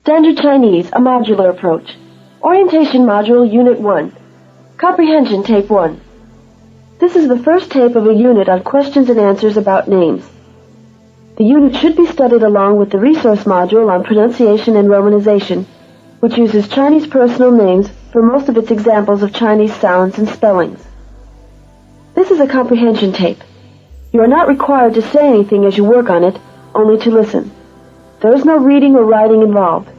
Standard Chinese, a modular approach. Orientation Module Unit 1. Comprehension Tape 1. This is the first tape of a unit on questions and answers about names. The unit should be studied along with the resource module on pronunciation and romanization, which uses Chinese personal names for most of its examples of Chinese sounds and spellings. This is a comprehension tape. You are not required to say anything as you work on it, only to listen. There is no reading or writing involved.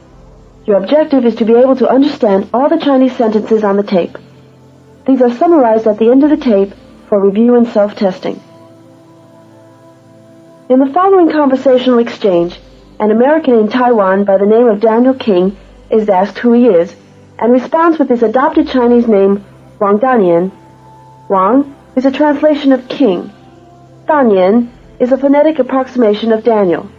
Your objective is to be able to understand all the Chinese sentences on the tape. These are summarized at the end of the tape for review and self-testing. In the following conversational exchange, an American in Taiwan by the name of Daniel King is asked who he is and responds with his adopted Chinese name, Wang Danian. Wang is a translation of King. Danian is a phonetic approximation of Daniel.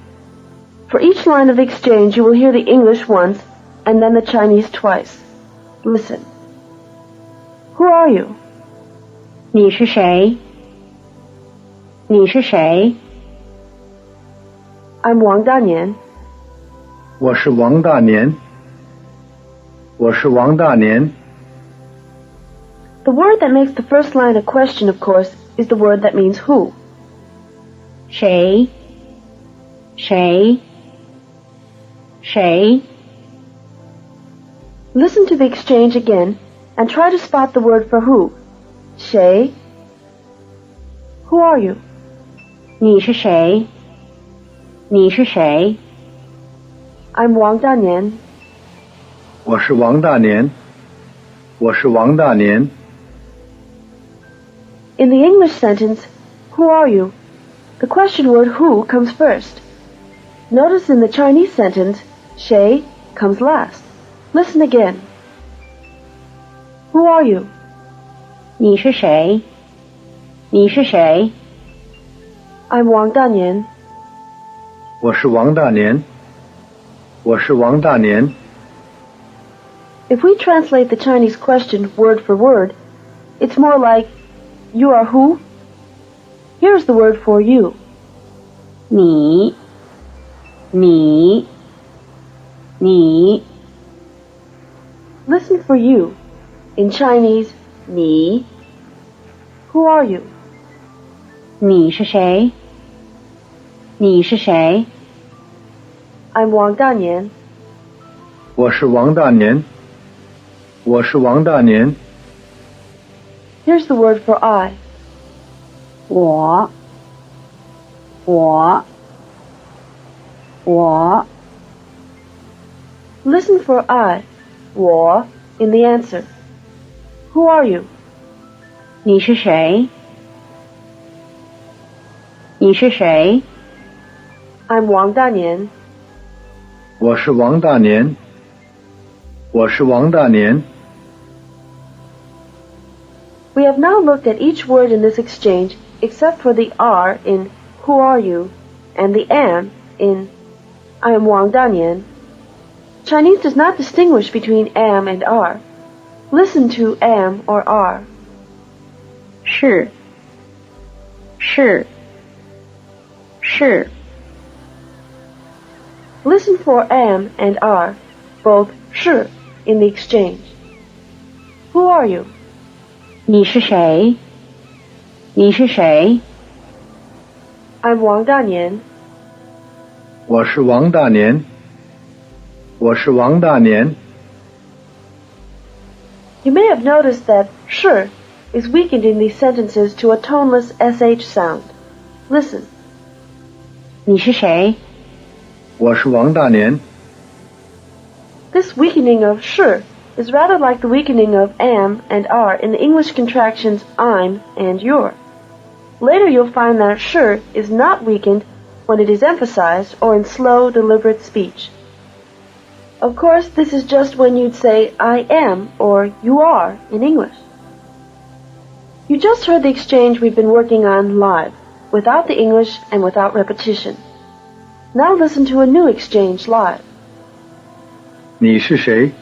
For each line of the exchange, you will hear the English once and then the Chinese twice. Listen. Who are you? 你是谁? 你是谁? I'm Wang Danian. 我是王大年。我是王大年。 The word that makes the first line a question, of course, is the word that means who. 谁? 谁? 谁? Listen to the exchange again and try to spot the word for who. 谁? Who are you? 你是谁? 你是谁? I'm Wang Danian. 我是王大年。我是王大年。 In the English sentence, who are you? The question word who comes first. Notice in the Chinese sentence, 谁 comes last. Listen again. Who are you? 你是谁? 你是谁? I'm Wang Danian. 我是王大年。我是王大年。 If we translate the Chinese question word for word, it's more like, you are who? Here's the word for you. 你 你 你 Listen for you. In Chinese, 你. Who are you? 你是谁? 你是谁? I'm Wang Danian. 我是王大年。我是王大年。 Here's the word for I. 我 我 我 Listen for I, 我, in the answer. Who are you? 你是谁? 你是谁? I'm Wang Danian. 我是王大年。我是王大年。 We have now looked at each word in this exchange except for the R in who are you and the am in I am Wang Danian. Chinese does not distinguish between am and are. Listen to am or are. 是 是 是 Listen for am and are, both 是 in the exchange. Who are you? 你是谁? 你是谁? I'm Wang Danian. 我是王大年。我是王大年。 You may have noticed that 是 is weakened in these sentences to a toneless sh sound. Listen. 你是谁? 我是王大年。 This weakening of 是 is rather like the weakening of am and are in the English contractions I'm and you're. Later you'll find that 是 is not weakened when it is emphasized or in slow, deliberate speech. Of course, this is just when you'd say I am or you are in English. You just heard the exchange we've been working on live, without the English and without repetition. Now listen to a new exchange live. 你是谁?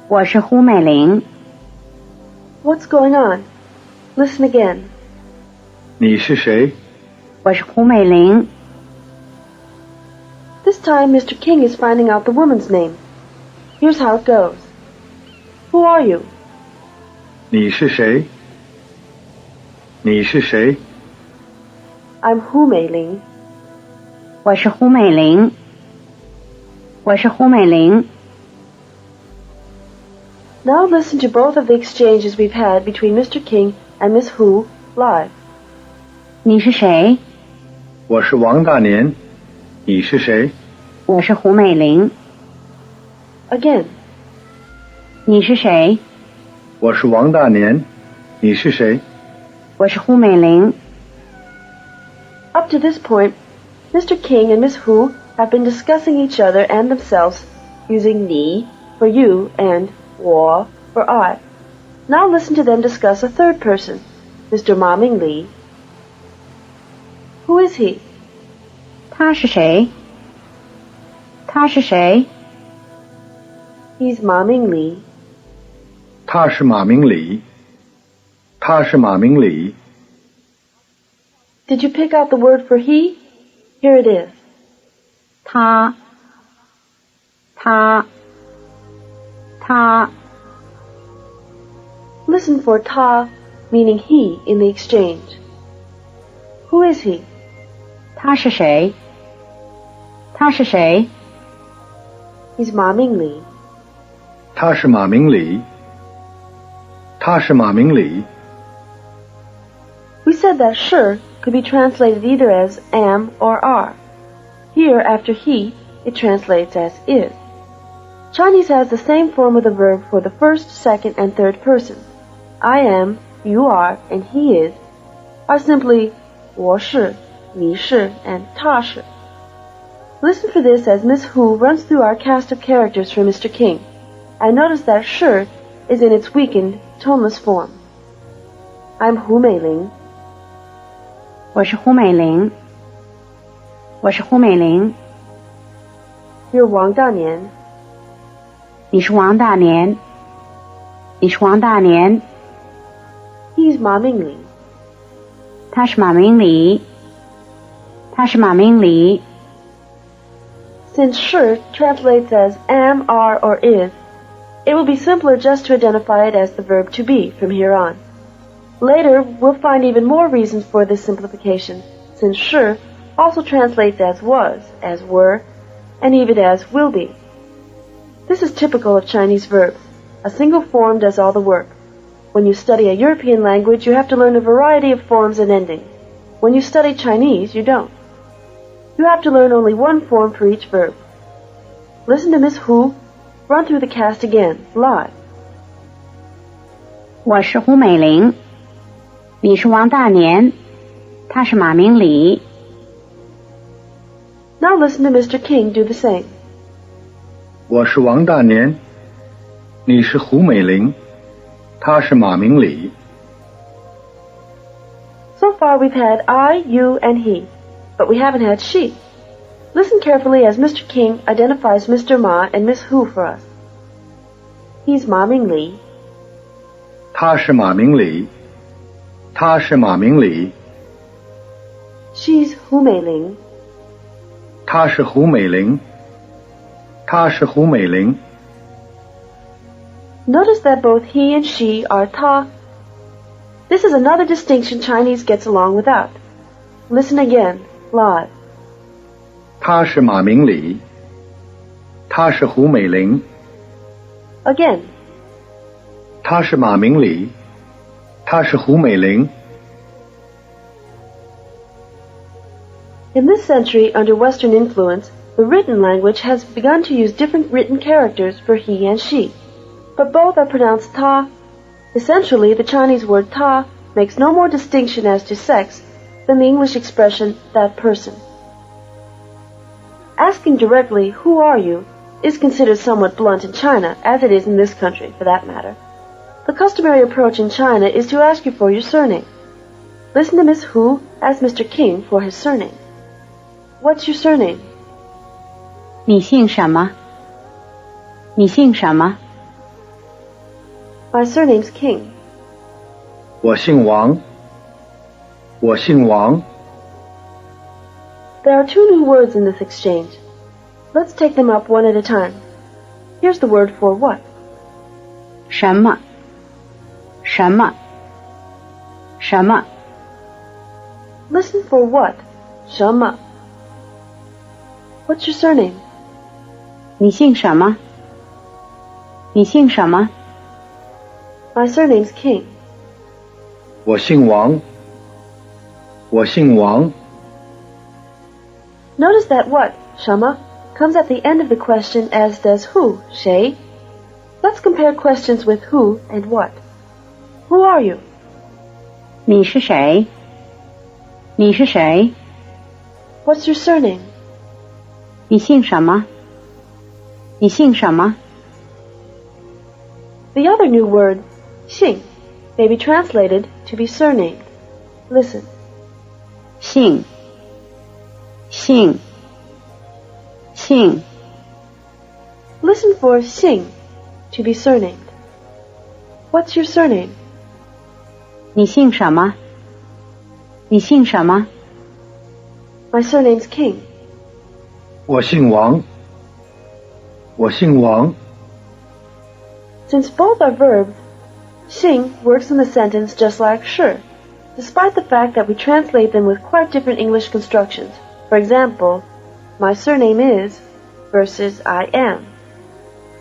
我是胡美玲。 What's going on? Listen again. 你是谁? 我是胡美玲。 This time Mr. King is finding out the woman's name. Here's how it goes. Who are you? 你是谁？你是谁？ I'm Hu Meiling. 我是胡美玲。我是胡美玲。 Now listen to both of the exchanges we've had between Mr. King and Miss Hu live. 你是谁？我是王大年。你是谁？我是胡美玲。 Again. 你是谁？我是王大年。你是谁？我是胡美玲。 Up to this point, Mr. King and Miss Hu have been discussing each other and themselves using ni for you and 我 for I. Now listen to them discuss a third person, Mr. Ma Mingli. Who is he? 他是谁？他是谁？ He's Ma Mingli. 他是马明礼。他是马明礼。 Did you pick out the word for he? Here it is. 他 Listen for ta, meaning he, in the exchange. Who is he? 他是谁？他是谁？ He's Ma Mingli. 他是马明礼。他是马明礼。 We said that shi could be translated either as am or are. Here, after he, it translates as is. Chinese has the same form of the verb for the first, second, and third person. I am, you are, and he is are simply 我是, 你是, and 他是. Listen for this as Miss Hu runs through our cast of characters for Mr. King, and notice that shi is in its weakened, toneless form. I'm Hu Meiling. 我是胡美玲。我是胡美玲。 You're Wang Danian. 你是王大年。你是王大年。 He's Ma Mingli. 他是马明礼。他是马明礼。 Since shi translates as am, are, or is, it will be simpler just to identify it as the verb to be from here on. Later, we'll find even more reasons for this simplification, since shi also translates as was, as were, and even as will be. This is typical of Chinese verbs. A single form does all the work. When you study a European language, you have to learn a variety of forms and endings. When you study Chinese, you don't. You have to learn only one form for each verb. Listen to Miss Hu run through the cast again, live. 我是胡美玲。你是王大年。他是马明礼。 Now listen to Mr. King do the same. 我是王大年。你是胡美玲。他是马明礼。 So far we've had I, you, and he, but we haven't had she. Listen carefully as Mr. King identifies Mr. Ma and Miss Hu for us. He's Ma Mingli. 他是马明礼。他是马明礼。 She's Hu Meiling. 他是胡美玲。他是胡美玲。 Notice that both he and she are ta. This is another distinction Chinese gets along without. Listen again, live. 他是马明礼。他是胡美玲。 Again. 他是马明礼。他是胡美玲。 In this century, under Western influence, the written language has begun to use different written characters for he and she, but both are pronounced ta. Essentially, the Chinese word ta makes no more distinction as to sex than the English expression that person. Asking directly, who are you, is considered somewhat blunt in China, as it is in this country, for that matter. The customary approach in China is to ask you for your surname. Listen to Miss Hu ask Mr. King for his surname. What's your surname? 你姓什么？你姓什么？ My surname's King. 我姓王。我姓王。 There are two new words in this exchange. Let's take them up one at a time. Here's the word for what. 什么什么什么 Listen for what. 什么 What's your surname? 你姓什么？你姓什么？ My surname's King. 我姓王。我姓王。 Notice that what, 什么, comes at the end of the question as does who, 谁. Let's compare questions with who and what. Who are you? 你是谁？你是谁？ What's your surname? 你姓什么？你姓什么？ The other new word, 姓, may be translated to be surnamed. Listen. 姓姓姓 Listen for 姓 to be surnamed. What's your surname? 你姓什么？你姓什么？ My surname's King. 我姓王。我姓王。 Since both are verbs, 姓 works in the sentence just like 是, despite the fact that we translate them with quite different English constructions. For example, my surname is versus I am.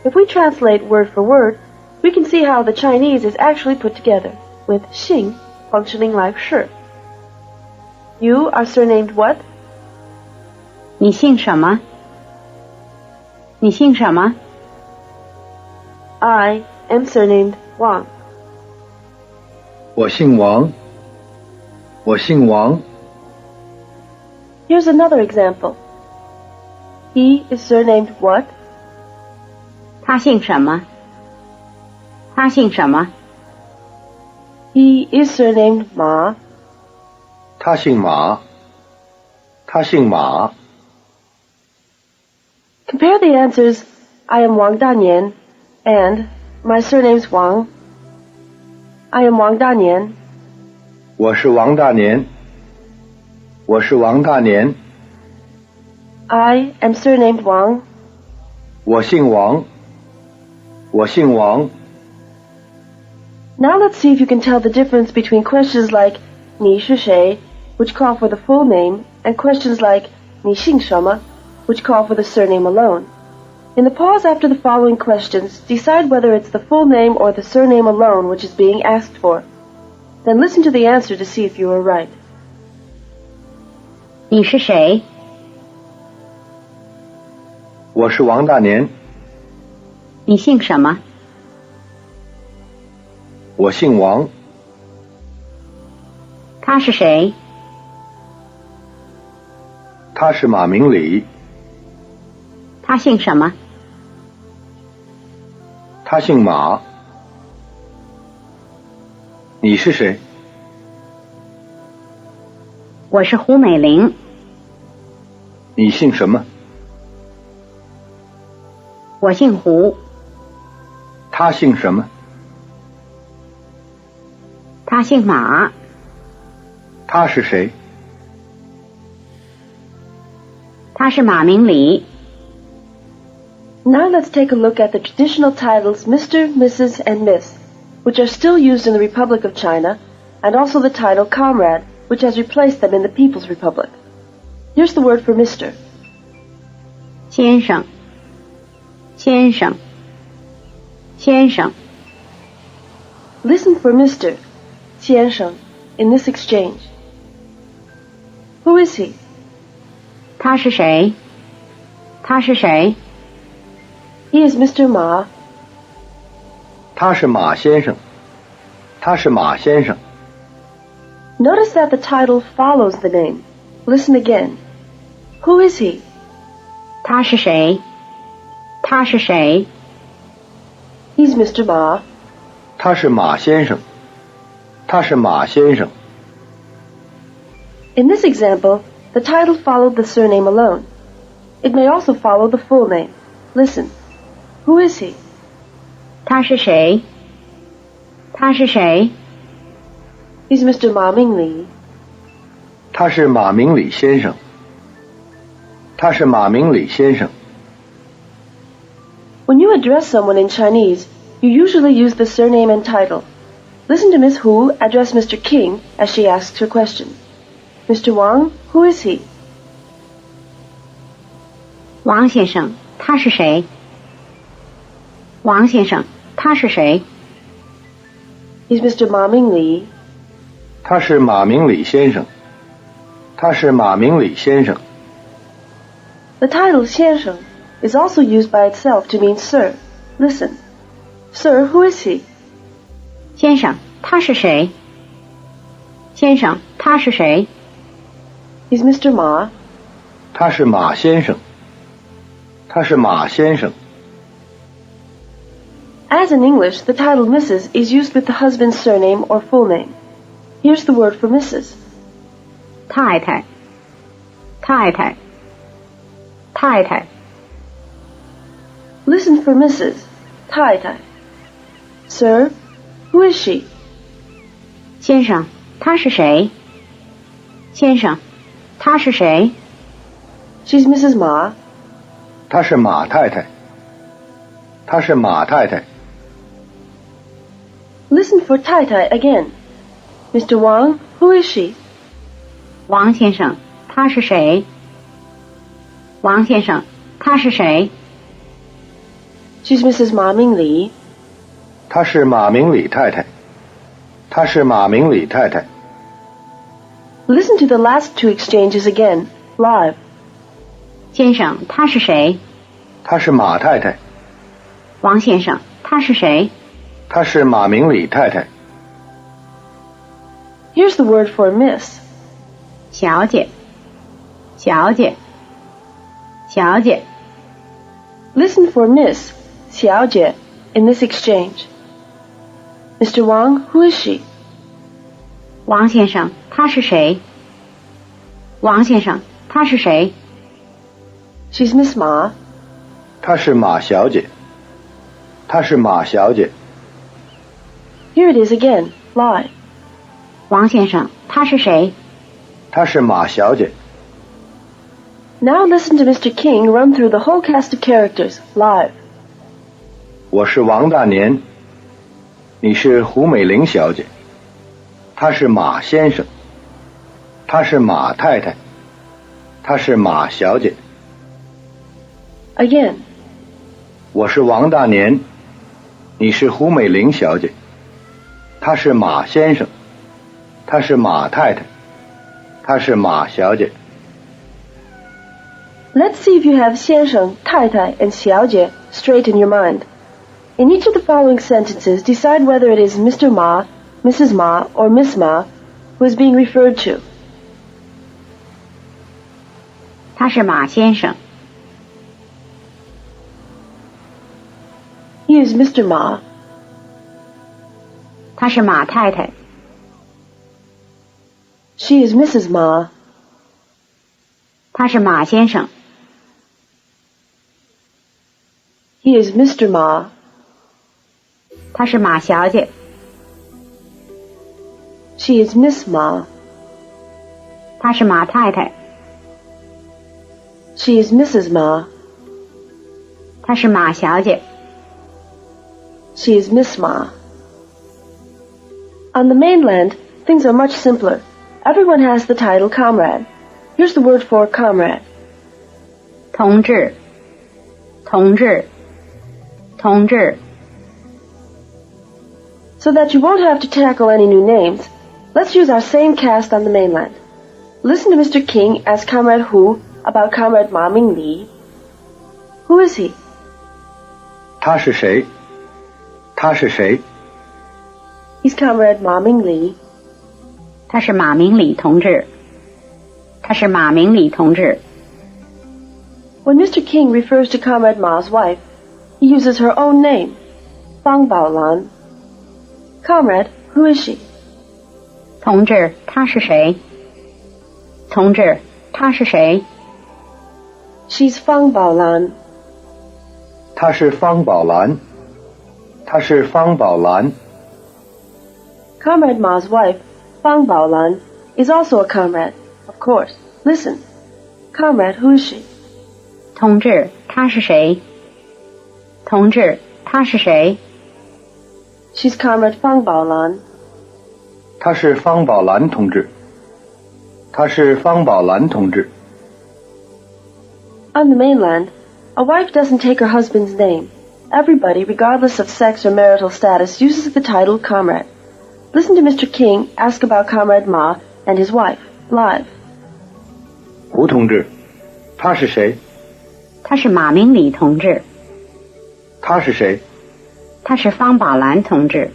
If we translate word for word, we can see how the Chinese is actually put together, with 姓 functioning like 是. You are surnamed what? 你姓什么？你姓什么？ I am surnamed Wang. 我姓王。我姓王。 Here's another example. He is surnamed what? 他姓什么？他姓什么？ He is surnamed Ma. 他姓马。他姓马。 Compare the answers, I am Wang Danian, and my surname's Wang. I am Wang Danian. 我是王大年。我是王大年。 I am surnamed Wang. 我姓王。我姓王。 Now let's see if you can tell the difference between questions like 你是谁, which call for the full name, and questions like 你姓什么, which call for the surname alone. In the pause after the following questions, decide whether it's the full name or the surname alone which is being asked for. Then listen to the answer to see if you are right. 你是谁？我是王大年。你姓什么？我姓王。他是谁？他是马明礼。他姓什么？他姓马。你是谁？我是胡美玲。你姓什么？我姓胡。他姓什么？他姓马。他是谁？他是马明礼。Now let's take a look at the traditional titles Mr., Mrs., and Miss, which are still used in the Republic of China, and also the title Comrade, which has replaced them in the People's Republic. Here's the word for Mr. 先生，先生，先生。 Listen for Mr. 先生 in this exchange. Who is he? 他是谁？他是谁？ He is Mr. Ma. 他是马先生。他是马先生。 Notice that the title follows the name. Listen again. Who is he? 他是谁？他是谁？ He's Mr. Ma. 他是马先生。他是马先生。 In this example, the title followed the surname alone. It may also follow the full name. Listen. Who is he? 他是谁？他是谁？ He's Mr. Ma Mingli. 他是马明礼先生。他是马明礼先生。When you address someone in Chinese, you usually use the surname and title. Listen to Miss Hu address Mr. King as she asks her question. Mr. Wang, who is he? 王先生，他是谁？王先生，他是谁？ He's Mr. Ma Mingli. 他是马明礼先生。他是马明礼先生。 The title 先生 is also used by itself to mean sir. Listen. Sir, who is he? 先生，他是谁？先生，他是谁？ He's Mr. Ma. 他是马先生。他是马先生。 As in English, the title Mrs. is used with the husband's surname or full name. Here's the word for Mrs. 太太，太太，太太。 Listen for Mrs. 太太. Sir, who is she? 先生，他是谁？先生，他是谁？ She's Mrs. Ma. 他是马太太。他是马太太。 Listen for 太太 again. Mr. Wang, who is she? 王先生，他是谁？王先生，他是谁？ She's Mrs. Ma Mingli. 他是马明礼太太。他是马明礼太太。 Listen to the last two exchanges again, live. 先生，他是谁？他是马太太。王先生，他是谁？他是马明礼太太。 Here's the word for miss. 小姐，小姐，小姐。 Listen for miss, 小姐, in this exchange. Mr. Wang, who is she? 王先生，他是谁？王先生，他是谁？ She's Miss Ma. 她是马小姐。她是马小姐。 Here it is again, live. 王先生，他是谁？她是马小姐。 Now listen to Mr. King run through the whole cast of characters, live. 我是王大年。你是胡美玲小姐。他是马先生。他是马太太。他是马小姐。 Again. 我是王大年。你是胡美玲小姐。他是马先生。他是马太太。他是马小姐。 Let's see if you have 先生, 太太, and 小姐 straight in your mind. In each of the following sentences, decide whether it is Mr. Ma, Mrs. Ma, or Miss Ma who is being referred to. 他是马先生。 He is Mr. Ma. 他是马太太。 She is Mrs. Ma. 他是马先生。 He is Mr. Ma. 他是马小姐。 She is Miss Ma. 他是马太太。 She is Mrs. Ma. 他是马小姐。 She is Miss Ma. On the mainland, things are much simpler. Everyone has the title comrade. Here's the word for comrade. 同志，同志，同志。 So that you won't have to tackle any new names, let's use our same cast on the mainland. Listen to Mr. King ask Comrade Hu about Comrade Ma Mingli. Who is he? 他是谁？他是谁？ He's Comrade Ma Mingli. 他是马明礼同志。他是马明礼同志。 When Mr. King refers to Comrade Ma's wife, he uses her own name, Fang Baolan. Comrade, who is she? 同志，他是谁？同志，他是谁？ She's Fang Baolan. 她是方宝兰。她是方宝兰。 Comrade Ma's wife, Fang Baolan, is also a comrade, of course. Listen. Comrade, who is she? 同志，他是谁？同志，他是谁？ She's Comrade Fang Baolan. 他是方宝兰同志。他是方宝兰同志。 On the mainland, a wife doesn't take her husband's name. Everybody, regardless of sex or marital status, uses the title Comrade. Listen to Mr. King ask about Comrade Ma and his wife, live. 胡同志，他是谁？他是马明礼同志。他是谁？他是方宝兰同志。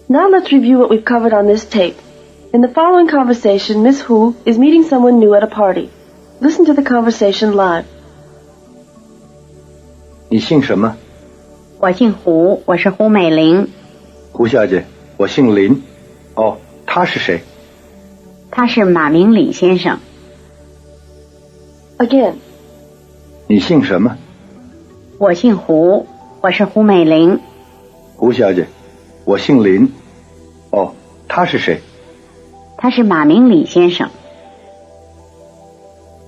Now let's review what we've covered on this tape. In the following conversation, Miss Hu is meeting someone new at a party. Listen to the conversation live. 你姓什么？我姓胡，我是胡美玲。胡小姐，我姓林。哦，他是谁？他是马明礼先生。 Again. 你姓什么？我姓胡，我是胡美玲。胡小姐，我姓林。哦，他是谁？他是马明礼先生。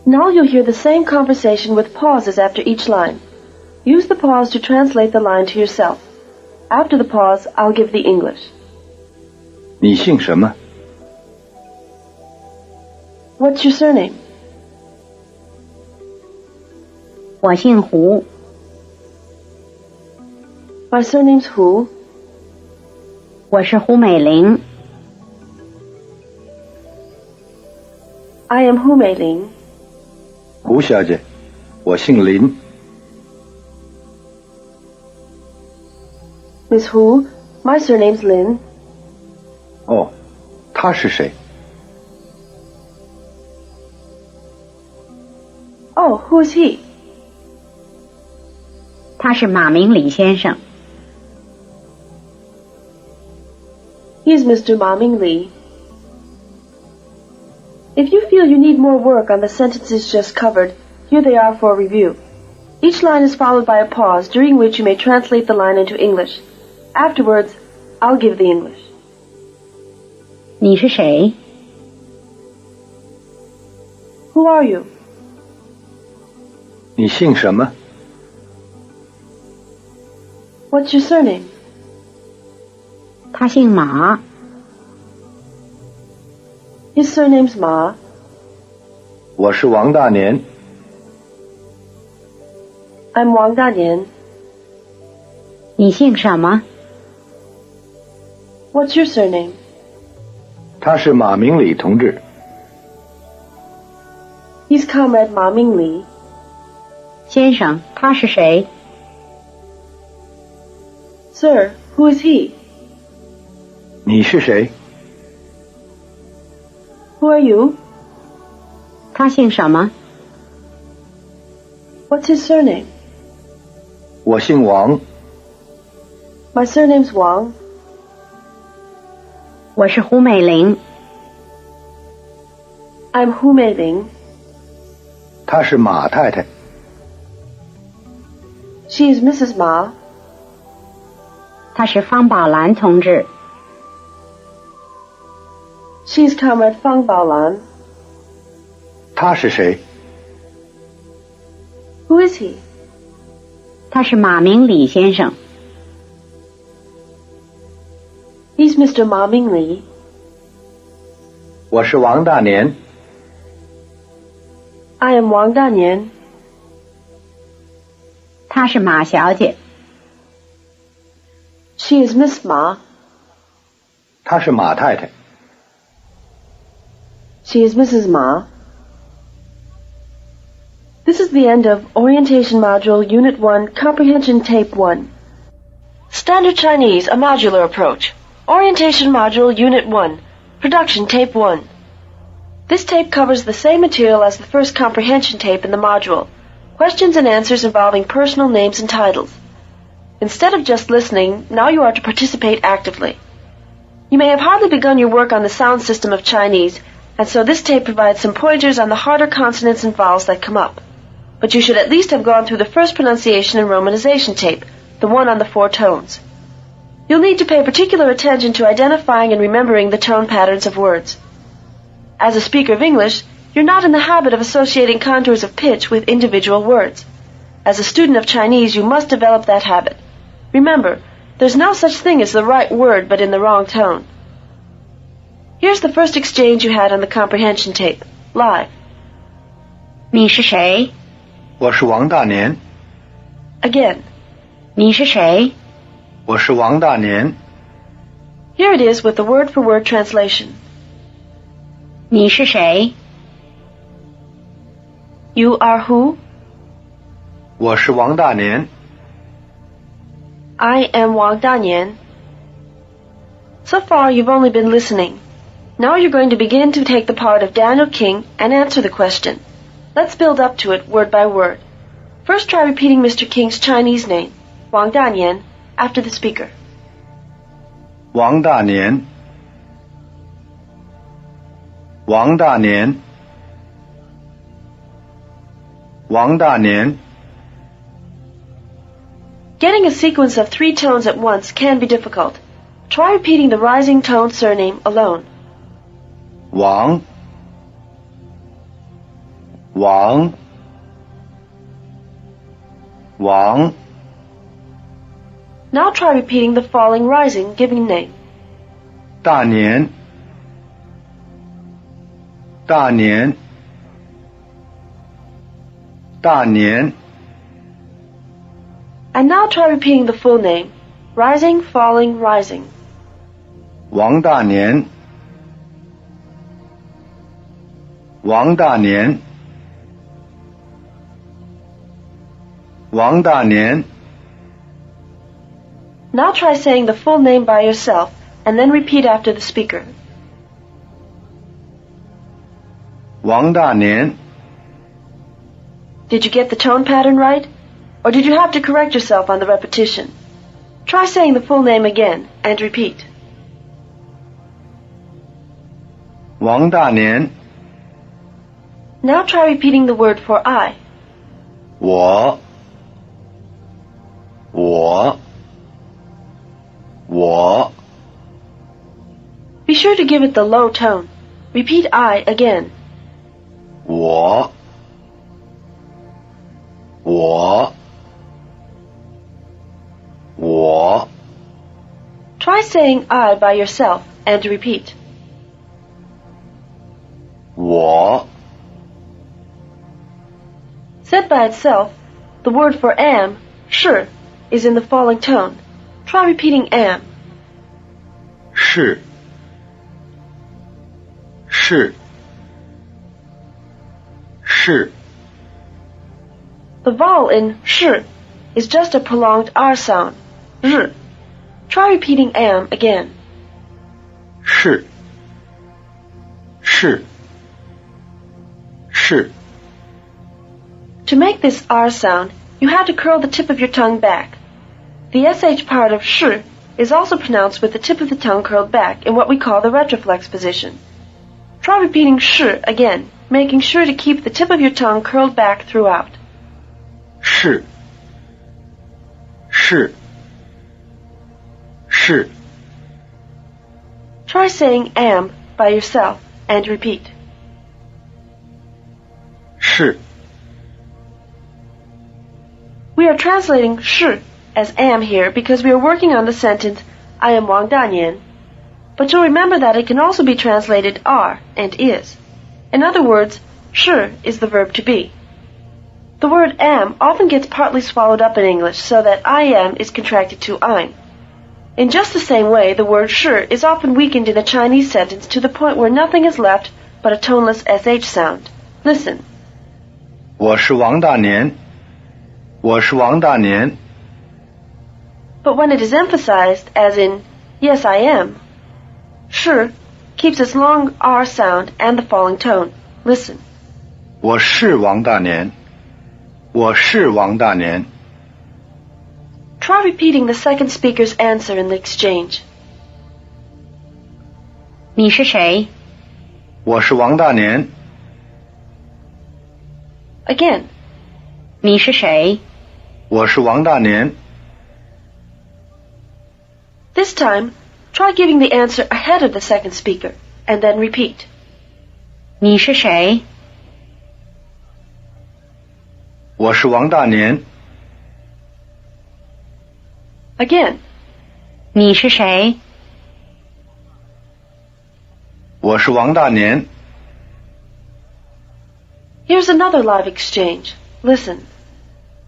Now you'll hear the same conversation with pauses after each line. Use the pause to translate the line to yourself. After the pause, I'll give the English. 你姓什么？ What's your surname? 我姓胡。 My surname's Hu. 我是胡美玲。 I am Hu Meiling. 胡小姐，我姓林。 Miss Hu, my surname's Lin. 哦，他是谁？ Oh, who's he? 他是马明礼先生。 He's Mr. Ma Ming Li. If you feel you need more work on the sentences just covered, here they are for review. Each line is followed by a pause, during which you may translate the line into English. Afterwards, I'll give the English. 你是谁？ Who are you? 你姓什么？ What's your surname? 他姓马。 His surname's Ma. 我是王大年。 I'm Wang Danian. 你姓什么？ What's your surname? 他是马明礼同志。 He's Comrade Ma Ming Li. 先生，他是谁？ Sir, who is he? 你是谁？ Who are you? 他姓什么？ What's his surname? 我姓王。 My surname's Wang. 我是胡美玲。 I'm Hu Meiling. 她是马太太。 She is Mrs. Ma. 他是方宝兰同志。 She is Comrade Fang Baolan. 他是谁？ Who is he? 他是马明礼先生。 He's Mr. Ma Ming Li. 我是王大年。 I am Wang Danian. 她是马小姐。 She is Miss Ma. 她是马太太。 She is Mrs. Ma. This is the end of Orientation Module Unit 1, Comprehension Tape 1. Standard Chinese, a modular approach. Orientation Module Unit 1, Production Tape 1. This tape covers the same material as the first comprehension tape in the module. Questions and answers involving personal names and titles. Instead of just listening, now you are to participate actively. You may have hardly begun your work on the sound system of Chinese, and so this tape provides some pointers on the harder consonants and vowels that come up. But you should at least have gone through the first pronunciation and romanization tape, the one on the 4 tones. You'll need to pay particular attention to identifying and remembering the tone patterns of words. As a speaker of English, you're not in the habit of associating contours of pitch with individual words. As a student of Chinese, you must develop that habit. Remember, there's no such thing as the right word but in the wrong tone. Here's the first exchange you had on the comprehension tape, live. 你是谁？我是王大年。 Again. 你是谁？我是王大年。 Here it is with the word-for-word translation. 你是谁？ You are who? 我是王大年。 I am Wang Danian. So far, you've only been listening. Now you're going to begin to take the part of Daniel King and answer the question. Let's build up to it word by word. First, try repeating Mr. King's Chinese name, Wang Danian, after the speaker. 王大年。王大年。王大年。 Getting a sequence of 3 tones at once can be difficult. Try repeating the rising tone surname alone. 王。王。王。 Now try repeating the falling rising given name. 大年。大年。大年。 And now try repeating the full name, rising, falling, rising. 王大年。王大年。王大年。 Now try saying the full name by yourself and then repeat after the speaker. 王大年。 Did you get the tone pattern right? Or did you have to correct yourself on the repetition? Try saying the full name again and repeat. 王大年。 Now try repeating the word for I. 我。我。我。 Be sure to give it the low tone. Repeat I again. 我。我。我。 Try saying I by yourself and repeat. 我。 Said by itself, the word for am, 是, is in the falling tone. Try repeating am. 是。是。是。 The vowel in 是 is just a prolonged R sound, 日. Try repeating am again. 是。是。是。 To make this R sound, you have to curl the tip of your tongue back. The SH part of 是 is also pronounced with the tip of the tongue curled back in what we call the retroflex position. Try repeating 是 again, making sure to keep the tip of your tongue curled back throughout. 是。是。是。 Try saying am by yourself and repeat. 是。 We are translating 是 as am here because we are working on the sentence I am Wang Danian. But you'll remember that it can also be translated are and is. In other words, 是 is the verb to be. The word am often gets partly swallowed up in English so that I am is contracted to I'm. In just the same way, the word 是 is often weakened in a Chinese sentence to the point where nothing is left but a toneless SH sound. Listen. 我是王大年。我是王大年。 But when it is emphasized, as in, yes, I am, 是 keeps its long R sound and the falling tone. Listen. 我是王大年。我是王大年。 Try repeating the second speaker's answer in the exchange. 你是谁？我是王大年。 Again. 你是谁？我是王大年。 This time, try giving the answer ahead of the second speaker, and then repeat. 你是谁？我是王大年。Again. 你是谁？我是王大年。 Here's another live exchange. Listen.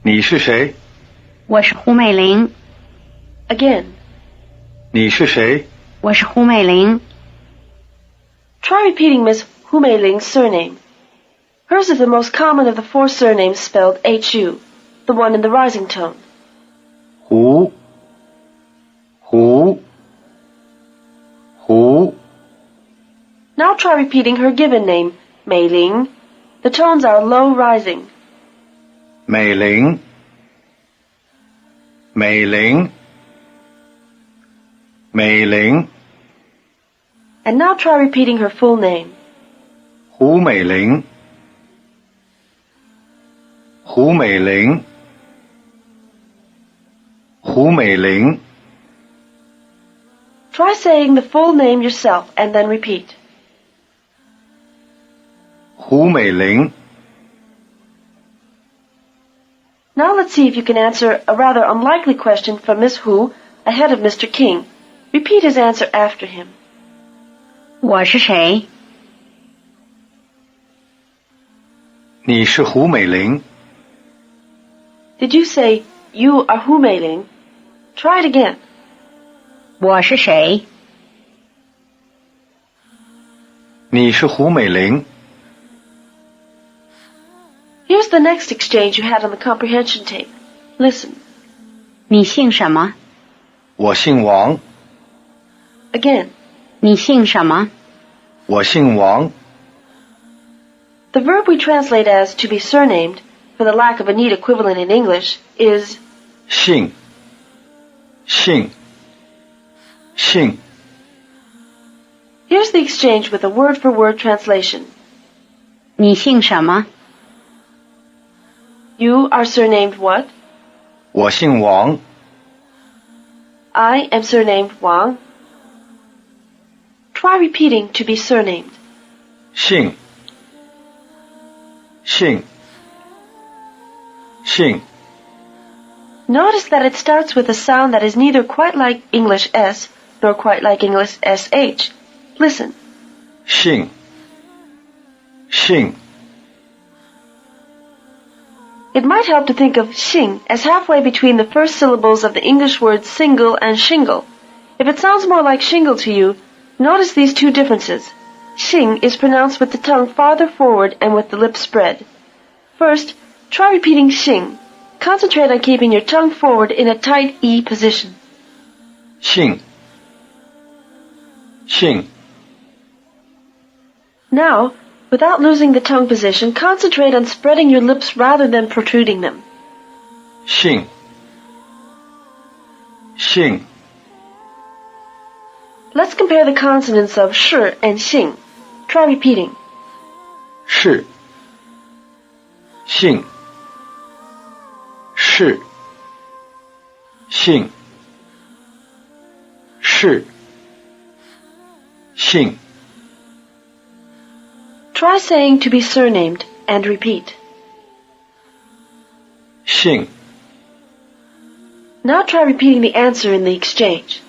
你是谁？我是胡美玲。Again. 你是谁？我是胡美玲。 Try repeating Miss Hu Meiling's surname. Hers is the most common of the 4 surnames spelled H-U, the one in the rising tone. 胡 Now try repeating her given name, Meiling. The tones are low rising. 美玲 And now try repeating her full name. 胡美玲 Try saying the full name yourself and then repeat. 胡美玲 Now let's see if you can answer a rather unlikely question from Miss Hu ahead of Mr. King. Repeat his answer after him. 我是谁？你是胡美玲 Did you say, you are Hu Meiling? Try it again. 我是谁？你是胡美玲 Here's the next exchange you had on the comprehension tape. Listen. 你姓什么？我姓王 Again. 你姓什么？我姓王 The verb we translate as to be surnamed, for the lack of a neat equivalent in English, is 姓 Here's the exchange with a word-for-word translation. 你姓什么？ You are surnamed what? 我姓王 I am surnamed Wang. Try repeating to be surnamed. 姓 Notice that it starts with a sound that is neither quite like English S nor quite like English SH. Listen. 姓 It might help to think of xing as halfway between the first syllables of the English words single and shingle. If it sounds more like shingle to you, notice these 2 differences. Xing is pronounced with the tongue farther forward and with the lips spread. First, try repeating xing. Concentrate on keeping your tongue forward in a tight E position. 姓 Now, without losing the tongue position, concentrate on spreading your lips rather than protruding them. 姓 Let's compare the consonants of shi and xing. Try repeating. 是姓Try saying to be surnamed and repeat. 姓 Now try repeating the answer in the exchange.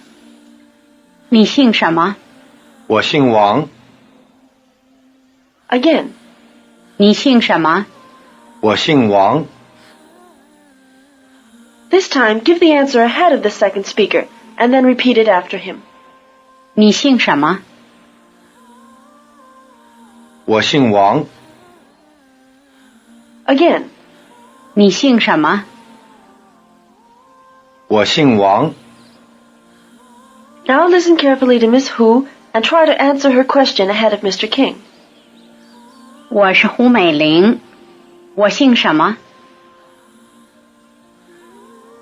你姓什么？我姓王 Again. 你姓什么？我姓王 This time, give the answer ahead of the second speaker, and then repeat it after him. 你姓什么？我姓王 Again. 你姓什么？我姓王 Now listen carefully to Miss Hu and try to answer her question ahead of Mr. King. 我是胡美玲。我姓什么？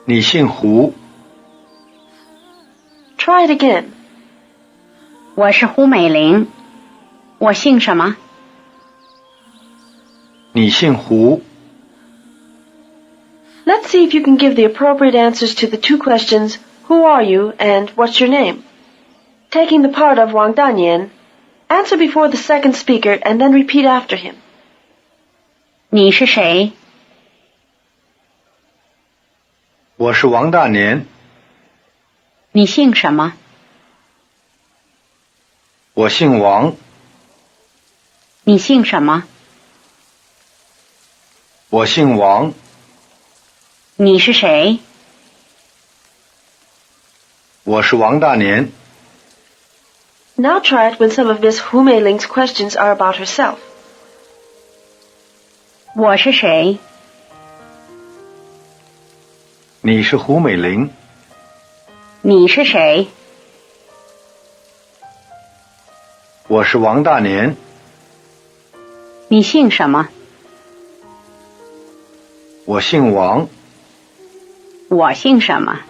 你姓胡 Try it again. 我是胡美玲。我姓什么？你姓胡 Let's see if you can give the appropriate answers to the 2 questions, who are you and what's your name? Taking the part of Wang Danian, answer before the second speaker and then repeat after him. 你是谁？我是王大年你姓什么？我姓王。你姓什么？我姓王。你是谁？我是王大年。Now try it when some of Miss Hu Meiling's questions are about herself. 我是谁？你是胡美玲。你是谁？我是王大年。你姓什么？我姓王。我姓什么？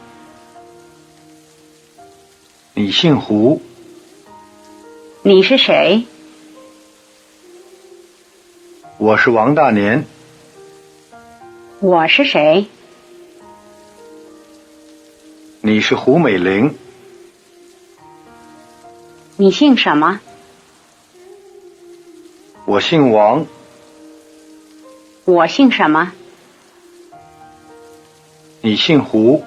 你姓胡。你是谁？我是王大年。我是谁？你是胡美玲。你姓什么？我姓王。我姓什么？你姓胡。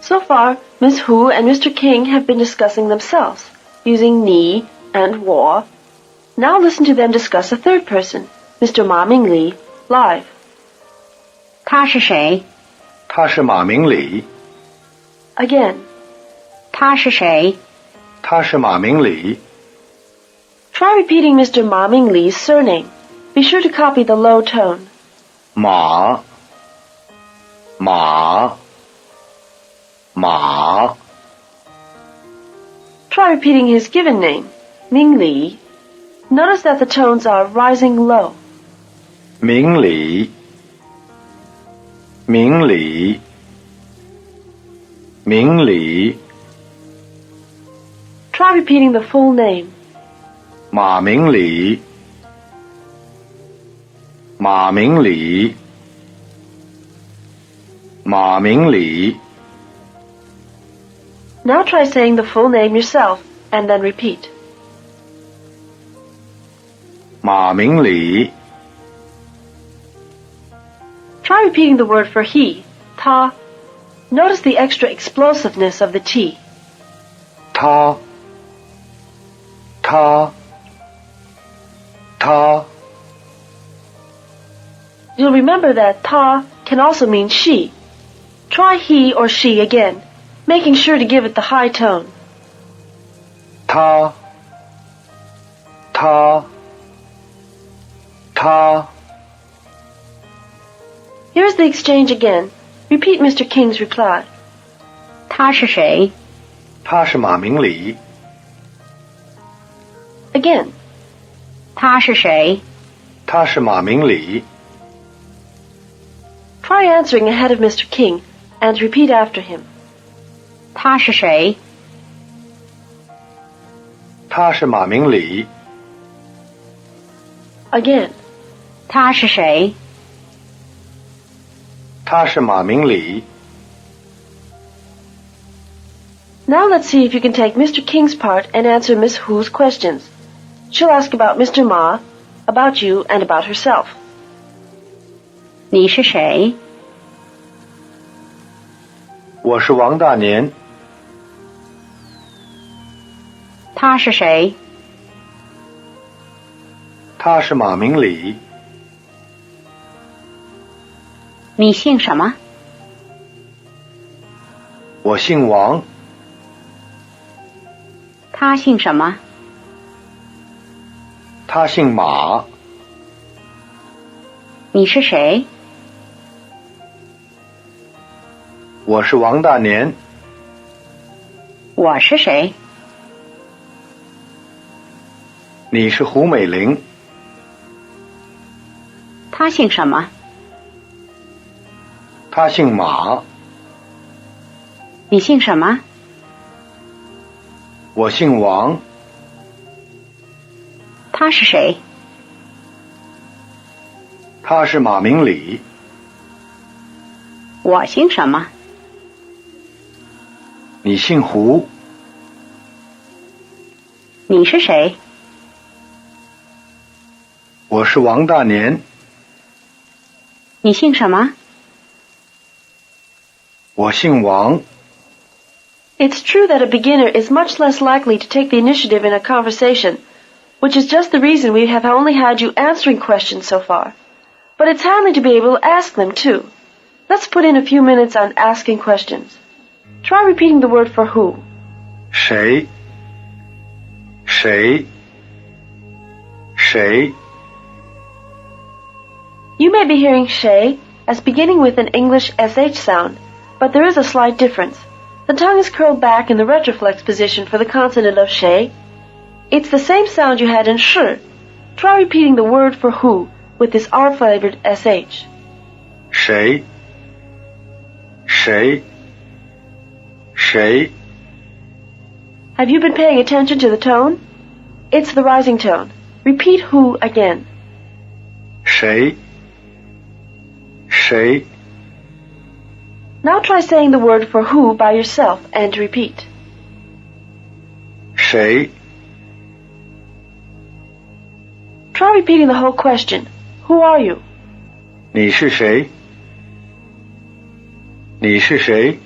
So far, Miss Hu and Mr. King have been discussing themselves, using ni and wo. Now listen to them discuss a third person, Mr. Ma Mingli, live. 他是谁？他是马明礼。Again. 他是谁？他是马明礼。Try repeating Mr. Ma Mingli's surname. Be sure to copy the low tone. 马马 Try repeating his given name, Mingli. Notice that the tones are rising low. 明礼明礼明礼 Try repeating the full name. 马明礼马明礼马明礼 Now try saying the full name yourself, and then repeat. 马明礼 Try repeating the word for he, ta. Notice the extra explosiveness of the T. 他他 You'll remember that ta can also mean she. Try he or she again, making sure to give it the high tone. 他 Here's the exchange again. Repeat Mr. King's reply. 他是谁？他是马明礼。 Again. 他是谁？他是马明礼。 Try answering ahead of Mr. King and repeat after him. 他是谁？他是马明礼。 Again. 他是谁？他是马明礼。 Now let's see if you can take Mr. King's part and answer Miss Hu's questions. She'll ask about Mr. Ma, about you, and about herself. 你是谁？我是王大年。他是谁？他是马明礼。你姓什么？我姓王。他姓什么？他姓马。你是谁？我是王大年。我是谁？你是胡美玲。他姓什么？他姓马。你姓什么？我姓王。他是谁？他是马明礼。我姓什么？你姓胡。你是谁？我是王大年。你姓什么？我姓王。 It's true that a beginner is much less likely to take the initiative in a conversation, which is just the reason we have only had you answering questions so far. But it's handy to be able to ask them too. Let's put in a few minutes on asking questions. Try repeating the word for who. 谁？谁？谁？ You may be hearing shay as beginning with an English SH sound, but there is a slight difference. The tongue is curled back in the retroflex position for the consonant of shay. It's the same sound you had in shi. Try repeating the word for who with this R-flavored SH. 谁？谁？谁？ Have you been paying attention to the tone? It's the rising tone. Repeat who again. 谁？谁？ Now try saying the word for who by yourself and repeat. 谁？ Try repeating the whole question. Who are you? 你是谁？你是谁？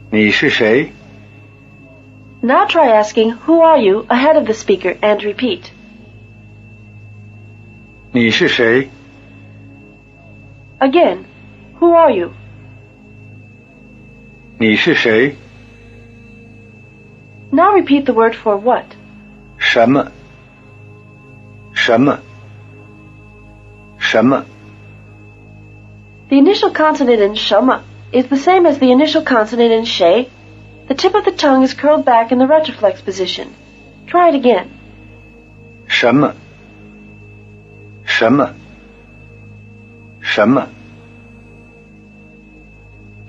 你是谁？ Now try asking who are you ahead of the speaker and repeat. 你是谁？ Again, who are you? 你是谁？ Now repeat the word for what. 什么？什么？什么？ The initial consonant in 什么 is the same as the initial consonant in shay. The tip of the tongue is curled back in the retroflex position. Try it again. 什么？什么？什么？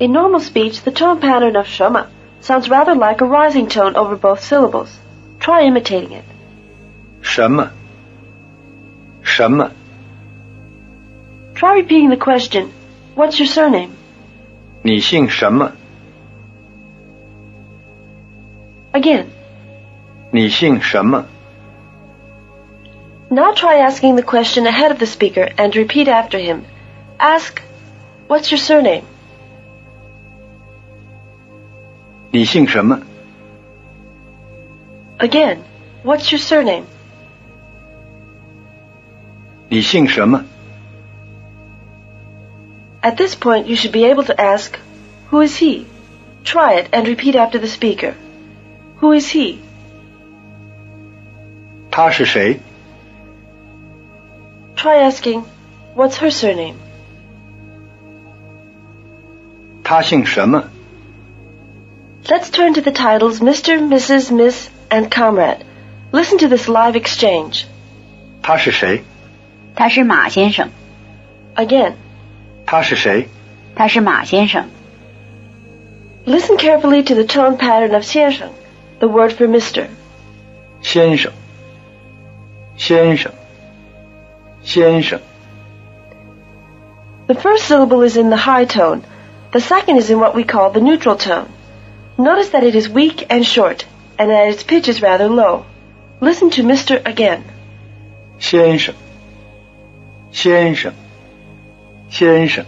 In normal speech, the tone pattern of 什么 sounds rather like a rising tone over both syllables. Try imitating it. 什么？什么？ Try repeating the question, what's your surname? 你姓什么？ Again. 你姓什么？ Now try asking the question ahead of the speaker and repeat after him. Ask, what's your surname? 你姓什么？ Again, what's your surname? 你姓什么？ At this point, you should be able to ask, who is he? Try it and repeat after the speaker. Who is he? 他是谁？ Try asking, what's her surname? 他姓什么？ Let's turn to the titles Mr., Mrs., Miss, and Comrade. Listen to this live exchange. 他是谁？他是马先生。 Again. 他是谁？他是马先生。 Listen carefully to the tone pattern of 先生, the word for Mr. 先生，先生，先生。 The first syllable is in the high tone. The second is in what we call the neutral tone. Notice that it is weak and short, and that its pitch is rather low. Listen to Mr. again. 先生，先生，先生。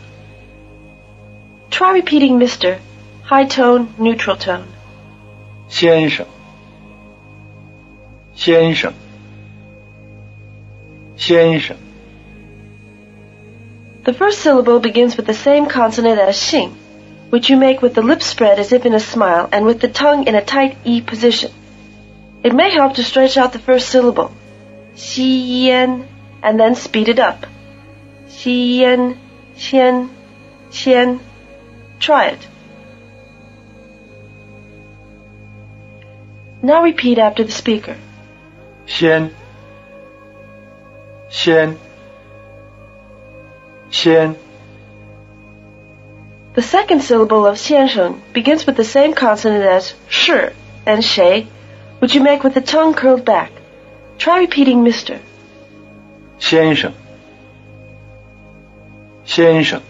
Try repeating Mr. High tone, neutral tone. 先生，先生，先生。 The first syllable begins with the same consonant as xing, which you make with the lips spread as if in a smile and with the tongue in a tight E position. It may help to stretch out the first syllable, xian, and then speed it up. Xian, xian, xian. Try it. Now repeat after the speaker. 先，先，先。 The second syllable of 先生 begins with the same consonant as shi and shay, which you make with the tongue curled back. Try repeating Mr. 先生，先生，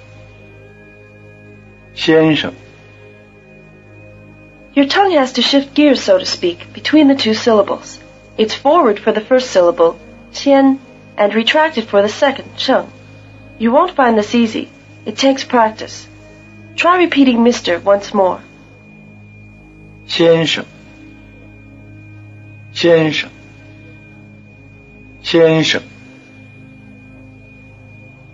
先生。 Your tongue has to shift gears, so to speak, between the two syllables. It's forward for the first syllable, 先, and retracted for the second, 生. You won't find this easy. It takes practice. Try repeating Mr. once more. 先生，先生，先生。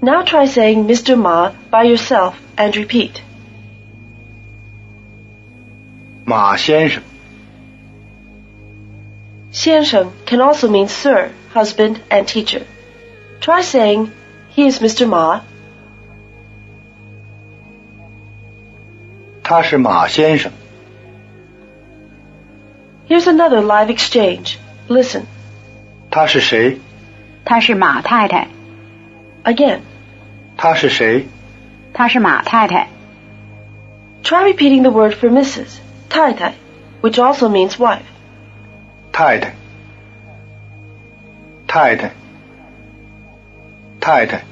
Now try saying Mr. Ma by yourself and repeat. 马先生，先生 can also mean sir, husband, and teacher. Try saying, he is Mr. Ma. 他是马先生。 Here's another live exchange. Listen. 他是谁？她是马太太。 Again. 他是谁？她是马太太。 Try repeating the word for Mrs. 太太, which also means wife. 太太，太太，太太。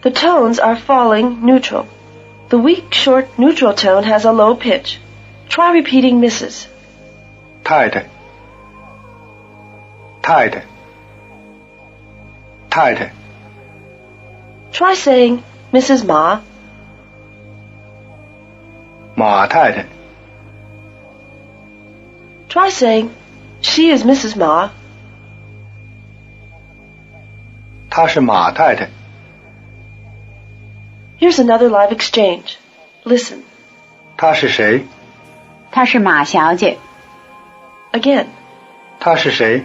The tones are falling neutral. The weak, short, neutral tone has a low pitch. Try repeating Mrs. 太太，太太，太太。 Try saying Mrs. Ma. 马太太， Try saying, she is Mrs. Ma. 她是马太太。 Here's another live exchange. Listen. 她是谁？她是马小姐。 Again. 她是谁？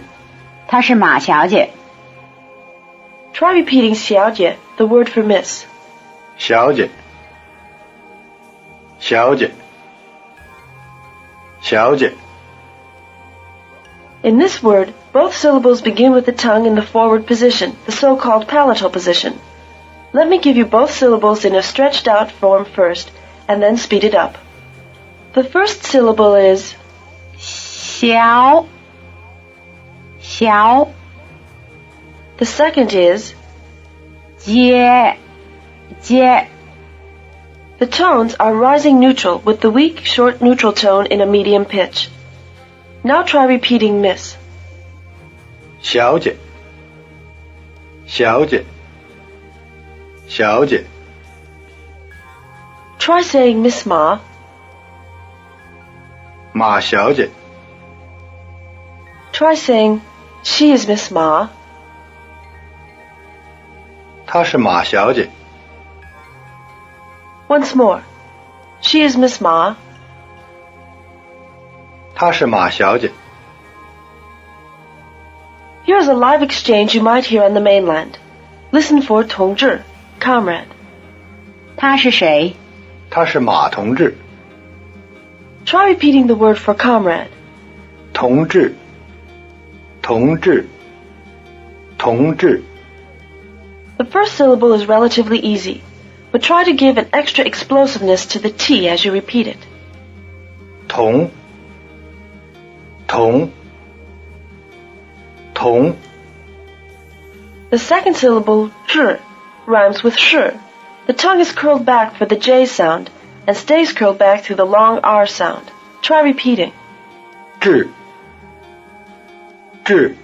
她是马小姐。 Try repeating 小姐, the word for miss. 小姐，小姐，小姐。 In this word, both syllables begin with the tongue in the forward position, the so-called palatal position. Let me give you both syllables in a stretched out form first, and then speed it up. The first syllable is 小，小。 The second is 接，接。 The tones are rising neutral with the weak, short neutral tone in a medium pitch. Now try repeating miss. 小姐，小姐，小姐。 Try saying Miss Ma. 马小姐， Try saying she is Miss Ma. 她是马小姐。 Once more. She is Miss Ma. 她是马小姐。 Here's a live exchange you might hear on the mainland. Listen for 同志, comrade. 他是谁？她是马同志。 Try repeating the word for comrade. 同志，同志，同志。 The first syllable is relatively easy, but try to give an extra explosiveness to the T as you repeat it. 同，同，同。 The second syllable, 志, rhymes with 是. The tongue is curled back for the J sound and stays curled back through the long R sound. Try repeating. 志，志，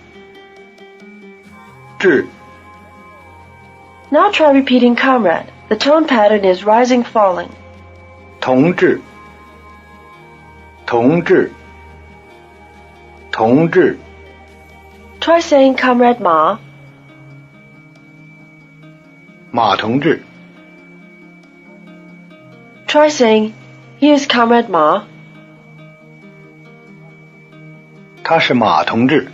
志。 Now try repeating comrade. The tone pattern is rising falling. 同志，同志，同志。 Try saying comrade Ma. 马同志。 Try saying he is comrade Ma. 他是马同志。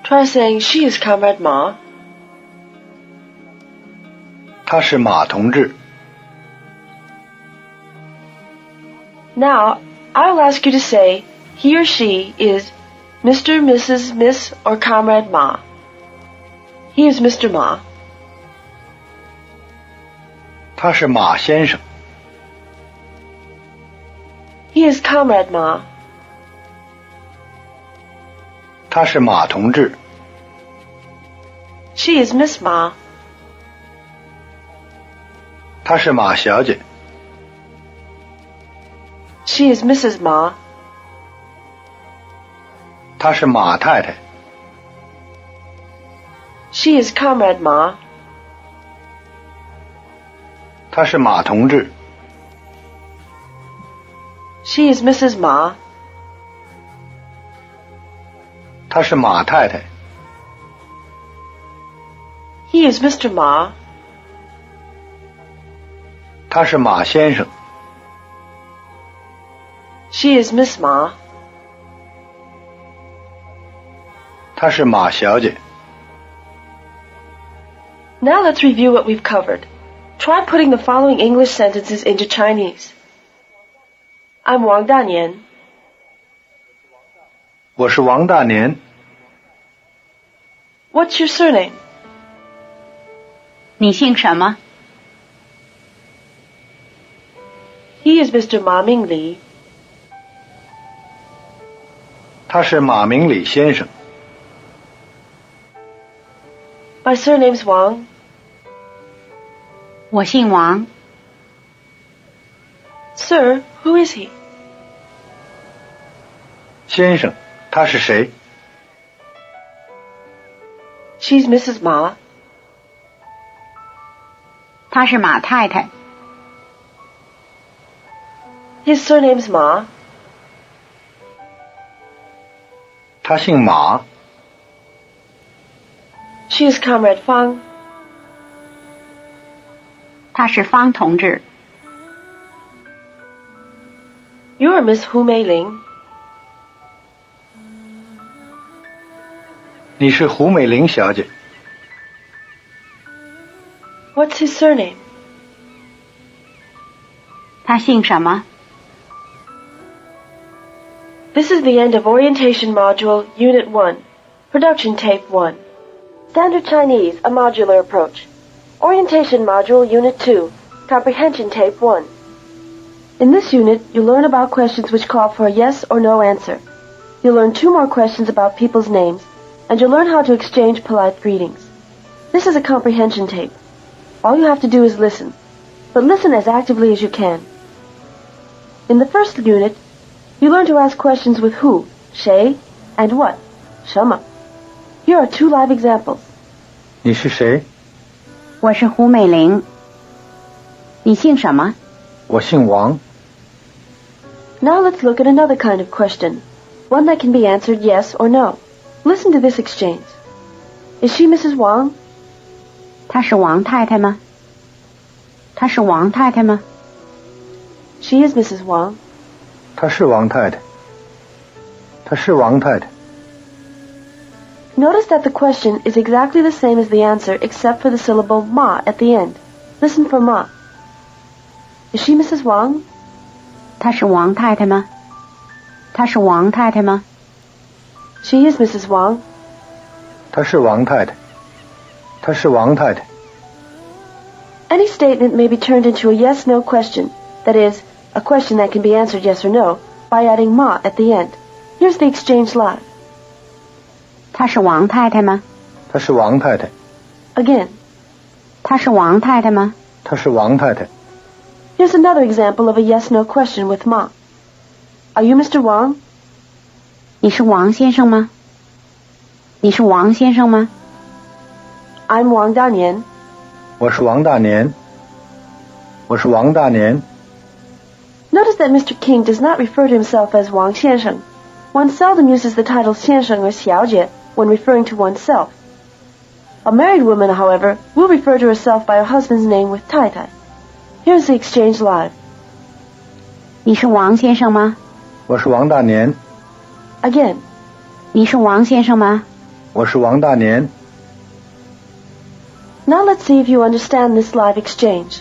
Try saying she is comrade Ma. 他是马同志。 Now, I'll ask you to say he or she is Mr., Mrs., Miss, or comrade Ma. He is Mr. Ma. 他是马先生。 He is comrade Ma. 他是马同志。 She is Miss Ma. 她是马小姐。 She is Mrs. Ma. 她是马太太。 She is comrade Ma. 他是马同志。She is Mrs. Ma. 他是马太太。He is Mr. Ma. 他是马先生。She is Miss Ma. 她是马小姐。Now let's review what we've covered. Try putting the following English sentences into Chinese. I'm Wang Danian. 我是王大年。What's your surname? 你姓什么？ He is Mr. Ma Mingli. 他是马明礼先生。My surname's Wang. 我姓王。 Sir, who is he? 先生，他是谁？ She's Mrs. Ma. 她是马太太。 His surname's Ma. 他姓马。She is Comrade Fang. 他是方同志。 You're Miss Hu Meiling. 你是胡美玲小姐。What's his surname? 他姓什么？ This is the end of Orientation Module, Unit 1, Production Tape 1. Standard Chinese, a modular approach. Orientation Module, Unit 2, Comprehension Tape 1. In this unit, you'll learn about questions which call for a yes or no answer. You'll learn 2 more questions about people's names, and you'll learn how to exchange polite greetings. This is a comprehension tape. All you have to do is listen, but listen as actively as you can. In the first unit, you learn to ask questions with who, 谁, and what, 什么. Here are 2 live examples. 你是谁？我是胡美玲。你姓什么？我姓王。Now let's look at another kind of question, one that can be answered yes or no. Listen to this exchange. Is she Mrs. Wang? 她是王太太吗？她是王太太吗？ She is Mrs. Wang. 她是王太太。她是王太太。Notice that the question is exactly the same as the answer except for the syllable ma at the end. Listen for ma. Is she Mrs. Wang? 她是王太太吗？她是王太太吗？ She is Mrs. Wang. 她是王太太。她是王太太。 Any statement may be turned into a yes-no question, that is, a question that can be answered yes or no, by adding ma at the end. Here's the exchange live. 她是王太太吗？她是王太太。Again. 她是王太太吗？她是王太太。Here's another example of a yes-no question with ma. Are you Mr. Wang? 你是王先生吗？你是王先生吗？ I'm Wang Danian. 我是王大年。我是王大年。 Notice that Mr. King does not refer to himself as Wang Xiansheng. One seldom uses the title Xiansheng or Xiaojie when referring to oneself. A married woman, however, will refer to herself by her husband's name with Tai Tai. Here's the exchange live. 你是王先生吗？我是王大年。Again. 你是王先生吗？我是王大年。Now let's see if you understand this live exchange.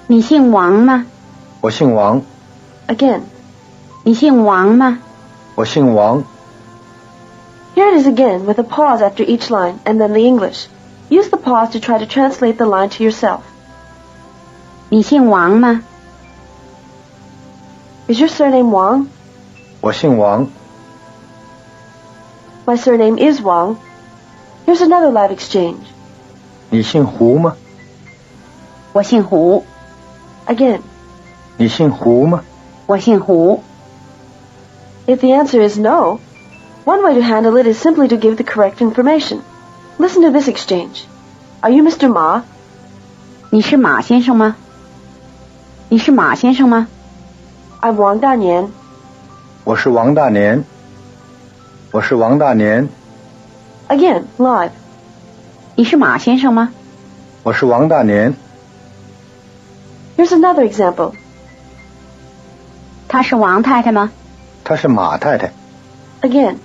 你姓王吗？我姓王。Again. 你姓王吗？我姓王。 Here it is again with a pause after each line and then the English. Use the pause to try to translate the line to yourself. 你姓王吗？ Is your surname Wang? 我姓王。 My surname is Wang. Here's another live exchange. 你姓胡吗？我姓胡。 Again. 你姓胡吗？我姓胡。 If the answer is no, one way to handle it is simply to give the correct information. Listen to this exchange. Are you Mr. Ma? 你是马先生吗？你是马先生吗？ I'm 王大年。我是王大年。我是王大年。 Again, live. 你是马先生吗？我是王大年。 Here's another example. 她是王太太吗？她是马太太。 Again.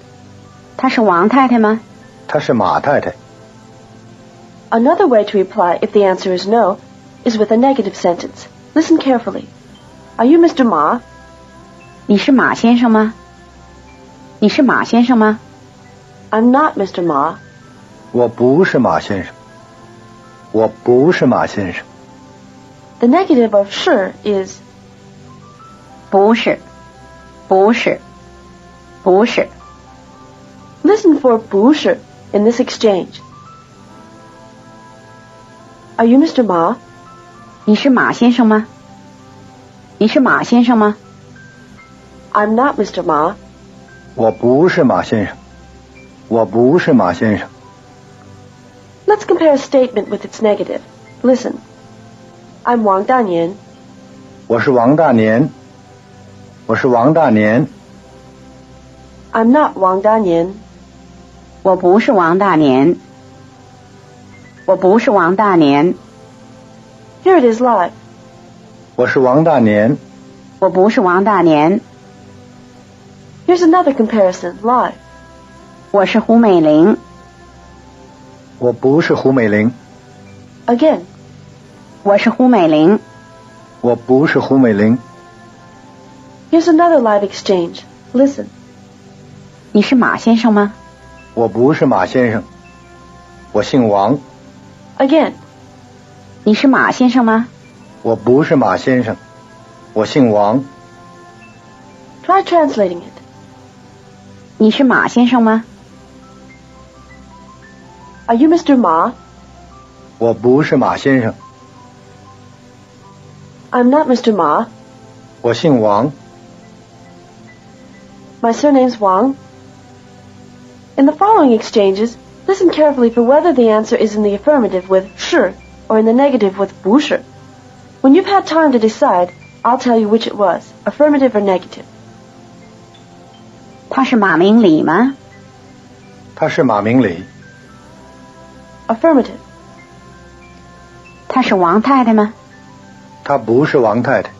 她是王太太吗？她是马太太。 Another way to reply if the answer is no is with a negative sentence. Listen carefully. Are you Mr. Ma? 你是马先生吗？你是马先生吗？ I'm not Mr. Ma. 我不是马先生。我不是马先生。 The negative of 是 is 不是，不是，不是。 Listen for 不是 in this exchange. Are you Mr. Ma? 你是马先生吗？你是马先生吗？ I'm not Mr. Ma. 我不是马先生。我不是马先生。 Let's compare a statement with its negative. Listen. I'm 王大年。我是王大年。我是王大年。 I'm not 王大年。我不是王大年。我不是王大年。 Here it is live. 我是王大年。我不是王大年。 Here's another comparison live. 我是胡美玲。我不是胡美玲。 Again. 我是胡美玲。我不是胡美玲。 Here's another live exchange. Listen. 你是马先生吗？我不是马先生。我姓王。 Again. 你是马先生吗？我不是马先生。我姓王。 Try translating it. 你是马先生吗？ Are you Mr. Ma? 我不是马先生。 I'm not Mr. Ma. 我姓王。 My surname's Wang. In the following exchanges, listen carefully for whether the answer is in the affirmative with 是 or in the negative with 不是. When you've had time to decide, I'll tell you which it was, affirmative or negative. 他是马明礼吗？他是马明礼。 Affirmative. 他是王太太吗？他不是王太太。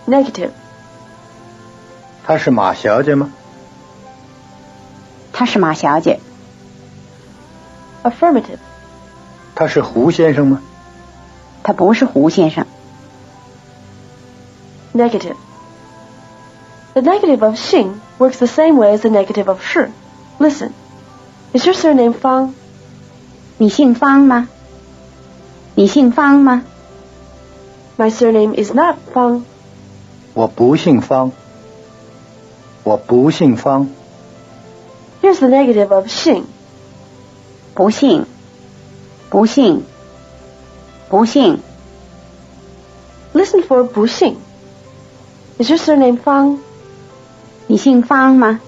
Negative. 他是马小姐吗？他是马小姐。Affirmative. 他是胡先生吗？他不是胡先生。Negative. The negative of 姓 works the same way as the negative of 是. Listen. Is your surname Fang? 你姓方吗？你姓方吗？ My surname is not Fang. 我不姓方。我不姓方。 Here's the negative of 姓. 不姓，不姓，不姓。 Listen for 不姓. Is your surname Fang? 你姓方吗？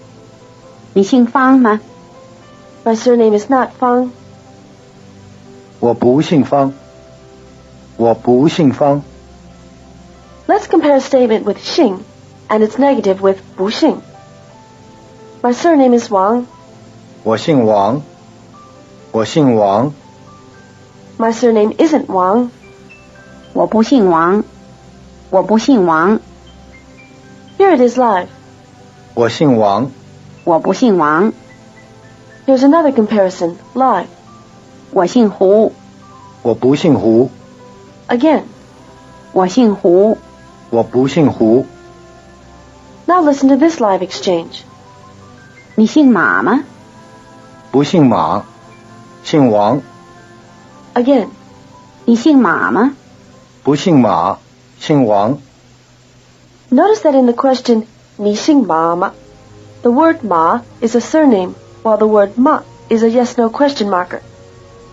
你姓方吗？ My surname is not Fang. 我不姓方。我不姓方。 Let's compare a statement with 姓 and its negative with 不姓. My surname is Wang. 我姓王。我姓王。 My surname isn't Wang. 我不姓王。我不姓王。 Here it is live. 我姓王。我不姓王。 Here's another comparison live. 我姓胡。我不姓胡。 Again. 我姓胡。我不姓胡。 Now listen to this live exchange. 你姓马吗？不姓马。姓王。 Again. 你姓马吗？不姓马。姓王。 Notice that in the question 你姓马吗? The word ma is a surname, while the word ma is a yes-no question marker.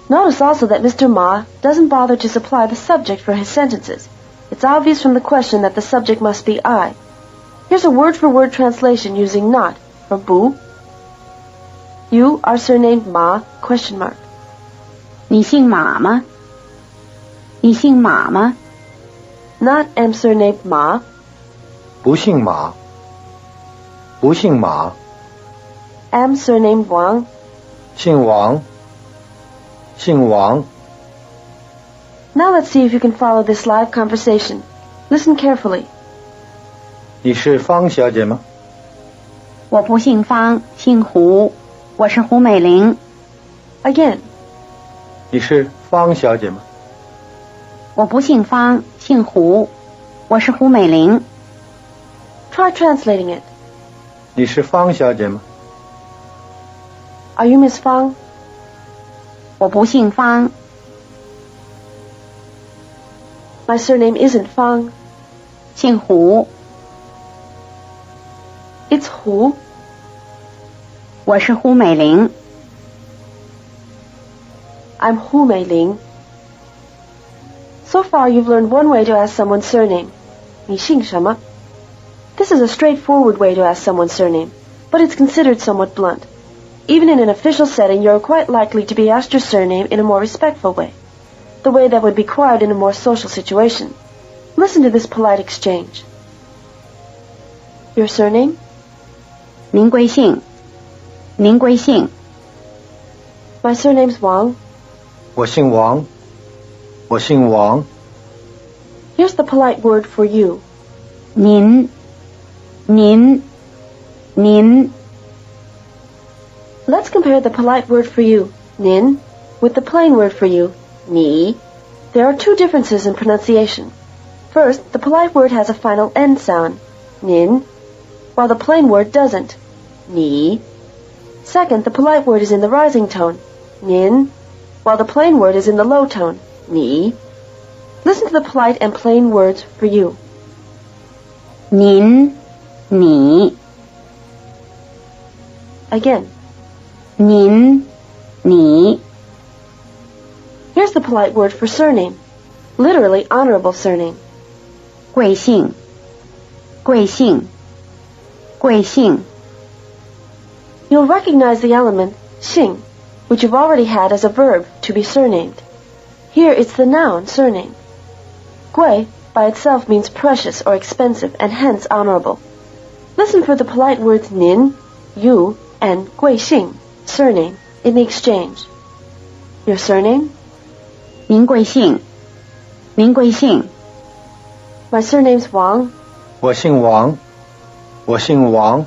Notice also that Mr. Ma doesn't bother to supply the subject for his sentences. It's obvious from the question that the subject must be I. Here's a word-for-word translation using not for 不. You are surnamed Ma? 你姓马吗？你姓马吗？ Not am surnamed Ma. 不姓马，不姓马， Am surnamed Wang. 姓王，姓王。 Now let's see if you can follow this live conversation. Listen carefully. 你是方小姐吗？我不姓方，姓胡，我是胡美玲。 Again. 你是方小姐吗？我不姓方，姓胡，我是胡美玲。 Try translating it. 你是方小姐吗？ Are you Miss Fang? 我不姓方， My surname isn't Fang. 姓胡， It's Hu. 我是胡美玲。 I'm Hu Meiling. So far you've learned one way to ask someone's surname. 你姓什么? This is a straightforward way to ask someone's surname, but it's considered somewhat blunt. Even in an official setting, you're quite likely to be asked your surname in a more respectful way, the way that would be required in a more social situation. Listen to this polite exchange. Your surname? 您贵姓？您贵姓？ My surname's Wang. 我姓王，我姓王。 Here's the polite word for you. 您，您，您。 Let's compare the polite word for you, nin, with the plain word for you, ni. There are two differences in pronunciation. First, the polite word has a final N sound, nin, while the plain word doesn't, ni. Second, the polite word is in the rising tone, nin, while the plain word is in the low tone, ni. Listen to the polite and plain words for you. 您，你， Again. 您，你。 Here's the polite word for surname, literally honorable surname. 贵姓，贵姓，贵姓。 You'll recognize the element, xing, which you've already had as a verb to be surnamed. Here it's the noun surname. Gui by itself means precious or expensive and hence honorable. Listen for the polite words nin, you, and gui xing, surname, in the exchange. Your surname? 您贵姓？您贵姓？ My surname's Wang. 我姓王，我姓王。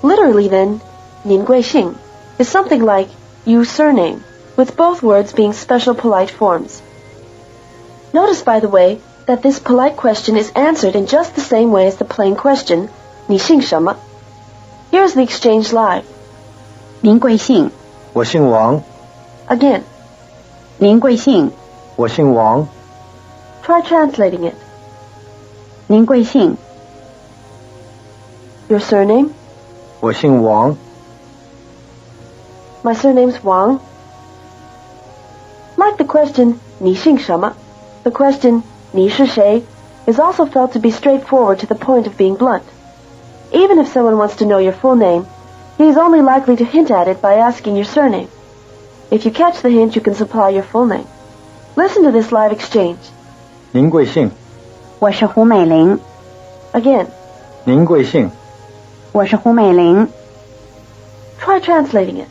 Literally then, nin gui xing is something like you surname, with both words being special polite forms. Notice, by the way, that this polite question is answered in just the same way as the plain question, 你姓什么? Here's the exchange live. 您贵姓？我姓王， Again. 您贵姓？我姓王。 Try translating it. 您贵姓？ Your surname? 我姓王。 My surname's Wang. Like the question, 你姓什么? The question, 你是谁, is also felt to be straightforward to the point of being blunt. Even if someone wants to know your full name, he is only likely to hint at it by asking your surname. If you catch the hint, you can supply your full name. Listen to this live exchange. 您贵姓？我是胡美玲。 Again. 您贵姓？我是胡美玲。 Try translating it.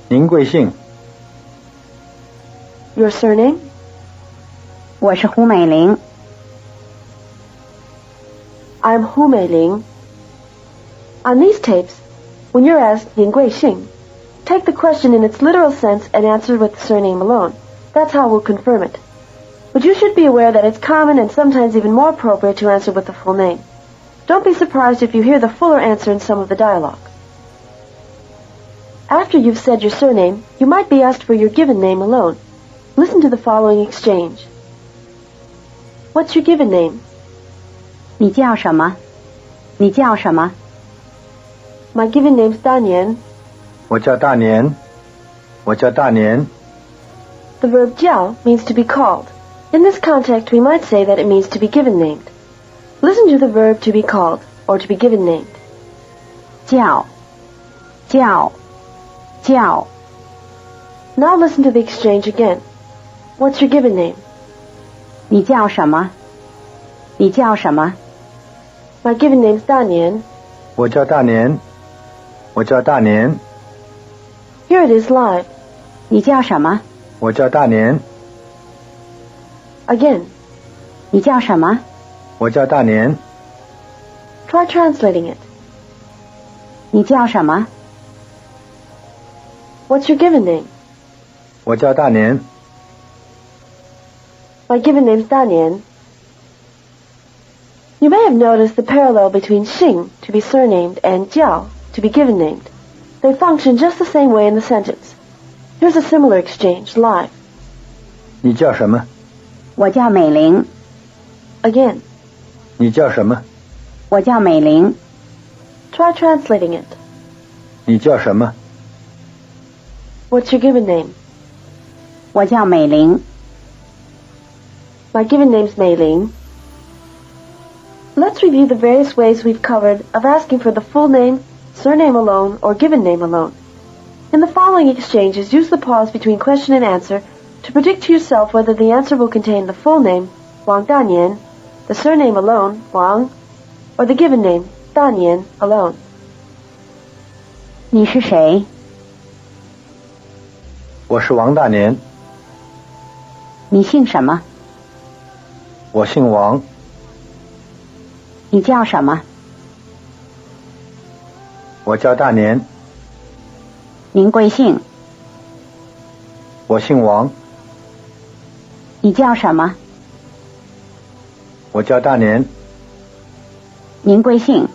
您贵姓？ Your surname? 我是胡美玲。 I'm Hu Meiling. On these tapes, when you're asked 您贵姓, take the question in its literal sense and answer with the surname alone. That's how we'll confirm it. But you should be aware that it's common and sometimes even more appropriate to answer with the full name. Don't be surprised if you hear the fuller answer in some of the dialogue. After you've said your surname, you might be asked for your given name alone. Listen to the following exchange. What's your given name? 你叫什么？你叫什么？ My given name's Danian. 我叫大年，我叫大年。 The verb 叫 means to be called. In this context, we might say that it means to be given named. Listen to the verb to be called, or to be given named. 叫，叫，叫。 Now listen to the exchange again. What's your given name? 你叫什么？你叫什么？ My given name's 大年. 我叫大年，我叫大年， Here it is live. 你叫什么？我叫大年， Again. 你叫什么？我叫大年， Try translating it. 你叫什么？ What's your given name? 我叫大年， My given name's 大年. You may have noticed the parallel between Xing, to be surnamed, and Jiao, to be given named. They function just the same way in the sentence. Here's a similar exchange, live. 你叫什么？我叫美玲。 Again. 你叫什么？我叫美玲。 Try translating it. 你叫什么？ What's your given name? 我叫美玲。 My given name's Mei Ling. Let's review the various ways we've covered of asking for the full name, surname alone, or given name alone. In the following exchanges, use the pause between question and answer to predict to yourself whether the answer will contain the full name, Wang Danian, the surname alone, Wang, or the given name, Danian, alone. 你是谁？我是王大年，你姓什么？我姓王，你叫什么？我叫大年，您贵姓？我姓王，你叫什么？我叫大年，您贵姓？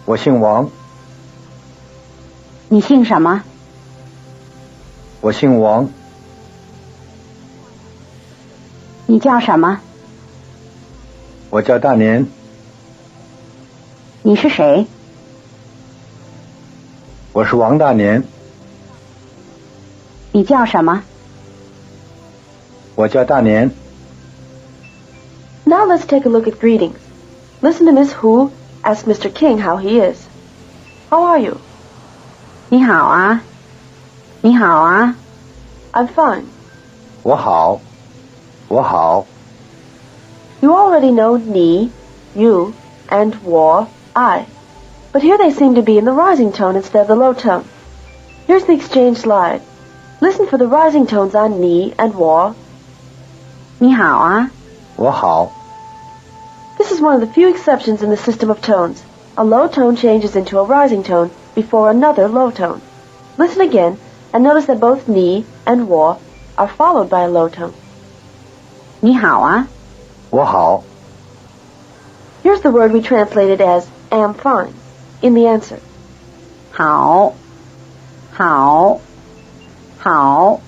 我姓王，你姓什么？我姓王，你叫什么？我叫大年，你是谁？我是王大年，你叫什么？我叫大年。 Now let's take a look at greetings. Listen to Miss Hu ask Mr. King how he is. How are you? 你好啊，你好啊， I'm fine. 我好，我好。 You already know ni, you, and wo, I. But here they seem to be in the rising tone instead of the low tone. Here's the exchange slide. Listen for the rising tones on ni and wo. 你好啊，我好， This is one of the few exceptions in the system of tones. A low tone changes into a rising tone before another low tone. Listen again and notice that both ni and wo are followed by a low tone. 你好啊，我好。 Here's the word we translated as am fine in the answer. 好，好，好，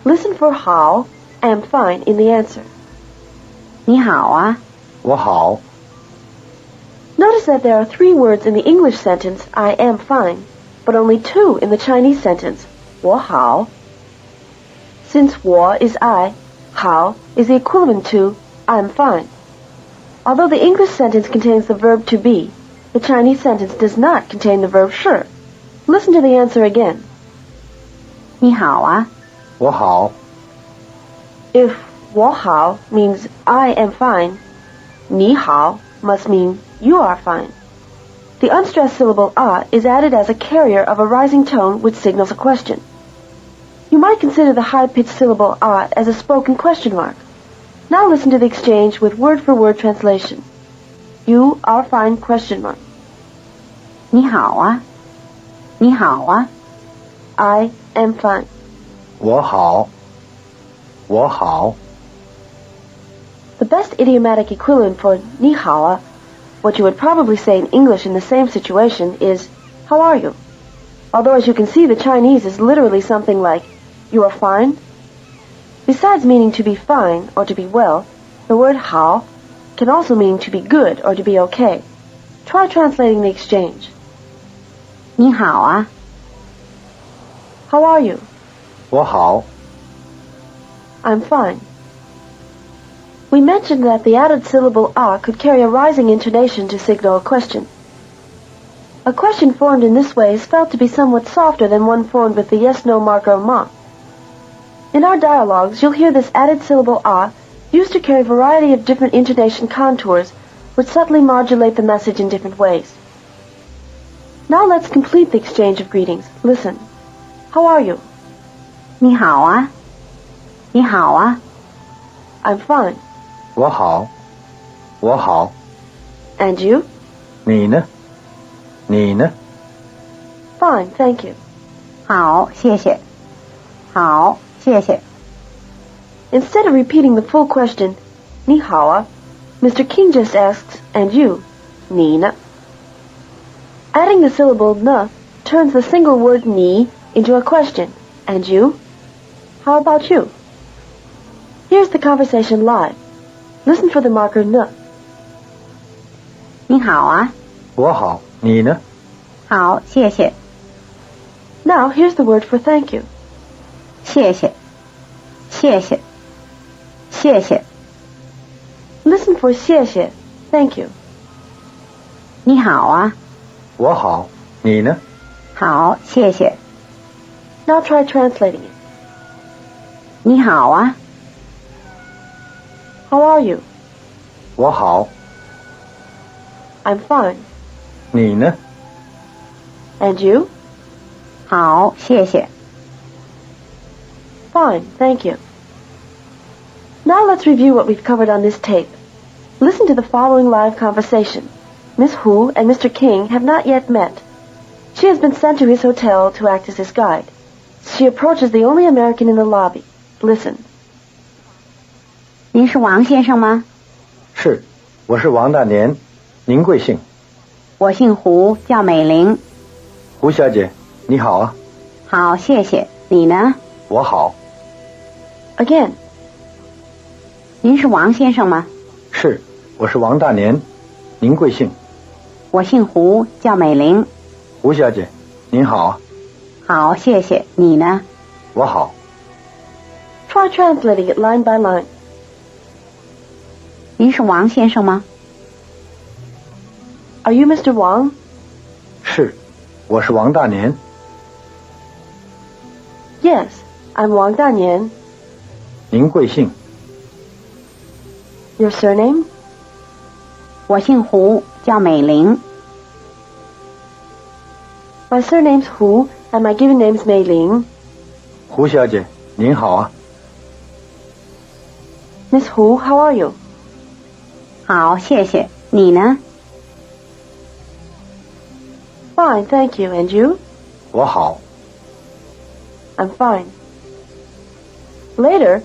Listen for how, am fine in the answer. 你好啊，我好， Notice that there are 3 words in the English sentence, I am fine, but only 2 in the Chinese sentence, 我好. Since 我 is I, 好 is the equivalent to I'm fine. Although the English sentence contains the verb to be, the Chinese sentence does not contain the verb 是. Listen to the answer again. 你好啊，我好， If 我好 means I am fine, 你好 must mean you are fine. The unstressed syllable a is added as a carrier of a rising tone which signals a question. You might consider the high-pitched syllable a as a spoken question mark. Now listen to the exchange with word-for-word translation. You are fine question mark. 你好啊，你好啊， I am fine. 我好，我好。 The best idiomatic equivalent for 你好啊, what you would probably say in English in the same situation, is how are you? Although as you can see the Chinese is literally something like you are fine. Besides meaning to be fine or to be well, the word how can also mean to be good or to be okay. Try translating the exchange. 你好啊， How are you? 我好， I'm fine. We mentioned that the added syllable a could carry a rising intonation to signal a question. A question formed in this way is felt to be somewhat softer than one formed with the yes-no marker ma. In our dialogues, you'll hear this added syllable a used to carry a variety of different intonation contours which subtly modulate the message in different ways. Now let's complete the exchange of greetings. Listen. How are you? 你好啊，你好啊。I'm fine. 我好，我好。 And you? 你呢？你呢？ Fine, thank you. 好，谢谢。好，谢谢。 Instead of repeating the full question, 你好啊, Mr. King just asks, and you, 你呢? Adding the syllable ne turns the single word ni into a question, and you? How about you? Here's the conversation live. Listen for the marker ne. 你好啊，我好，你呢？好，谢谢， Now here's the word for thank you. 谢谢，谢谢，谢谢。 Listen for 谢谢, thank you. 你好啊，我好，你呢？好，谢谢。 Now try translating it. 你好啊， How are you? 我好， I'm fine. 你呢？ And you? 好，谢谢。 Fine, thank you. Now let's review what we've covered on this tape. Listen to the following live conversation. Miss Hu and Mr. King have not yet met. She has been sent to his hotel to act as his guide. She approaches the only American in the lobby. Listen. 您是王先生吗？是，我是王大年，您贵姓？我姓胡，叫美玲。胡小姐，你好啊。好，谢谢。你呢？我好。 Again. 您是王先生吗？是，我是王大年，您贵姓？我姓胡，叫美玲。胡小姐，您好啊。好，谢谢。你呢？我好。 Try translating it line by line. 您是王先生吗？ Are you Mr. Wang? 是，我是王大年。 Yes, I'm Wang Danian. 您贵姓？ Your surname? 我姓胡，叫美玲。 My surname's Hu, and my given name's Mei Ling. 胡小姐，您好啊。 Miss Hu, how are you? 好，谢谢。你呢？ Fine, thank you. And you? 我好。 I'm fine. Later,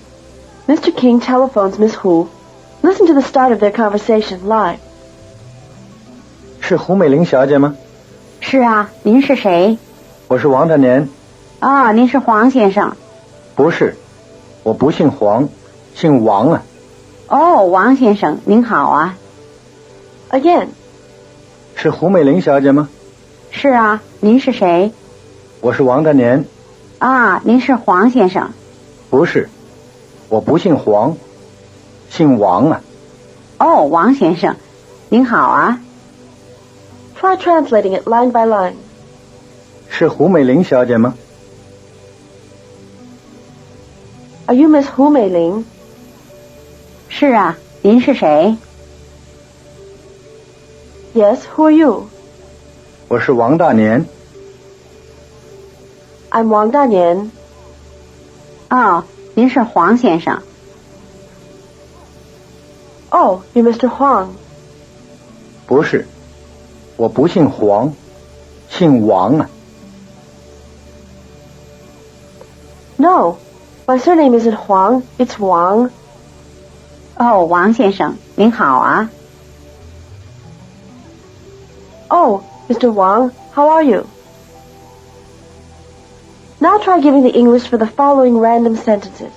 Mr. King telephones Miss Hu. Listen to the start of their conversation live. 是胡美玲小姐吗？是啊，您是谁？我是王大年。啊，您是黄先生。不是，我不姓黄，姓王啊。哦，王先生，您好啊。Again. 是胡美玲小姐吗？是啊，您是谁？我是王大年。啊，您是黄先生。不是，我不姓黄，姓王啊。哦，王先生，您好啊。Try translating it line by line. 是胡美玲小姐吗？ Are you Miss Hu Mei Ling? 是啊，您是谁？ Yes, who are you? 我是王大年。I'm Wang Danian. 哦，您是黄先生。 Oh, you're Mr. Huang. 不是，我不姓黄，姓王啊。 No, my surname isn't Huang, it's Wang. 哦，王先生，您好啊。 Oh, Mr. Wang, how are you? Now try giving the English for the following random sentences.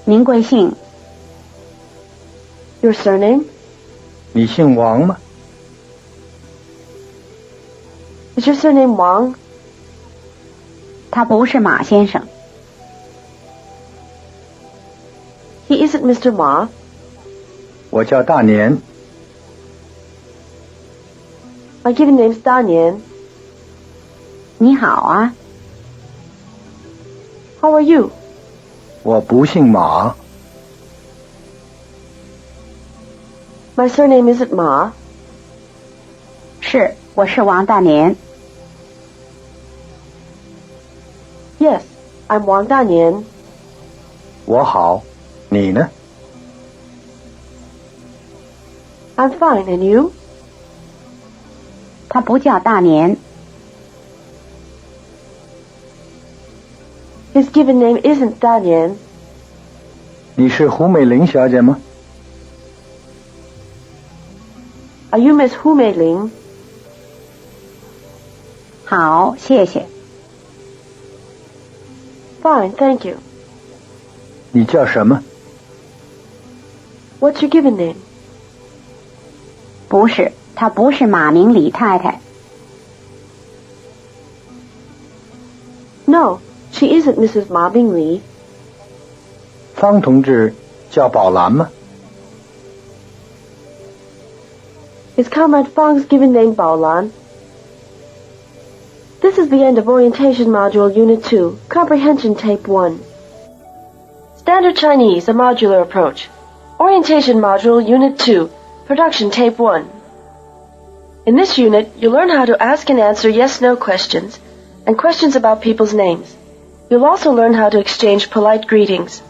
您贵姓？ Your surname? 你姓王吗？ Is your surname Wang? 他不是马先生。 He isn't Mr. Ma. 我叫大年。 My given name's Danian. 你好啊。How are you? 我不姓马。My surname isn't Ma. 是，我是王大年。Yes, I'm Wang Danian. 我好，你呢？ I'm fine, and you? 他不叫大年。His given name isn't Danian. 你是胡美玲小姐吗？ Are you Miss Hu Meiling? 好，谢谢。Fine, thank you. 你叫什么？ What's your given name? 不是，她不是马明李太太。No, she isn't Mrs. Ma Bingli. 方同志叫宝兰吗？ Is Comrade Fang's given name Baolan? This is the end of Orientation Module Unit 2, Comprehension Tape 1. Standard Chinese, a modular approach. Orientation Module Unit 2, Production Tape 1. In this unit, you'll learn how to ask and answer yes-no questions and questions about people's names. You'll also learn how to exchange polite greetings.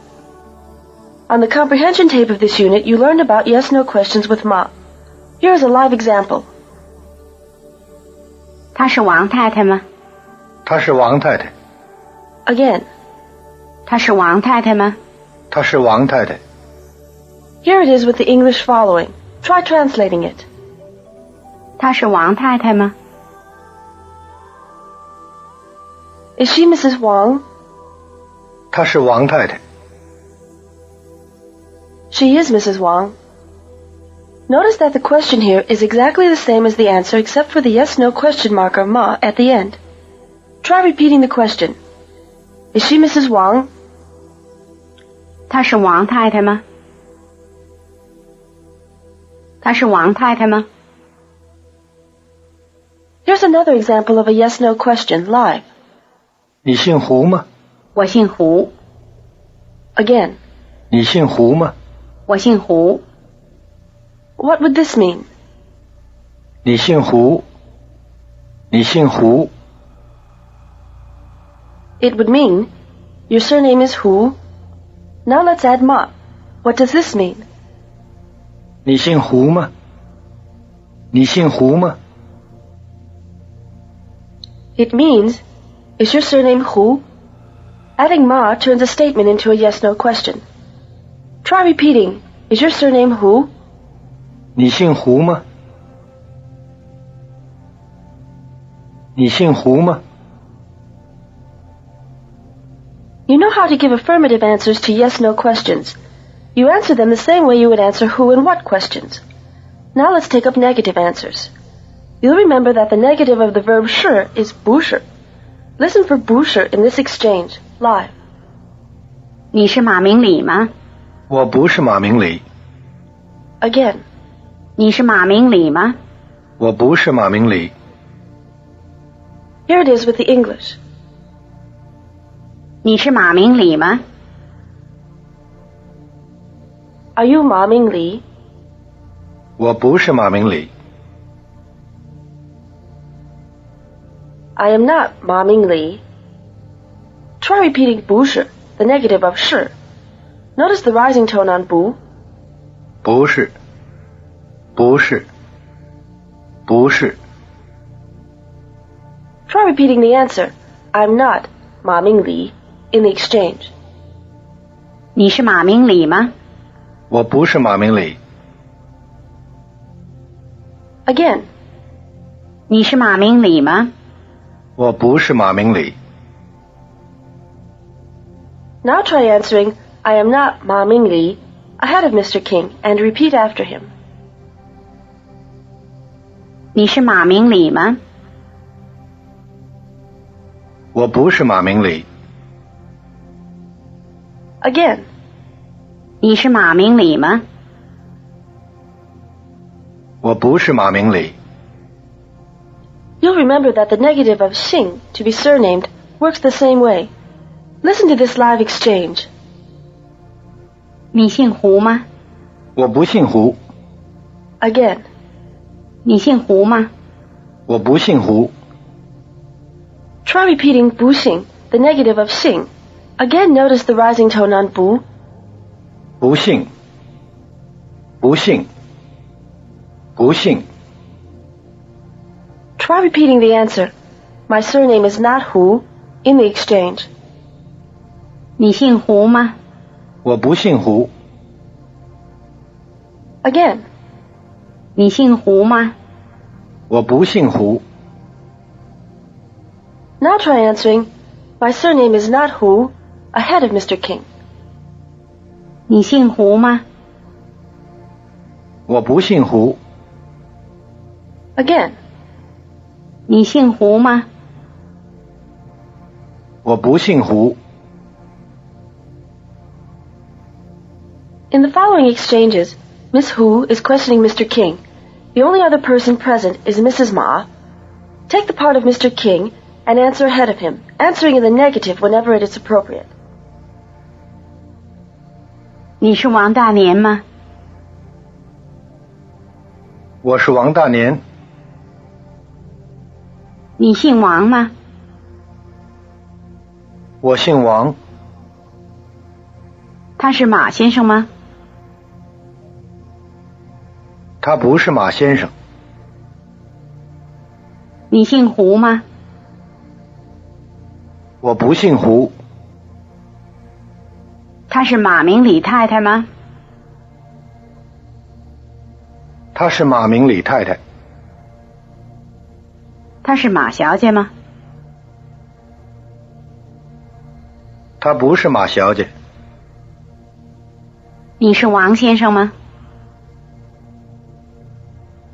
On the comprehension tape of this unit, you learned about yes-no questions with Ma. Here is a live example. 她是王太太吗？她是王太太。 Again. 她是王太太吗？她是王太太。 Here it is with the English following. Try translating it. 她是王太太吗？ Is she Mrs. Wang? 她是王太太。 She is Mrs. Wang. Notice that the question here is exactly the same as the answer except for the yes-no question marker Ma at the end. Try repeating the question. Is she Mrs. Wang? 她是王太太吗？她是王太太吗？ Here's another example of a yes-no question live. 你姓胡吗？我姓胡。 Again. 你姓胡吗？我姓胡。 What would this mean? 你姓胡。你姓胡。 It would mean, your surname is Hu. Now let's add Ma. What does this mean? 你姓胡吗？你姓胡吗？ It means, is your surname Hu? Adding Ma turns a statement into a yes-no question. Try repeating, is your surname Hu? 你姓胡吗？你姓胡吗？ You know how to give affirmative answers to yes-no questions. You answer them the same way you would answer who and what questions. Now let's take up negative answers. You'll remember that the negative of the verb 是 is 不是. Listen for 不是 in this exchange, live. 你是马明李吗？我不是马明礼。 Again. 你是马明李吗？我不是马明礼。 Here it is with the English. 你是马明李吗？ Are you Ma Mingli? 我不是马明礼。 I am not Ma Mingli. Try repeating 不是, the negative of 是. Notice the rising tone on 不. 不是。不是。不是。 Try repeating the answer, I'm not Ma Mingli, in the exchange. 你是马明李吗？我不是马明礼。 Again. 你是马明李吗？我不是马明礼。 Now try answering, I am not Ma Mingli, ahead of Mr. King, and repeat after him. 你是马明李吗？我不是马明礼。 Again. 你是马明李吗？我不是马明礼。 You'll remember that the negative of Xing, to be surnamed, works the same way. Listen to this live exchange. 你姓胡吗？我不姓胡。 Again. 你姓胡吗？我不姓胡。 Try repeating 不姓, the negative of 姓. Again, notice the rising tone on 不. 不姓。不姓。不姓。 Try repeating the answer. My surname is not Hu in the exchange. 你姓胡吗？我不姓胡。 Again. 你姓胡吗？我不姓胡。 Now try answering, my surname is not Hu, ahead of Mr. King. 你姓胡吗？我不姓胡。 Again. 你姓胡吗？我不姓胡。 In the following exchanges, Miss Hu is questioning Mr. King. The only other person present is Mrs. Ma. Take the part of Mr. King and answer ahead of him, answering in the negative whenever it is appropriate. 你是王大年吗？我是王大年。你姓王吗？我姓王。他是马先生吗？他不是马先生。你姓胡吗？我不姓胡。他是马明李太太吗？她是马明李太太。她是马小姐吗？她不是马小姐。你是王先生吗？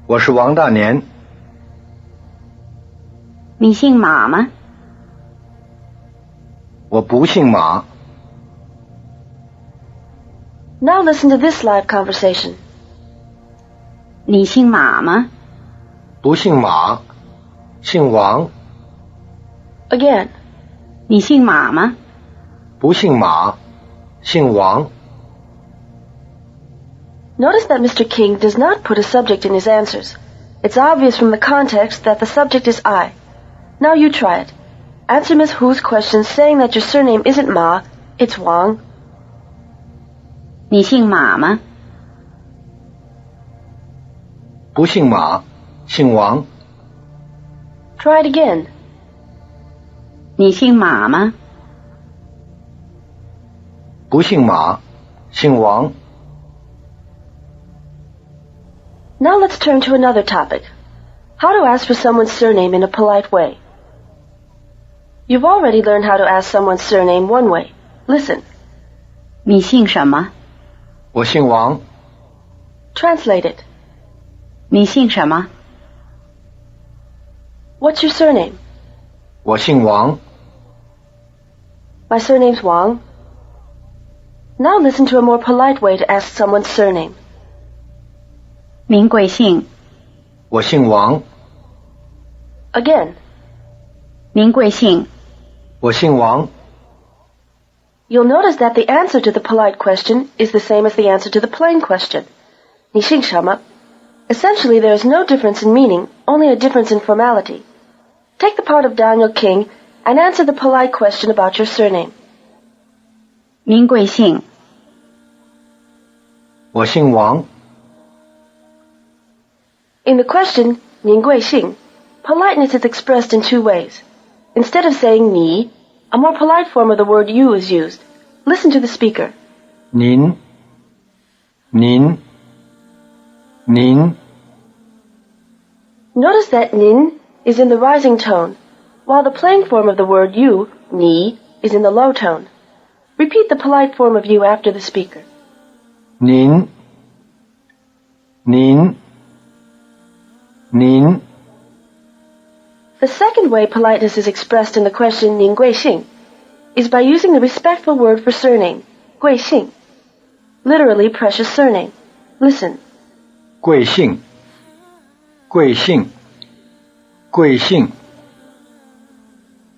我是王大年。你姓马吗？我不姓马。 Now listen to this live conversation. 你姓马吗？不姓马，姓王。 Again. 你姓马吗？不姓马，姓王。 Notice that Mr. King does not put a subject in his answers. It's obvious from the context that the subject is I. Now you try it. Answer Miss Hu's question saying that your surname isn't Ma, it's Wang. 你姓马吗？不姓马，姓王。 Try it again. 你姓马吗？不姓马，姓王。 Now let's turn to another topic. How to ask for someone's surname in a polite way. You've already learned how to ask someone's surname one way. Listen. 你姓什么？我姓王。 Translate it. 你姓什么？ What's your surname? 我姓王。 My surname's Wang. Now listen to a more polite way to ask someone's surname. 您贵姓？我姓王。 Again. 您贵姓？我姓王。 You'll notice that the answer to the polite question is the same as the answer to the plain question. 你姓什么? Essentially, there is no difference in meaning, only a difference in formality. Take the part of Daniel King and answer the polite question about your surname. 您贵姓？我姓王。 In the question, 您贵姓, politeness is expressed in two ways. Instead of saying 你, a more polite form of the word you is used. Listen to the speaker. 您。 Notice that 您 is in the rising tone, while the plain form of the word you, 你, is in the low tone. Repeat the polite form of you after the speaker. 您。 The second way politeness is expressed in the question 您贵姓 is by using the respectful word for surname, 贵姓, literally precious surname. Listen. 贵姓。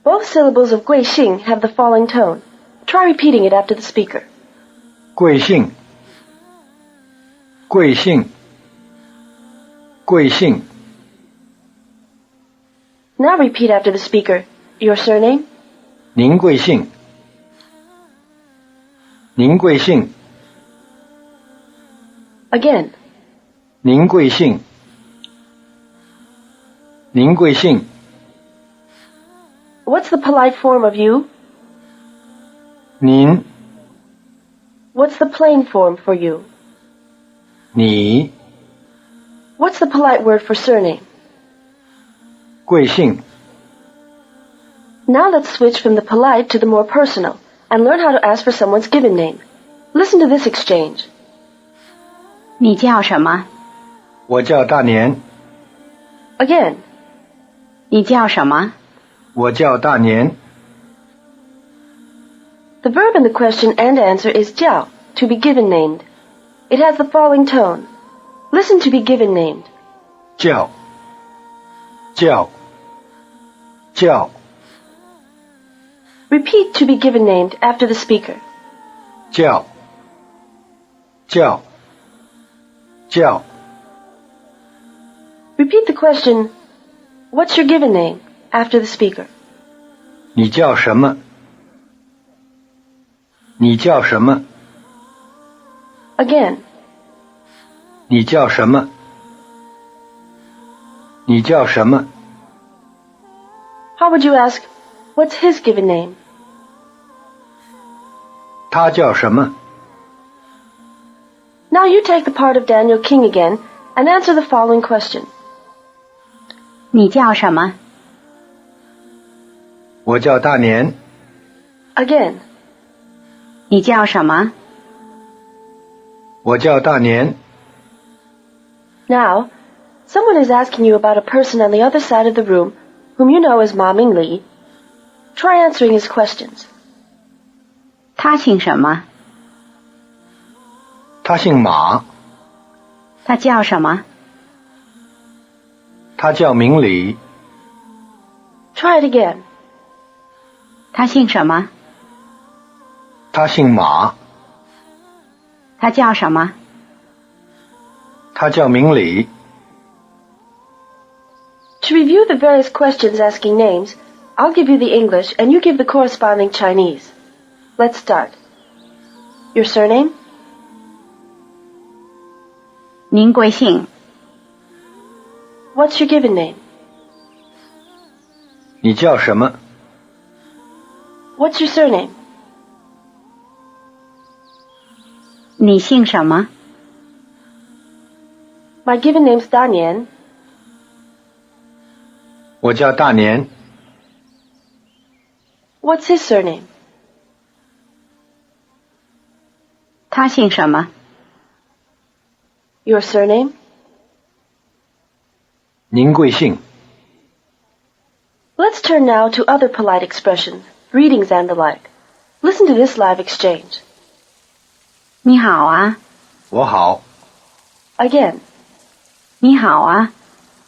Both syllables of 贵姓 have the falling tone. Try repeating it after the speaker. 贵姓，贵姓，贵姓。 Now repeat after the speaker. Your surname? 您贵姓，您贵姓， Again. 您贵姓，您贵姓。 What's the polite form of you? 您， What's the plain form for you? 你， What's the polite word for surname? 贵姓。 Now let's switch from the polite to the more personal and learn how to ask for someone's given name. Listen to this exchange. 你叫什么？我叫大年， Again. 你叫什么？我叫大年。 The verb in the question and answer is jiao, to be given named. It has the following tone. Listen to be given named. 叫，叫，叫。 Repeat to be given named after the speaker. 叫，叫，叫。 Repeat the question, what's your given name, after the speaker. 你叫什么？你叫什么？ Again. 你叫什么？你叫什么？ How would you ask, what's his given name? 他叫什么？ Now you take the part of Daniel King again and answer the following question. 你叫什么？我叫大年。 Again. 你叫什么？我叫大年。 Now, someone is asking you about a person on the other side of the room whom you know as Ma Mingli. Try answering his questions. 他姓什么？他姓马，他叫什么？他叫明理。 Try it again. 他姓什么？他姓马，他叫什么？他叫明理。 To review the various questions asking names, I'll give you the English and you give the corresponding Chinese. Let's start. Your surname? 您贵姓？ What's your given name? 你叫什么？ What's your surname? 你姓什么？ My given name's Danian. 我叫大年。 What's his surname? 他姓什么？ Your surname? 您贵姓？ Let's turn now to other polite expressions, greetings and the like. Listen to this live exchange. 你好啊，我好， Again. 你好啊，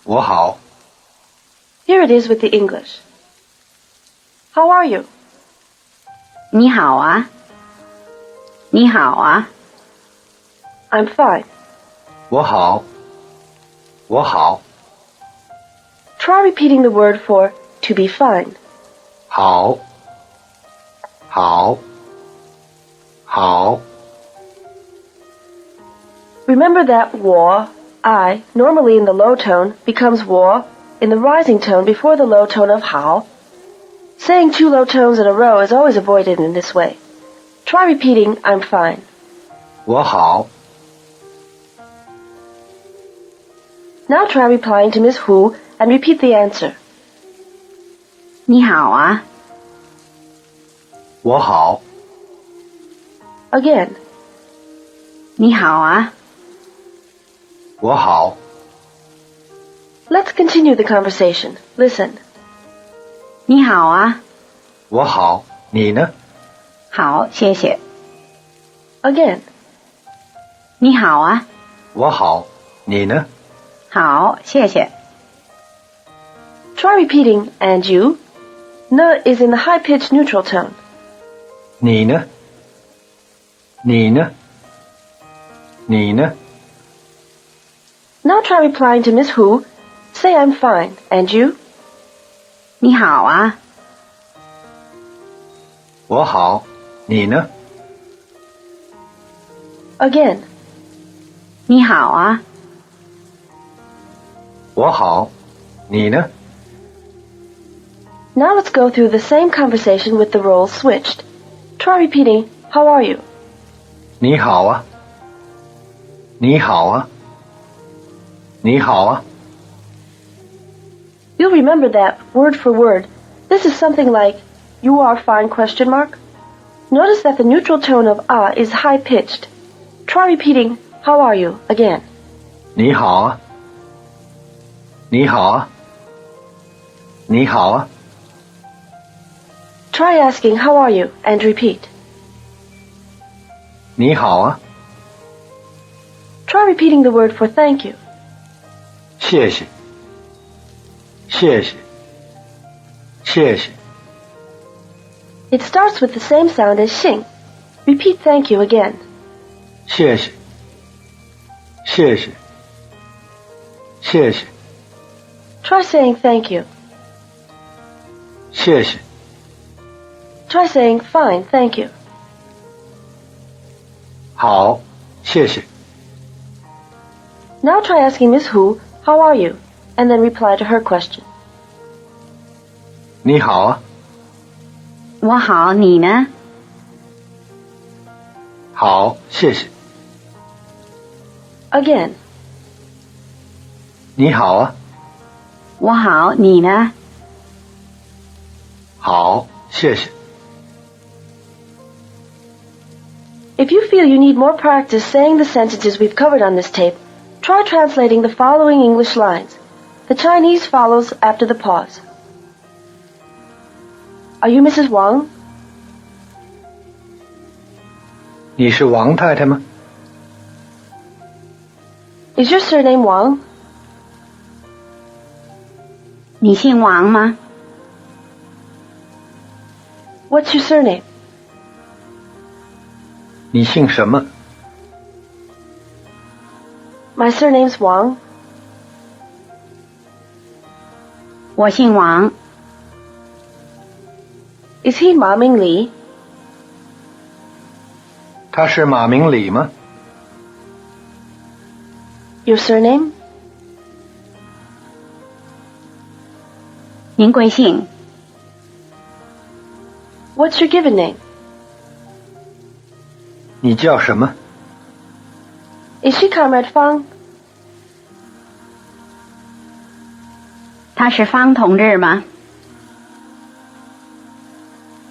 我好。 Here it is with the English. How are you? 你好啊，你好啊， I'm fine. 我好，我好。 Try repeating the word for to be fine. 好，好，好。 Remember that 我, I, normally in the low tone, becomes 我 in the rising tone before the low tone of 好. Saying two low tones in a row is always avoided in this way. Try repeating I'm fine. 我好， Now try replying to Miss Hu and repeat the answer. 你好啊，我好。 Again. 你好啊，我好。 Let's continue the conversation. Listen. 你好啊，我好，你呢？好，谢谢。 Again. 你好啊，我好，你呢？好，谢谢。 Try repeating and you. Ne is in the high-pitched neutral tone. 你呢？你呢？你呢？ Now try replying to Miss Hu. Say I'm fine. And you? 你好啊，我好，你呢？ Again. 你好啊，我好，你呢？ Now let's go through the same conversation with the roles switched. Try repeating, how are you? 你好啊，你好啊，你好啊。 You'll remember that, word for word. This is something like, you are fine, question mark. Notice that the neutral tone of ah is high-pitched. Try repeating, how are you, again. 你好啊，你好啊，你好啊。 Try asking, how are you, and repeat. 你好啊， Try repeating the word for thank you. 谢谢，谢谢，谢谢。 It starts with the same sound as xing. Repeat thank you again. 谢谢，谢谢，谢谢， Try saying thank you. 谢谢。 Try saying fine, thank you. 好，谢谢。 Now try asking Miss Hu, how are you? And then reply to her question. 你好啊，我好，你呢？好，谢谢。 Again. 你好啊，我好，你呢？好，谢谢。 If you feel you need more practice saying the sentences we've covered on this tape, try translating the following English lines. The Chinese follows after the pause. Are you Mrs. Wang? 你是王太太吗？ Is your surname Wang? 你姓王吗？ What's your surname? 你姓什么？ My surname's Wang. 我姓王。 Is he Ma Ming Li? 他是马明礼吗？ Your surname? 您贵姓？ What's your given name? 你叫什么？ Is she Comrade Fang? 他是方同志吗？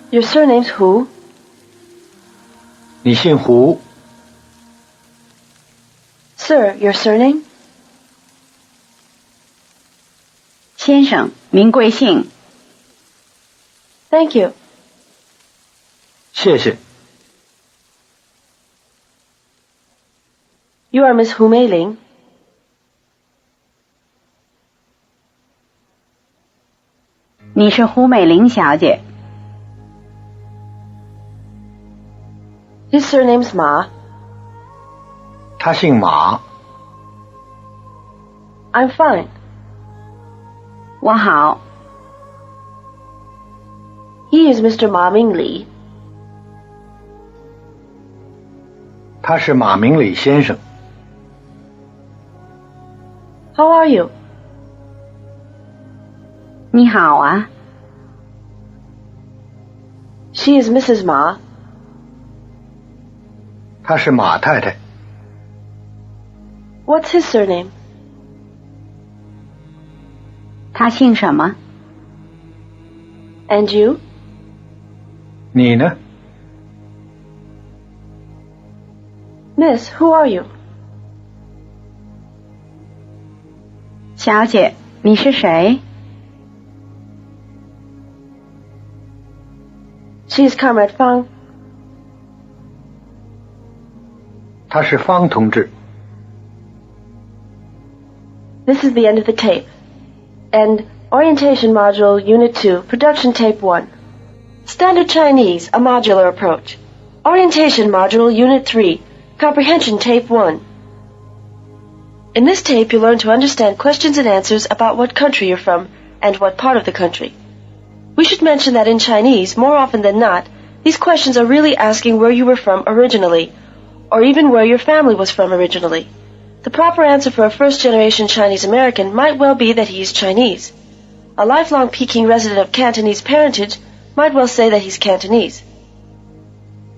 Your surname's Hu? 你姓胡？ Sir, your surname? 先生，您贵姓？ Thank you. 谢谢。 You are Miss Hu Meiling. 你是胡美玲小姐。 His surname's Ma. 他姓马。 I'm fine. 我好， He is Mr. Ma Ming Li. 他是马明礼先生。 How are you? 你好啊， She is Mrs. Ma. 他是马太太。 What's his surname? 他姓什么？ And you? 你呢？ Miss, who are you? 小姐，你是谁？ She is Comrade Fang. 他是方同志。 This is the end of the tape. And Orientation Module Unit 2, Production Tape 1. Standard Chinese, a modular approach. Orientation Module Unit 3, Comprehension Tape 1. In this tape, you learn to understand questions and answers about what country you're from and what part of the country. We should mention that in Chinese, more often than not, these questions are really asking where you were from originally, or even where your family was from originally. The proper answer for a first-generation Chinese American might well be that he is Chinese. A lifelong Peking resident of Cantonese parentage might well say that he's Cantonese.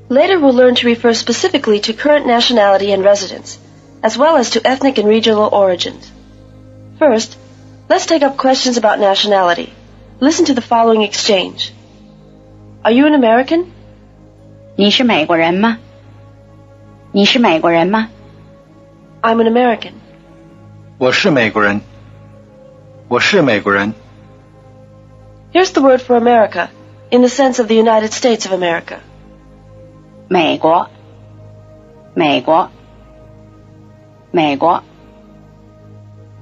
Later we'll learn to refer specifically to current nationality and residence, as well as to ethnic and regional origins. First, let's take up questions about nationality. Listen to the following exchange. Are you an American? 你是美国人吗？你是美国人吗？ I'm an American. 我是美国人。我是美国人。 Here's the word for America, in the sense of the United States of America. 美国，美国，美国。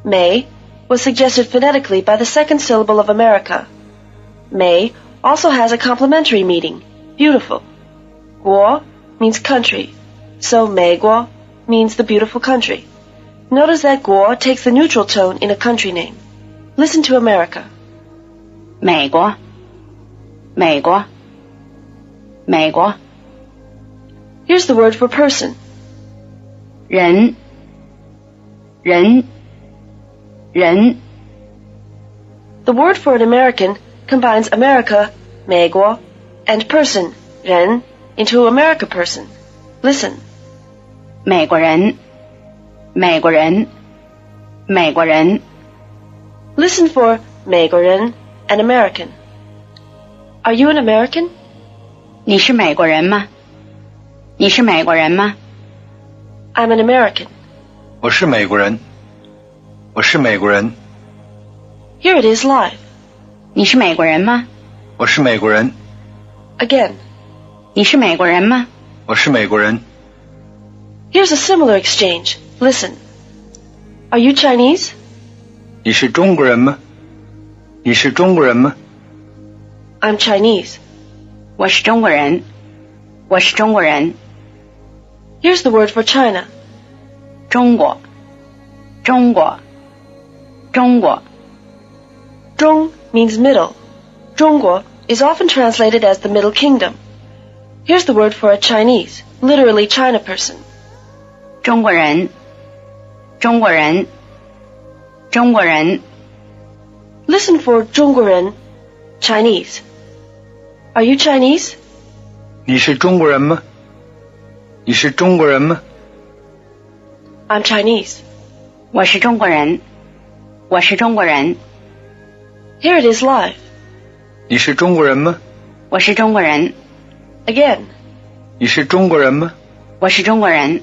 May was suggested phonetically by the second syllable of America. May also has a complementary meaning, beautiful. 国 means country, so 美国 means the beautiful country. Notice that 国 takes the neutral tone in a country name. Listen to America. 美国，美国，美国。 Here's the word for person. 人，人，人。 The word for an American combines America, 美国, and person, 人, into America person. Listen. 美国人，美国人，美国人。 Listen for 美国人 and American. Are you an American? 你是美国人吗？你是美国人吗？ I'm an American. 我是美国人。我是美国人。 Here it is live. 你是美国人吗？我是美国人。 Again. 你是美国人吗？我是美国人。 Here's a similar exchange. Listen. Are you Chinese? 你是中国人吗？你是中国人吗？ I'm Chinese. 我是中国人，我是中国人。 Here's the word for China. 中国，中国，中国。 Zhong means middle. 中国 is often translated as the Middle Kingdom. Here's the word for a Chinese, literally China person. 中国人，中国人，中国人。 Listen for 中国人, Chinese. Are you Chinese? 你是中国人吗？你是中国人吗？ I'm Chinese. 我是中国人，我是中国人。 Here it is live. 你是中国人吗？我是中国人， Again. 你是中国人吗？我是中国人。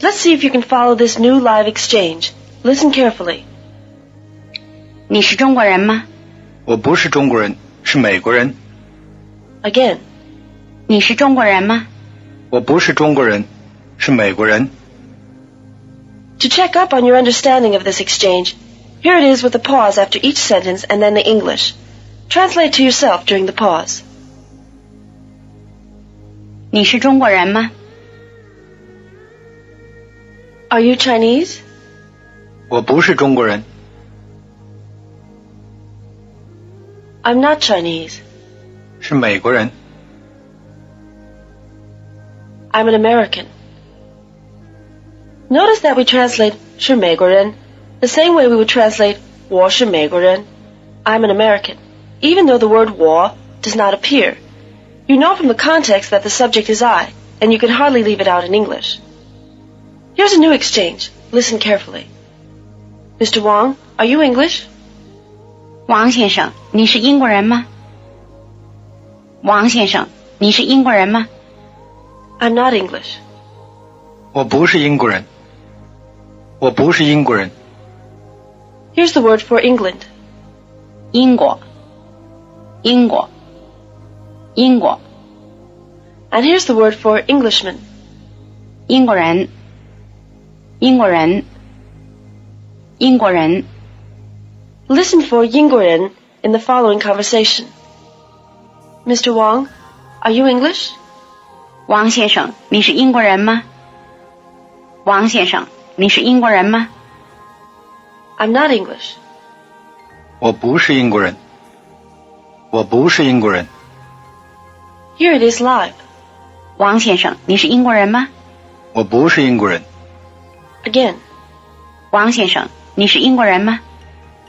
Let's see if you can follow this new live exchange. Listen carefully. 你是中国人吗？我不是中国人，是美国人。 Again. 你是中国人吗？我不是中国人，是美国人。 To check up on your understanding of this exchange, here it is with a pause after each sentence and then the English. Translate to yourself during the pause. 你是中国人吗？ Are you Chinese? 我不是中国人。 I'm not Chinese. 是美国人。 I'm an American. Notice that we translate 是美国人 the same way we would translate 我是美国人 I'm an American, even though the word 我 does not appear. You know from the context that the subject is I, and you can hardly leave it out in English. Here's a new exchange. Listen carefully. Mr. Wang, are you English? 王先生，你是英国人吗？王先生，你是英国人吗？ I'm not English. 我不是英国人。我不是英国人。 Here's the word for England. 英国，英国，英国。 And here's the word for Englishman. 英国人，英国人，英国人。 Listen for 英国人 in the following conversation. Mr. Wang, are you English? 王先生，你是英国人吗？王先生，你是英国人吗？ I'm not English. 我不是英国人。我不是英国人。 Here it is live. 王先生，你是英国人吗？我不是英国人。 Again. 王先生，你是英国人吗？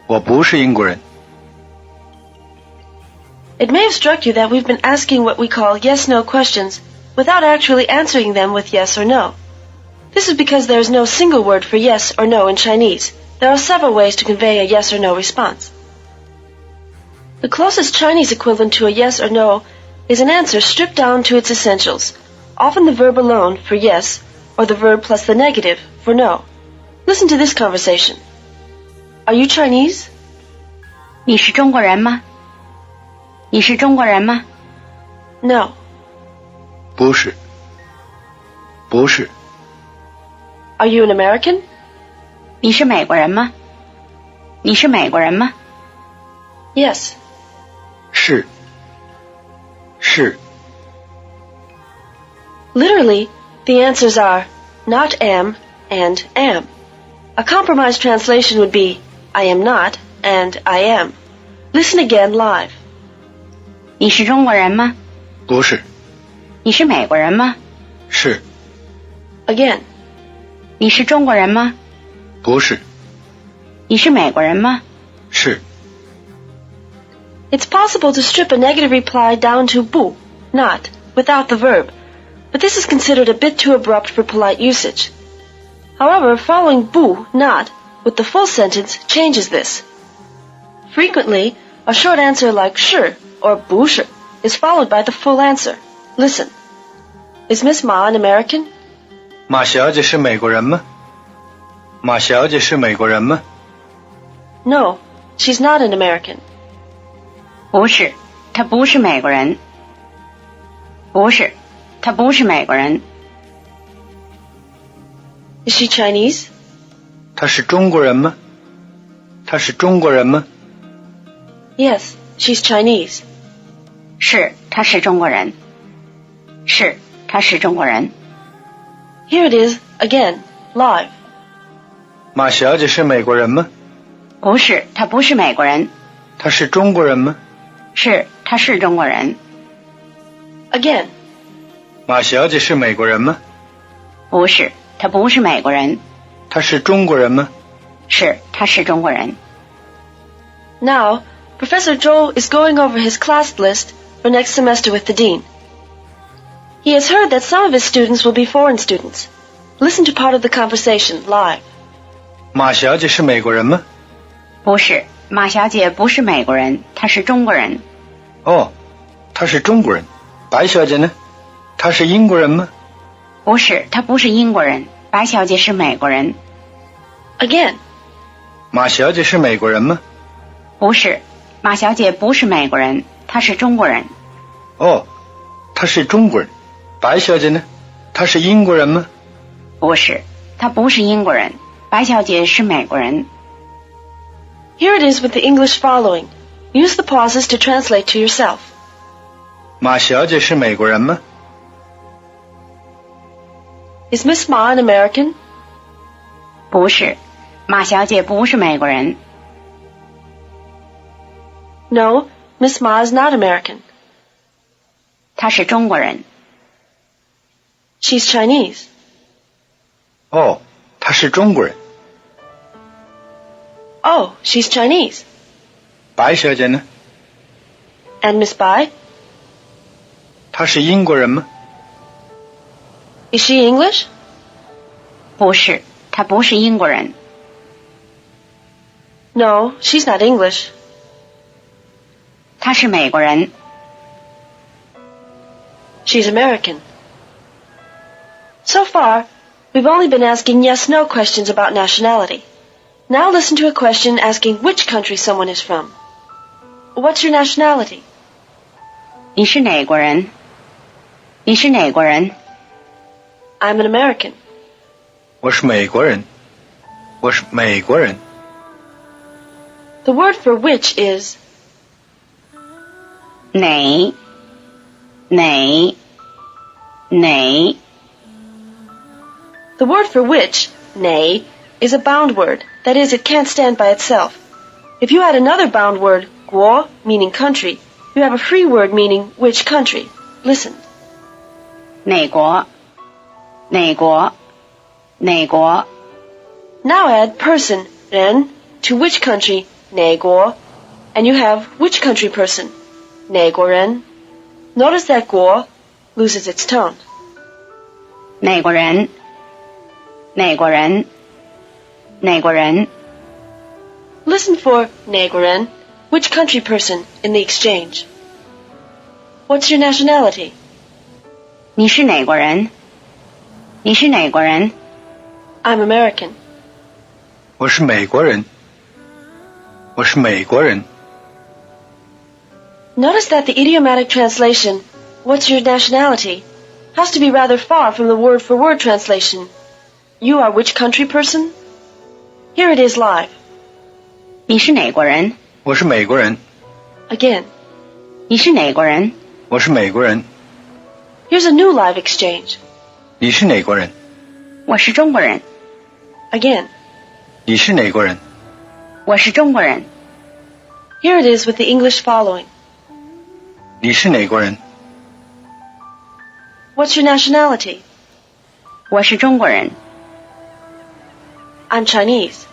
我不是英国人。 It may have struck you that we've been asking what we call yes-no questions without actually answering them with yes or no. This is because there is no single word for yes or no in Chinese. There are several ways to convey a yes or no response. The closest Chinese equivalent to a yes or no is an answer stripped down to its essentials, often the verb alone for yes, or the verb plus the negative for no. Listen to this conversation. Are you Chinese? 你是中国人吗？你是中国人吗？ No. 不是。不是。 Are you an American? 你是美国人吗？你是美国人吗？ Yes. 是。是。 Literally, the answers are not am and am. A compromise translation would be I am not and I am. Listen again live. 你是中国人吗？不是。你是美国人吗？是。 Again. 你是中国人吗？不是。你是美国人吗？是。 It's possible to strip a negative reply down to bu, not, without the verb, but this is considered a bit too abrupt for polite usage. However, following bu, not, with the full sentence changes this. Frequently, a short answer like 是 or 不是 is followed by the full answer. Listen. Is Miss Ma an American? 马小姐是美国人吗？马小姐是美国人吗？ No, she's not an American. 不是，他不是美国人。不是，他不是美国人。Is she Chinese? 她是中国人吗？她是中国人吗？ Yes, she's Chinese. 是，他是中国人。是，他是中国人。 Here it is, again, live. 马小姐是美国人吗？不是，他不是美国人。她是中国人吗？是，他是中国人。 Again. 马小姐是美国人吗？不是，他不是美国人。她是中国人吗？是，他是中国人。 Now, Professor Zhou is going over his class list for next semester with the dean. He has heard that some of his students will be foreign students. Listen to part of the conversation live. 马小姐是美国人吗？不是，马小姐不是美国人，她是中国人。哦，她是中国人。白小姐呢？她是英国人吗？不是，她不是英国人。白小姐是美国人。 Again. 马小姐是美国人吗？不是，马小姐不是美国人，她是中国人。哦，她是中国人。白小姐呢？她是英国人吗？不是，她不是英国人。白小姐是美国人。 Here it is with the English following. Use the pauses to translate to yourself. 马小姐是美国人吗？ Is Miss Ma an American? 不是，马小姐不是美国人。 No, Miss Ma is not American. 她是中国人。 She's Chinese. 哦，她是中国人。 Oh, she's Chinese. 白小姐呢？ And Miss Bai? 她是英国人吗？ Is she English? 不是，她不是英国人。 No, she's not English. 她是美国人。 She's American. So far, we've only been asking yes-no questions about nationality. Now listen to a question asking which country someone is from. What's your nationality? 你是哪国人？你是哪国人？ I'm an American. 我是美国人。我是美国人。 The word for which is 哪哪 The word for which, 哪, is a bound word. That is, it can't stand by itself. If you add another bound word, 国, meaning country, you have a free word meaning which country. Listen. 哪国 Now add person, 人, to which country, 哪国, and you have which country person, 哪国人. Notice that 国 loses its tone. 哪国人 Listen for 哪国人, which country person, in the exchange. What's your nationality? 你是哪国人 I'm American. 我是美国人。 Notice that the idiomatic translation, what's your nationality, has to be rather far from the word-for-word translation. You are which country person? Here it is live. 你是哪国人 我是美国人。 Again. 你是哪国人 我是美国人。 Here's a new live exchange. 你是哪国人？ 我是中国人 Again. 你是哪国人？ 我是中国人 Here it is with the English following. 你是哪国人？ What's your nationality? 我是中国人 I'm Chinese.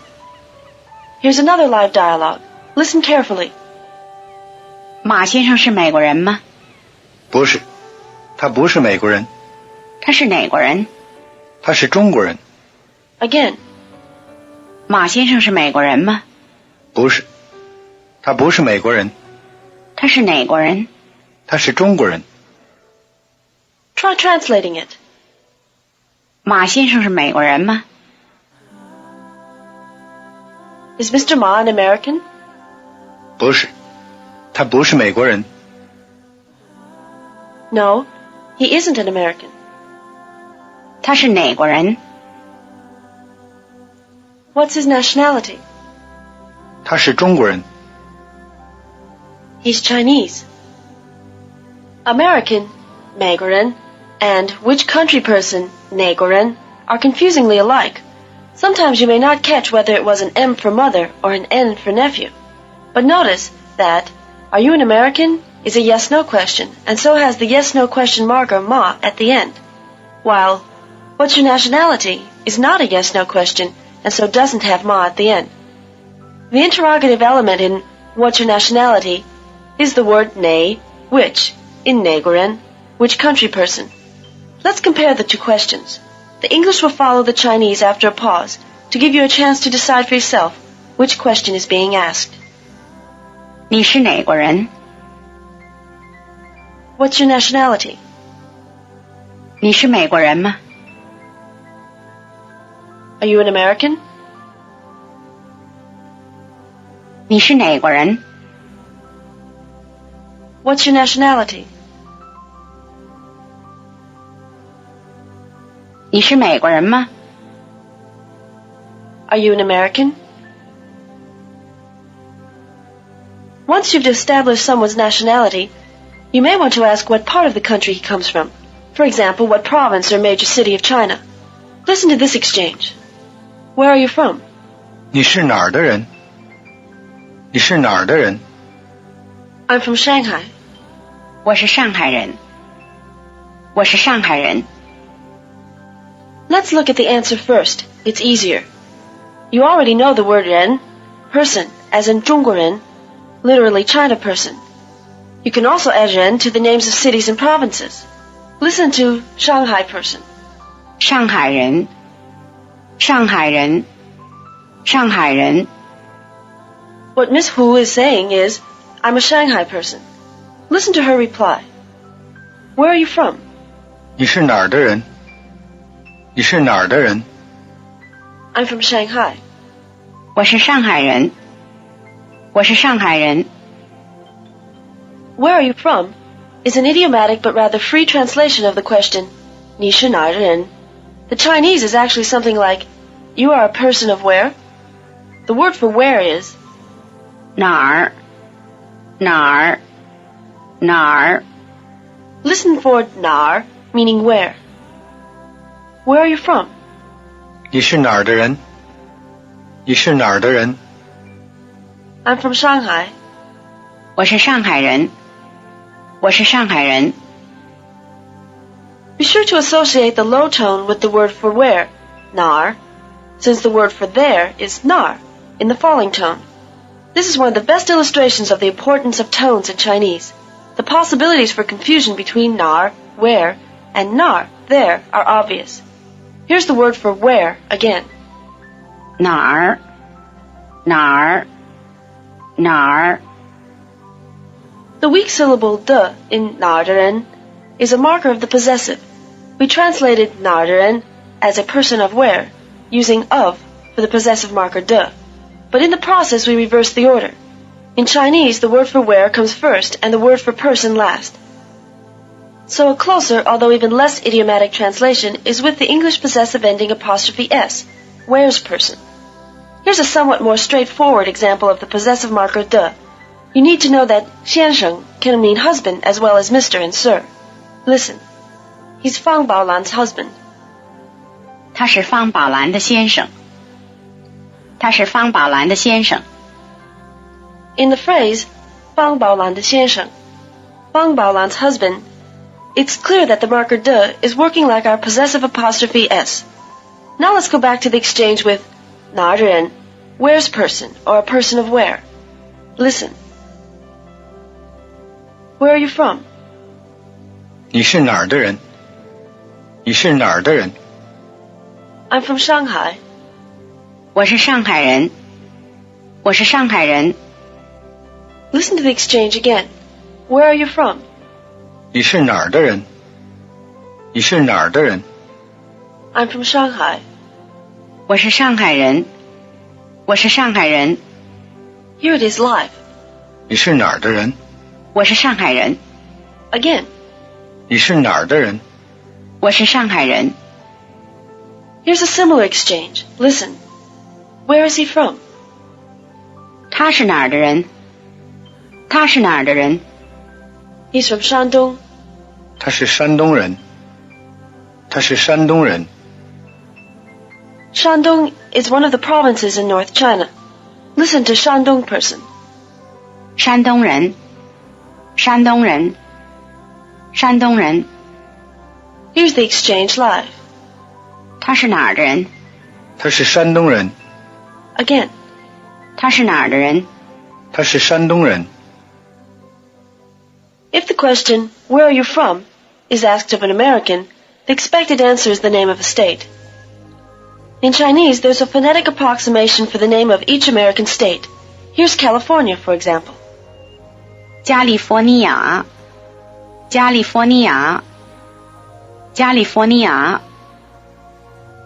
Here's another live dialogue. Listen carefully. 马先生是美国人吗不是，他不是美国人，他是哪国人他是中国人。 Again. 马先生是美国人吗不是，他不是美国人，他是哪国人他是中国人。 Try translating it. 马先生是美国人吗 Is Mr. Ma an American? 不是，他不是美国人。 No, he isn't an American. 他是哪国人 What's his nationality? 他是中国人。 He's Chinese. American, 美国人, and which country person, 哪国人, are confusingly alike. Sometimes you may not catch whether it was an M for mother or an N for nephew. But notice that, are you an American, is a yes-no question, and so has the yes-no question marker ma at the end. While, what's your nationality, is not a yes-no question, and so doesn't have ma at the end. The interrogative element in what's your nationality is the word 哪, which, in 哪国人, which country person. Let's compare the two questions. The English will follow the Chinese after a pause to give you a chance to decide for yourself which question is being asked. 你是哪国人 What's your nationality? 你是美国人吗 Are you an American? 你是哪国人 What's your nationality? 你是美国人吗 Are you an American? Once you've established someone's nationality, you may want to ask what part of the country he comes from. For example, what province or major city of China. Listen to this exchange. Where are you from? 你是哪儿的人？你是哪儿的人？ I'm from Shanghai. 我是上海人我是上海人 Let's look at the answer first. It's easier. You already know the word 人, person, as in 中国人, literally China person. You can also add 人 to the names of cities and provinces. Listen to Shanghai person. 上海人上海人上海人 What Miss Hu is saying is, I'm a Shanghai person. Listen to her reply. Where are you from? 你是哪儿的人？你是哪儿的人？ I'm from Shanghai. 我是上海人我是上海人 Where are you from is an idiomatic but rather free translation of the question, 你是哪儿的人? The Chinese is actually something like, you are a person of where? The word for where is 哪儿哪儿哪儿 Listen for 哪儿 meaning where. Where are you from? 你是哪儿的人？你是哪儿的人？ I'm from Shanghai. 我是上海人。我是上海人。Be sure to associate the low tone with the word for where, 哪儿, since the word for there is 哪儿 in the falling tone. This is one of the best illustrations of the importance of tones in Chinese. The possibilities for confusion between 哪儿, where, and 哪儿, there, are obvious. Here's the word for where again. 哪儿哪儿哪儿 The weak syllable 的 in 哪儿的人 is a marker of the possessive. We translated 哪儿的人 as a person of where, using of for the possessive marker 的. But in the process we reverse the order. In Chinese, the word for where comes first and the word for person last. So a closer, although even less idiomatic translation is with the English possessive ending apostrophe s, where's person. Here's a somewhat more straightforward example of the possessive marker 的. You need to know that 先生 can mean husband as well as Mr. and Sir. Listen. He's Fang Baolan's husband. 他是方宝兰的先生。他是方宝兰的先生。In the phrase 方宝兰的先生, Fang Baolan's husband, it's clear that the marker 的 is working like our possessive apostrophe s. Now let's go back to the exchange with 哪儿的人, where's person, or a person of where. Listen. Where are you from? 你是哪儿的人？你是哪儿的人？ I'm from Shanghai. 我是上海人。我是上海人。Listen to the exchange again. Where are you from? 你是哪儿的人？你是哪儿的人？ I'm from Shanghai. 我是上海人。我是上海人。 Here it is live. 你是哪儿的人？我是上海人。Again. 你是哪儿的人？我是上海人。Here's a similar exchange. Listen. Where is he from? 他是哪儿的人？他是哪儿的人？ He's from Shandong. 他是山东人。他是山东人。 Shandong is one of the provinces in North China. Listen to Shandong person. 山东人。山东人。山东人。 Here's the exchange live. 他是哪儿的人？他是山东人。 Again. 他是哪儿的人？他是山东人。 If the question, where are you from, is asked of an American, the expected answer is the name of a state. In Chinese, there's a phonetic approximation for the name of each American state. Here's California, for example. 加利福尼亚。加利福尼亚。加利福尼亚。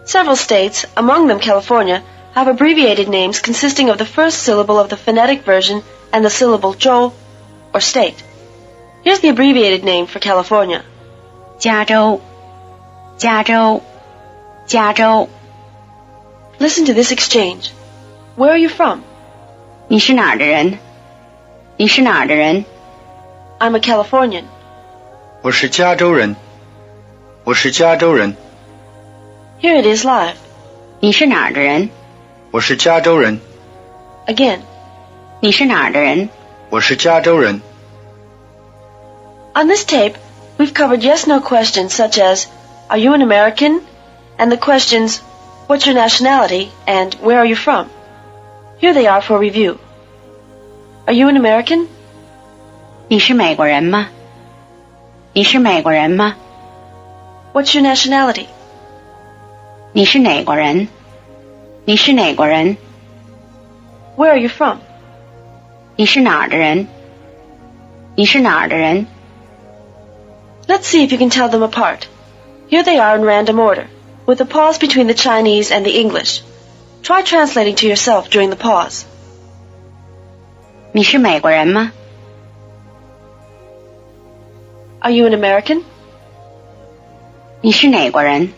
Several states, among them California, have abbreviated names consisting of the first syllable of the phonetic version and the syllable 州, or state. Here's the abbreviated name for California. 加州。加州。加州。 Listen to this exchange. Where are you from? 你是哪儿的人？你是哪儿的人？ I'm a Californian. 我是加州人。我是加州人。 Here it is live. 你是哪儿的人？我是加州人。 Again. 你是哪儿的人？我是加州人。 On this tape, we've covered yes-no questions such as, are you an American? And the questions, what's your nationality? And where are you from? Here they are for review. Are you an American? 你是美国人吗？你是美国人吗？ What's your nationality? 你是哪国人？你是哪国人？ Where are you from? 你是哪儿的人？你是哪儿的人？ Let's see if you can tell them apart. Here they are in random order, with a pause between the Chinese and the English. Try translating to yourself during the pause. 你是美国人吗？ Are you an American? 你是哪国人？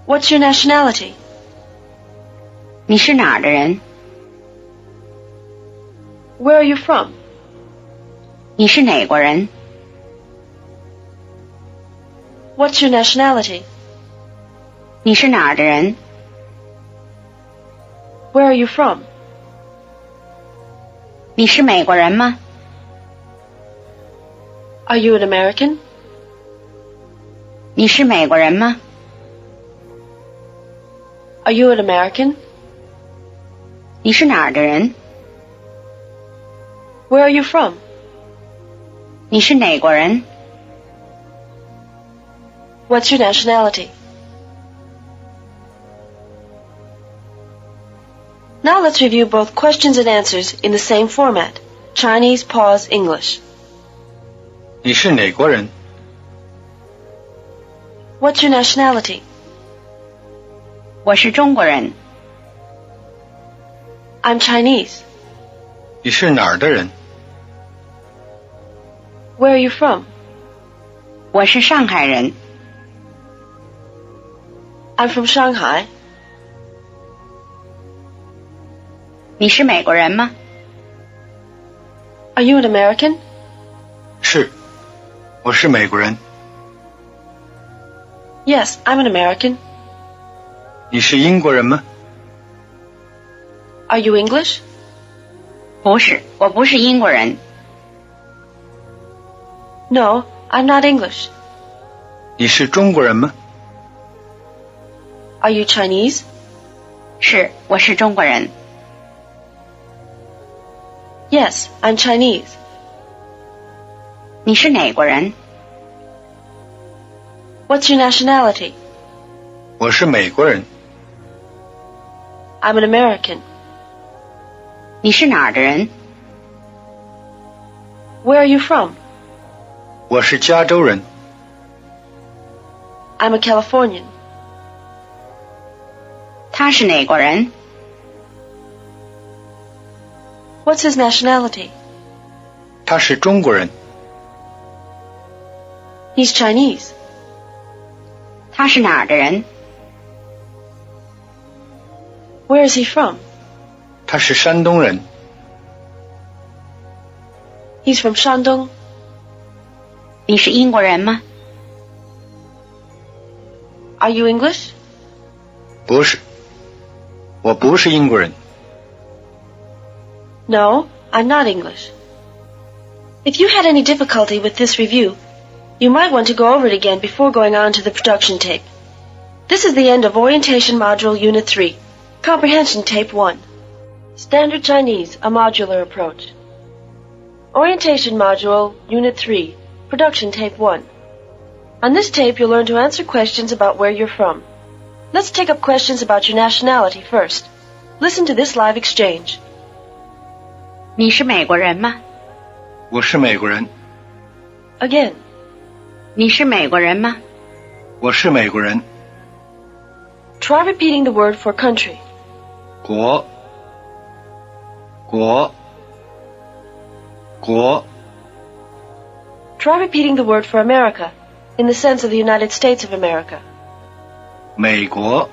What's your nationality? 你是哪儿的人？ Where are you from? 你是哪国人？ What's your nationality? 你是哪儿的人？ Where are you from? 你是美国人吗？ Are you an American? 你是美国人吗？ Are you an American? 你是哪儿的人？ Where are you from? 你是哪国人？ What's your nationality? Now let's review both questions and answers in the same format. Chinese pause English. 你是哪国人？ What's your nationality? 我是中国人。 I'm Chinese. 你是哪儿的人？ Where are you from? 我是上海人。 I'm from Shanghai. 你是美国人吗？ Are you an American? 是，我是美国人。 Yes, I'm an American. 你是英国人吗？ Are you English? 不是，我不是英国人。 No, I'm not English. 你是中国人吗？ Are you Chinese? 是，我是中国人。 Yes, I'm Chinese. 你是哪国人？ What's your nationality? 我是美国人。 I'm an American. 你是哪儿的人？ Where are you from? 我是加州人。 I'm a Californian. 他是哪国人？ What's his nationality? 他是中国人。 He's Chinese. 他是哪儿的人？ Where is he from? 他是山东人。 He's from Shandong. 你是英国人吗？ Are you English? 不是，我不是英国人。 No, I'm not English. If you had any difficulty with this review, you might want to go over it again before going on to the production tape. This is the end of Orientation Module Unit 3, Comprehension Tape 1. Standard Chinese, a modular approach. Orientation Module Unit 3, Production Tape 1. On this tape, you'll learn to answer questions about where you're from. Let's take up questions about your nationality first. Listen to this live exchange. 你是美国人吗？ 我是美国人。 Again. 你是美国人吗？ 我是美国人。 Try repeating the word for country. 国，国，国。 Try repeating the word for America, in the sense of the United States of America. 美国，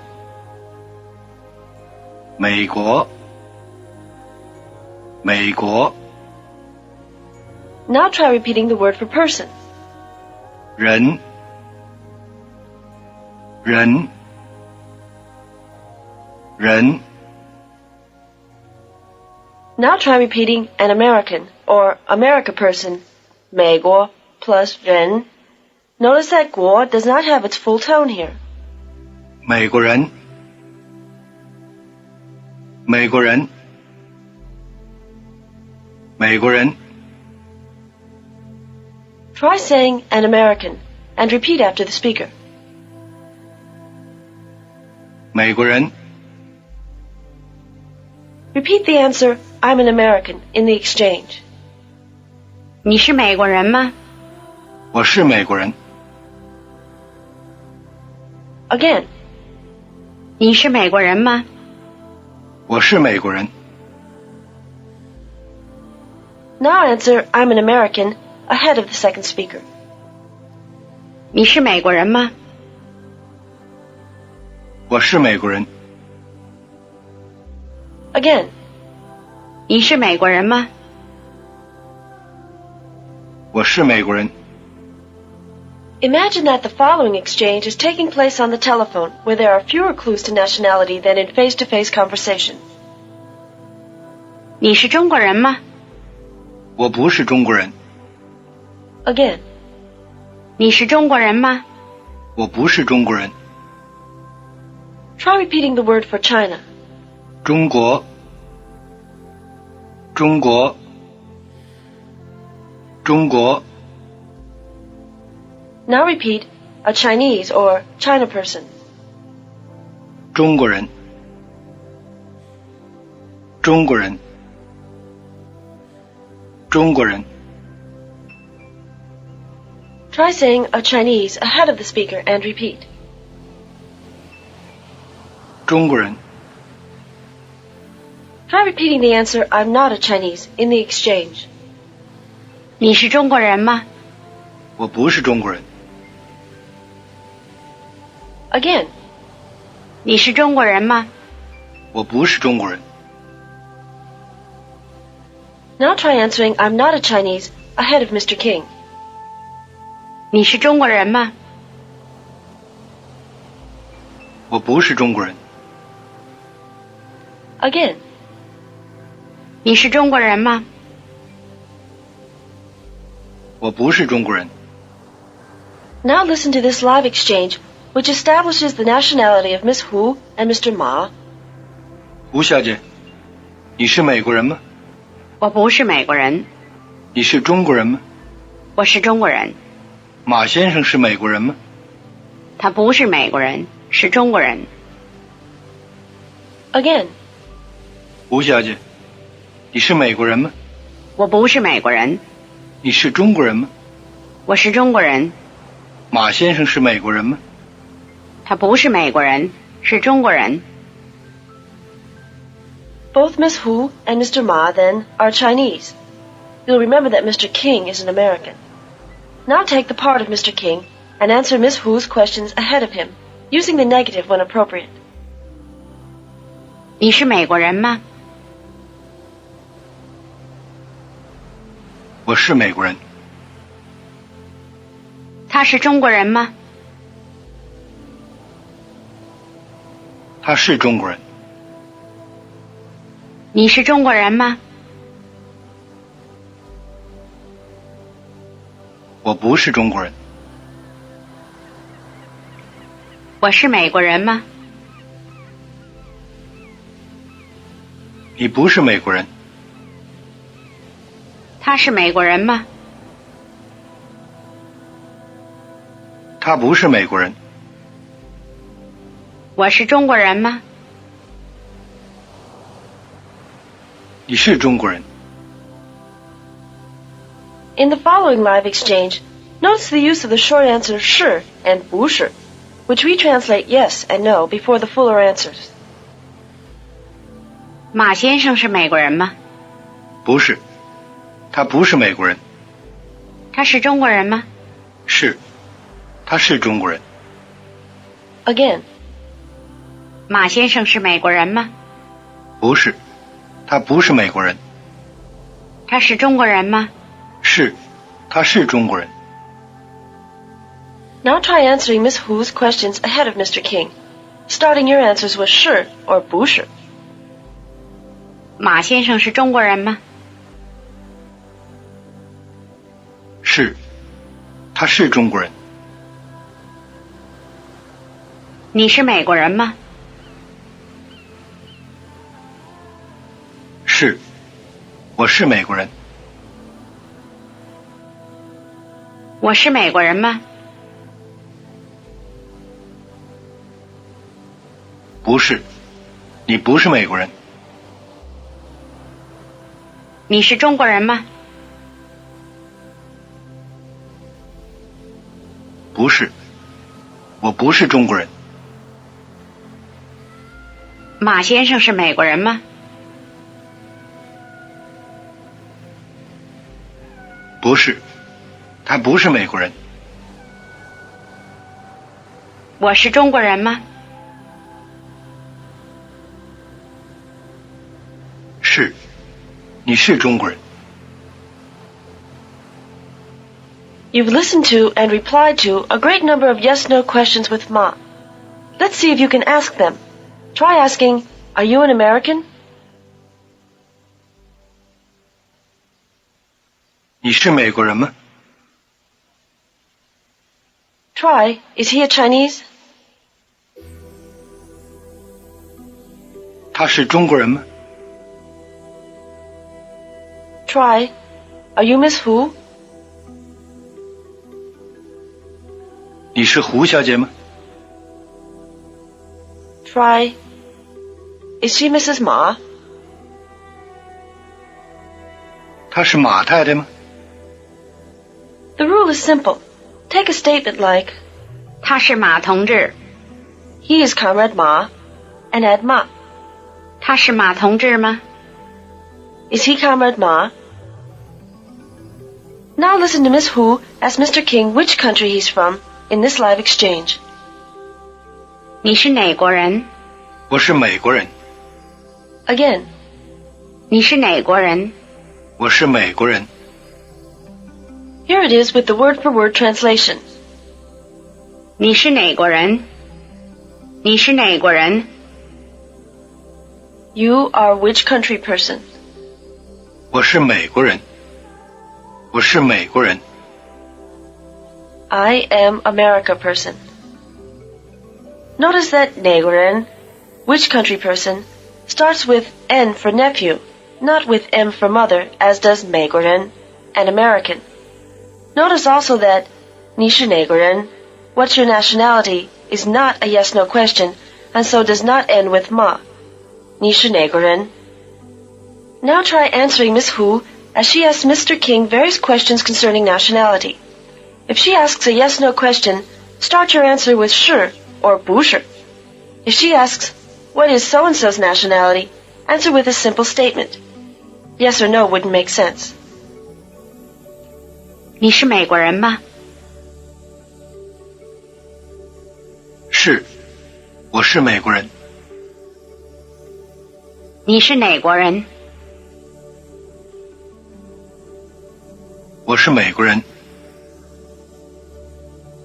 美国，美国。 Now try repeating the word for person. 人，人，人。 Now try repeating an American, or America person, 美国 plus 人. Notice that 国 does not have its full tone here. 美国人，美国人，美国人。 Try saying an American, and repeat after the speaker. 美国人。 Repeat the answer, I'm an American, in the exchange. 你是美国人吗？我是美国人。 Again. 你是美国人吗？我是美国人。 Now answer, I'm an American, ahead of the second speaker. 你是美国人吗？我是美国人。 Again. 你是美国人吗？我是美国人。Imagine that the following exchange is taking place on the telephone, where there are fewer clues to nationality than in face-to-face conversation. 你是中国人吗？我不是中国人。 Again. 你是中国人吗？我不是中国人。 Try repeating the word for China. 中国，中国，中国。 Now repeat a Chinese or China person. 中国人，中国人，中国人。 Try saying a Chinese ahead of the speaker and repeat. 中国人。 Try repeating the answer, I'm not a Chinese, in the exchange. 你是中国人吗？我不是中国人。 Again. 你是中国人吗？我不是中国人。 Now try answering, I'm not a Chinese, ahead of Mr. King. 你是中国人吗？我不是中国人。 Again. 你是中国人吗？我不是中国人。 Now listen to this live exchange, which establishes the nationality of Miss Hu and Mr. Ma. 吴小姐，你是美国人吗？我不是美国人。你是中国人吗？我是中国人。马先生是美国人吗？他不是美国人，是中国人。Again. 吴小姐，你是美国人吗？我不是美国人。你是中国人吗？我是中国人。马先生是美国人吗？他不是美国人，是中国人。Both Miss Hu and Mr. Ma, then, are Chinese. You'll remember that Mr. King is an American. Now take the part of Mr. King and answer Miss Hu's questions ahead of him, using the negative when appropriate. 你是美国人吗？我是美国人。他是中国人吗？他是中国人。你是中国人吗？我不是中国人。我是美国人吗？你不是美国人。他是美国人吗？他不是美国人。我是中国人吗？你是中国人。 In the following live exchange, notice the use of the short answer 是 and 不是, which we translate yes and no before the fuller answers. 马先生是美国人吗？不是，他不是美国人。他是中国人吗？是，他是中国人。 Again. 马先生是美国人吗？不是，他不是美国人。他是中国人吗？是，他是中国人。 Now try answering Miss Hu's questions ahead of Mr. King, starting your answers with 是 or 不是. 马先生是中国人吗？是，他是中国人。你是美国人吗？是，我是美国人。我是美国人吗？不是，你不是美国人。你是中国人吗？不是，我不是中国人。马先生是美国人吗？不是，他不是美国人。我是中国人吗？是，你是中国人。You've listened to and replied to a great number of yes-no questions with ma. Let's see if you can ask them. Try asking, "Are you an American?" 你是美国人吗？ Try, "Is he a Chinese?" 他是中国人吗？ Try, "Are you Miss Hu?" 你是胡小姐吗？ Try, "Is she Mrs. Ma?" 她是马太太吗？ The rule is simple. Take a statement like, 他是马同志， "He is Comrade Ma," and add ma. 他是马同志吗？ Is he Comrade Ma? Now listen to Miss Hu ask Mr. King which country he's from in this live exchange. 你是哪国人？我是美国人。 Again, 你是哪国人？我是美国人。 here it is with the word-for-word translation. 你是哪国人？你是哪国人？ You are which country person? 我是美国人。我是美国人。 I am America person. Notice that 哪国人, which country person, starts with N for nephew, not with M for mother, as does 美国人 and American. Notice also that 你是哪国人, what's your nationality, is not a yes-no question, and so does not end with ma. 你是哪国人? Now try answering Miss Hu as she asks Mr. King various questions concerning nationality. If she asks a yes-no question, start your answer with 是 or 不是. If she asks, what is so-and-so's nationality, answer with a simple statement. Yes or no wouldn't make sense. 你是美国人吗？是，我是美国人。你是哪国人？我是美国人。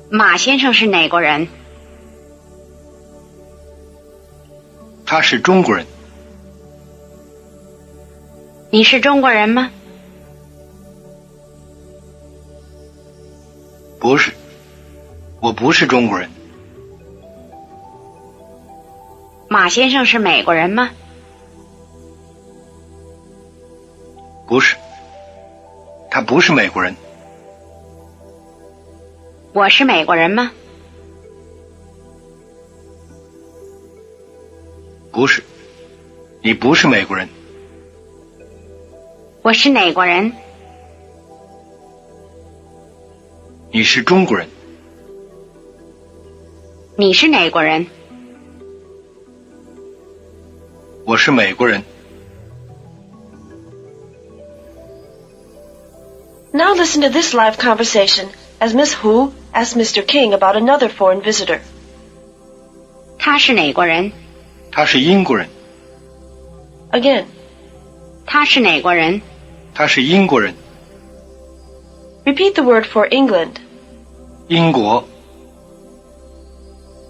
马先生是哪国人？他是中国人。你是中国人吗？不是，我不是中国人。马先生是美国人吗？不是，他不是美国人。我是美国人吗？不是，你不是美国人。我是哪国人？你是中国人。你是哪国人？我是美国人。Now listen to this live conversation as Miss Hu asks Mr. King about another foreign visitor. 他是哪国人？他是英国人。Again, 他是哪国人？他是英国人。 repeat the word for England. 英国。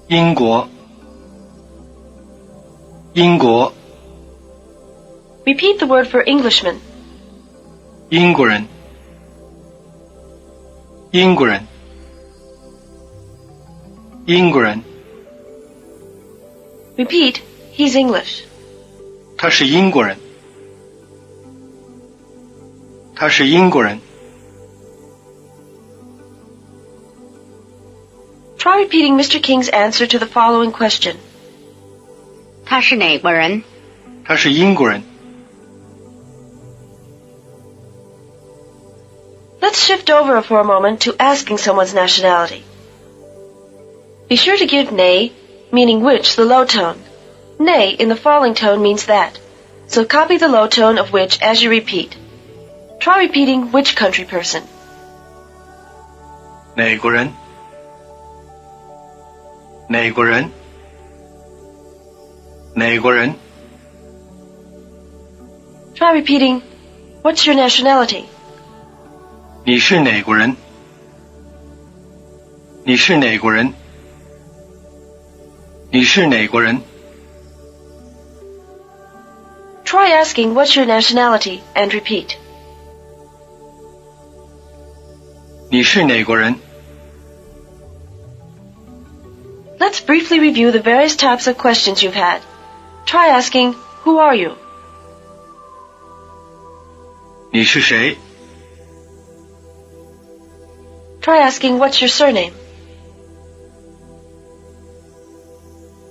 英国。英国。 Repeat the word for Englishman. 英国人。英国人。英国人。 Repeat, he's English. 他是英国人。他是英国人。 Try repeating Mr. King's answer to the following question. 他是哪国人？他是英国人。 Let's shift over for a moment to asking someone's nationality. Be sure to give "nei," meaning which, the low tone. "Nei" in the falling tone means that, so copy the low tone of which as you repeat. Try repeating which country person. 哪国人？哪国人？哪国人？ Try repeating, what's your nationality? 你是哪国人？你是哪国人？你是哪国人？ Try asking what's your nationality and repeat. 你是哪国人？ Let's briefly review the various types of questions you've had. Try asking, who are you? 你是谁？ Try asking, what's your surname?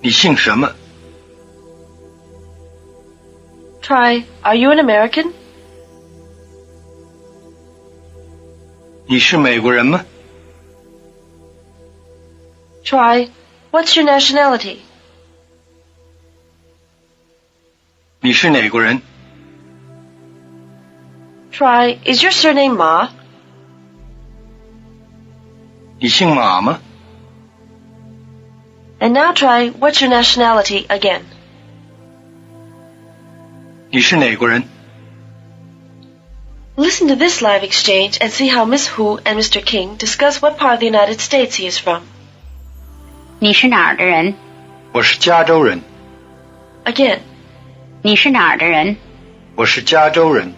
你姓什么？ Try, are you an American? 你是美国人吗？ Try, what's your nationality? 你是哪国人？ Try, is your surname Ma? 你姓马吗？ And now try, what's your nationality again. 你是哪国人？ Listen to this live exchange and see how Miss Hu and Mr. King discuss what part of the United States he is from. 你是哪儿的人？我是加州人。 Again, 你是哪儿的人？我是加州人。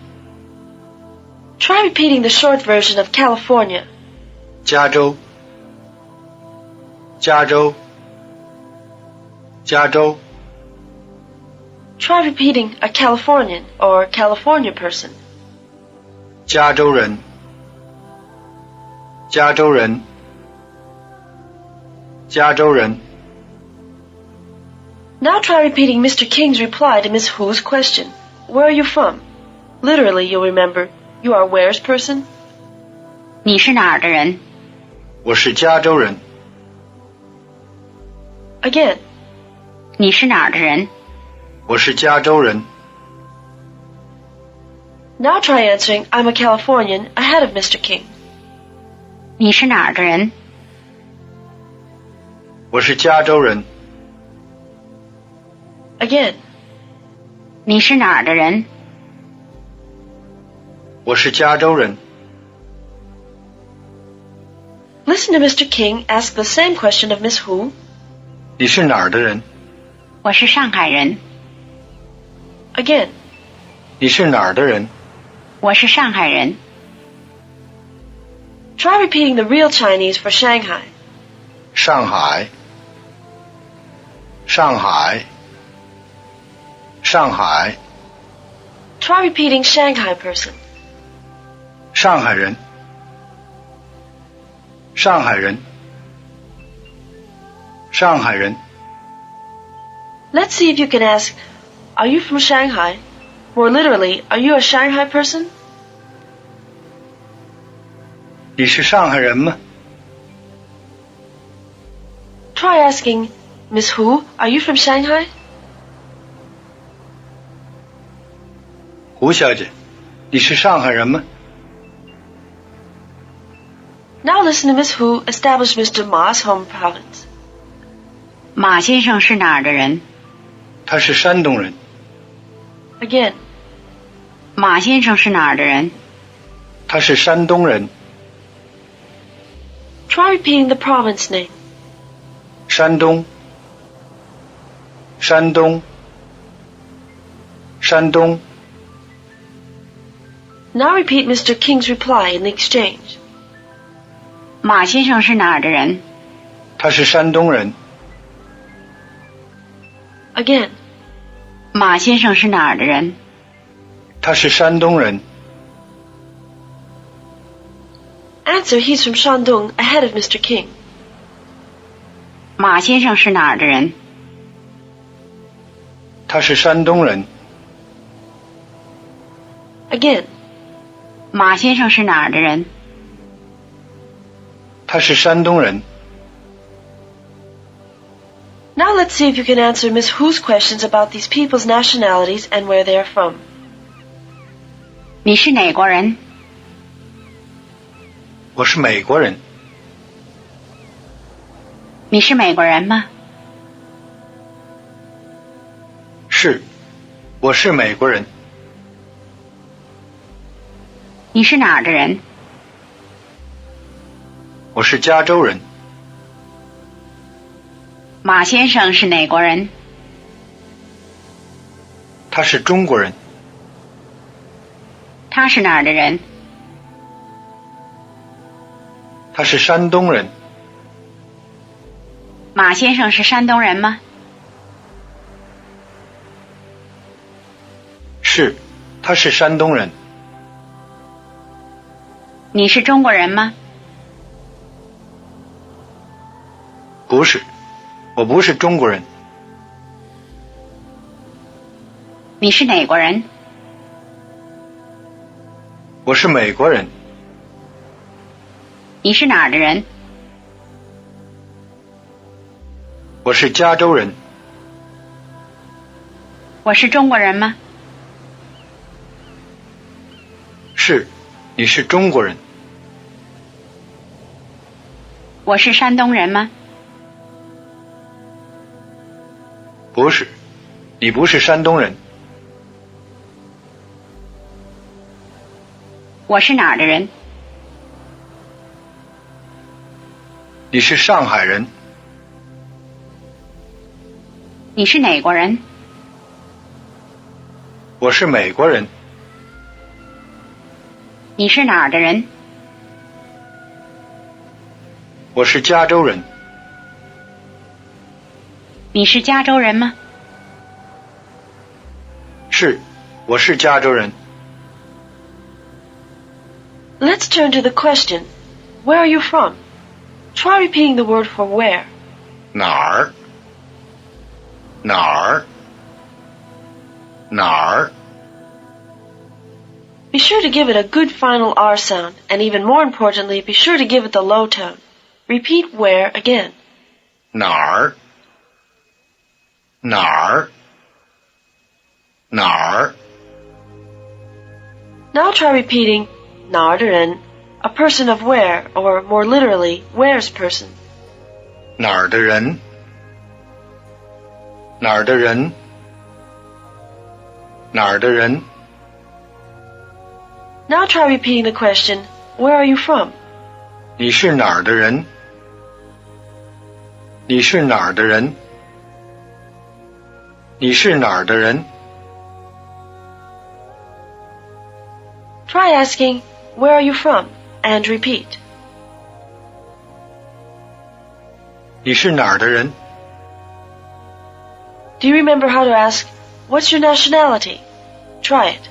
try repeating the short version of California. 加州，加州，加州。 Try repeating a Californian or California person. 加州人，加州人，加州人。 Now try repeating Mr. King's reply to Miss Hu's question. Where are you from? Literally, you'll remember, you are where's person? 你是哪儿的人？我是加州人。 Again, 你是哪儿的人？我是加州人。 now try answering I'm a Californian ahead of Mr. King. 你是哪儿的人？我是加州人。 Again, 你是哪儿的人？我是加州人。 listen to Mr. King ask the same question of Miss Hu. 你是哪儿的人？我是上海人。Again, 你是哪儿的人？我是上海人。try repeating the real Chinese for Shanghai. 上海，上海，上海， Try repeating Shanghai person. 上海人，上海人，上海人。 Let's see if you can ask, are you from Shanghai? More literally, are you a Shanghai person? 你是上海人吗？ Try asking, Miss Hu, are you from Shanghai? 胡小姐，你是上海人吗？ Now listen to Miss Hu establish Mr. Ma's home province. 马先生是哪儿的人？他是山东人。 Again, 马先生是哪儿的人？他是山东人。 try repeating the province name. 山东，山东，山东。 Now repeat Mr. King's reply in the exchange. 马先生是哪儿的人？他是山东人。 Again, 马先生是哪儿的人？他是山东人。 answer he's from Shandong ahead of Mr. King. 马先生是哪儿的人？他是山东人。 Again, 马先生是哪儿的人？他是山东人。 now let's see if you can answer Miss Hu's questions about these people's nationalities and where they are from. 你是哪国人？我是美国人。你是美国人吗？是，我是美国人。你是哪儿的人？我是加州人。马先生是哪国人？他是中国人。他是哪儿的人？他是山东人。马先生是山东人吗？是，他是山东人。你是中国人吗？不是，我不是中国人。你是哪国人？我是美国人。你是哪儿的人？我是加州人。我是中国人吗？是，你是中国人。我是山东人吗？不是，你不是山东人。我是哪儿的人？你是上海人。你是哪国人？我是美国人。你是哪儿的人？我是加州人。你是加州人吗？是，我是加州人。Let's turn to the question. Where are you from? Try repeating the word for where. 哪儿？哪儿？哪儿？ Be sure to give it a good final R sound, and even more importantly, be sure to give it the low tone. Repeat where again. 哪儿？哪儿？哪儿？ Now try repeating 哪儿的人, a person of where, or more literally, where's person. 哪儿的人？哪儿的人？哪儿的人？ Now try repeating the question, where are you from? 你是哪儿的人？你是哪儿的人？你是哪儿的人？ Try asking, where are you from? And repeat. 你是哪儿的人？ Do you remember how to ask, what's your nationality? Try it.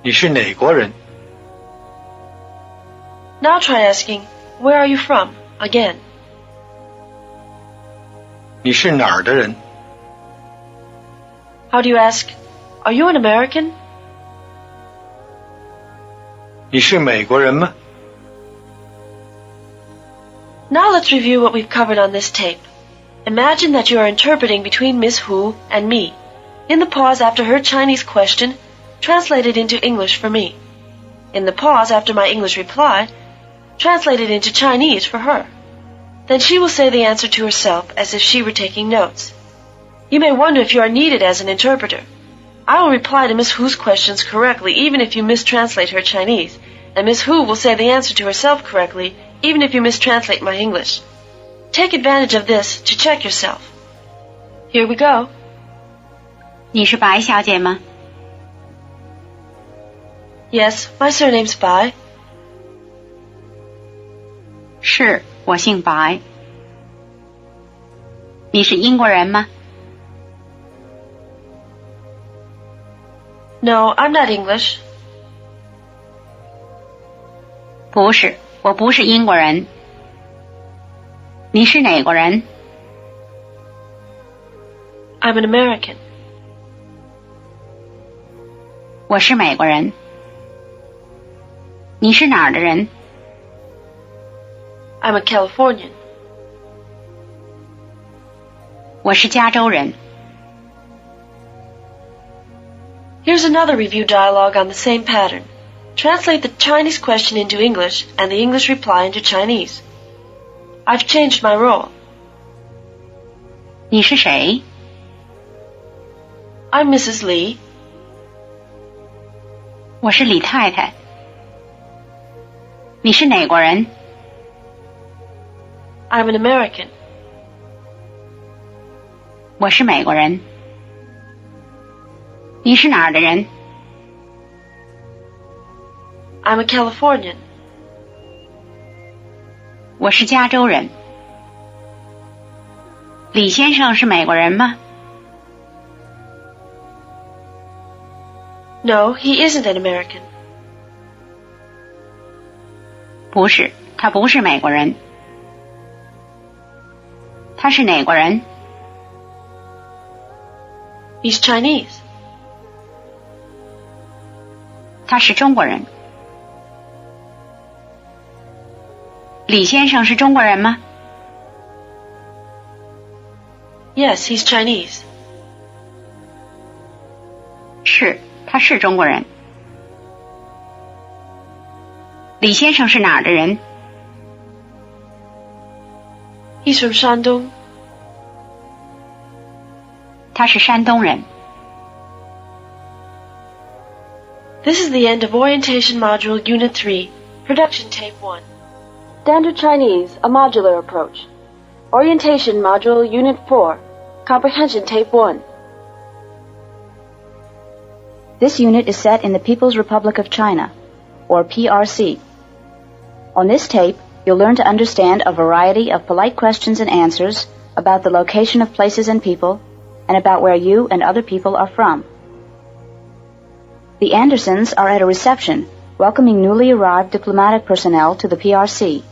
你是哪国人？ Now try asking, where are you from? Again. 你是哪儿的人？ How do you ask, are you an American? 你是美国人吗？ Now let's review what we've covered on this tape. Imagine that you are interpreting between Miss Hu and me. In the pause after her Chinese question, translate it into English for me. In the pause after my English reply, translate it into Chinese for her. Then she will say the answer to herself as if she were taking notes. You may wonder if you are needed as an interpreter. I will reply to Miss Hu's questions correctly even if you mistranslate her Chinese, and Miss Hu will say the answer to herself correctly even if you mistranslate my English. Take advantage of this to check yourself. Here we go. 你是白小姐吗？ Yes, my surname's Bai. 是，我姓白。你是英国人吗？ No, I'm not English. 不是，我不是英国人。你是哪国人？ I'm an American. 我是美国人。你是哪儿的人？ I'm a Californian. 我是加州人。 Here's another review dialogue on the same pattern. Translate the Chinese question into English and the English reply into Chinese. I've changed my role. 你是谁？ I'm Mrs. Lee. 我是李太太。你是哪国人？ I'm an American. 我是美国人。你是哪儿的人？ I'm a Californian. 我是加州人。李先生是美国人吗？ No, he isn't an American. 不是，他不是美国人。他是哪国人？ He's Chinese. 他是中国人。李先生是中国人吗？ Yes, he's Chinese. 是，他是中国人。李先生是哪儿的人？ He's from Shandong. 他是山东人。 This is the end of Orientation Module Unit 3, Production Tape 1. Standard Chinese, a modular approach. Orientation Module Unit 4, Comprehension Tape 1. This unit is set in the People's Republic of China, or PRC. On this tape, you'll learn to understand a variety of polite questions and answers about the location of places and people, and about where you and other people are from. The Andersons are at a reception welcoming newly arrived diplomatic personnel to the PRC.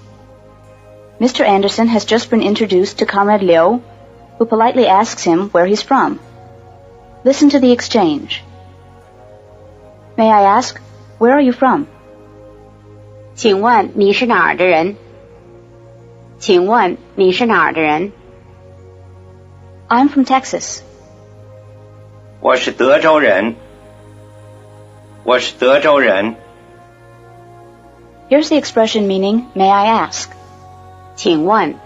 Mr. Anderson has just been introduced to Comrade Liu, who politely asks him where he's from. Listen to the exchange. May I ask, where are you from? 请问你是哪儿的人？请问你是哪儿的人？ I'm from Texas. 我是德州人。我是德州人。 Here's the expression meaning, may I ask? 请问，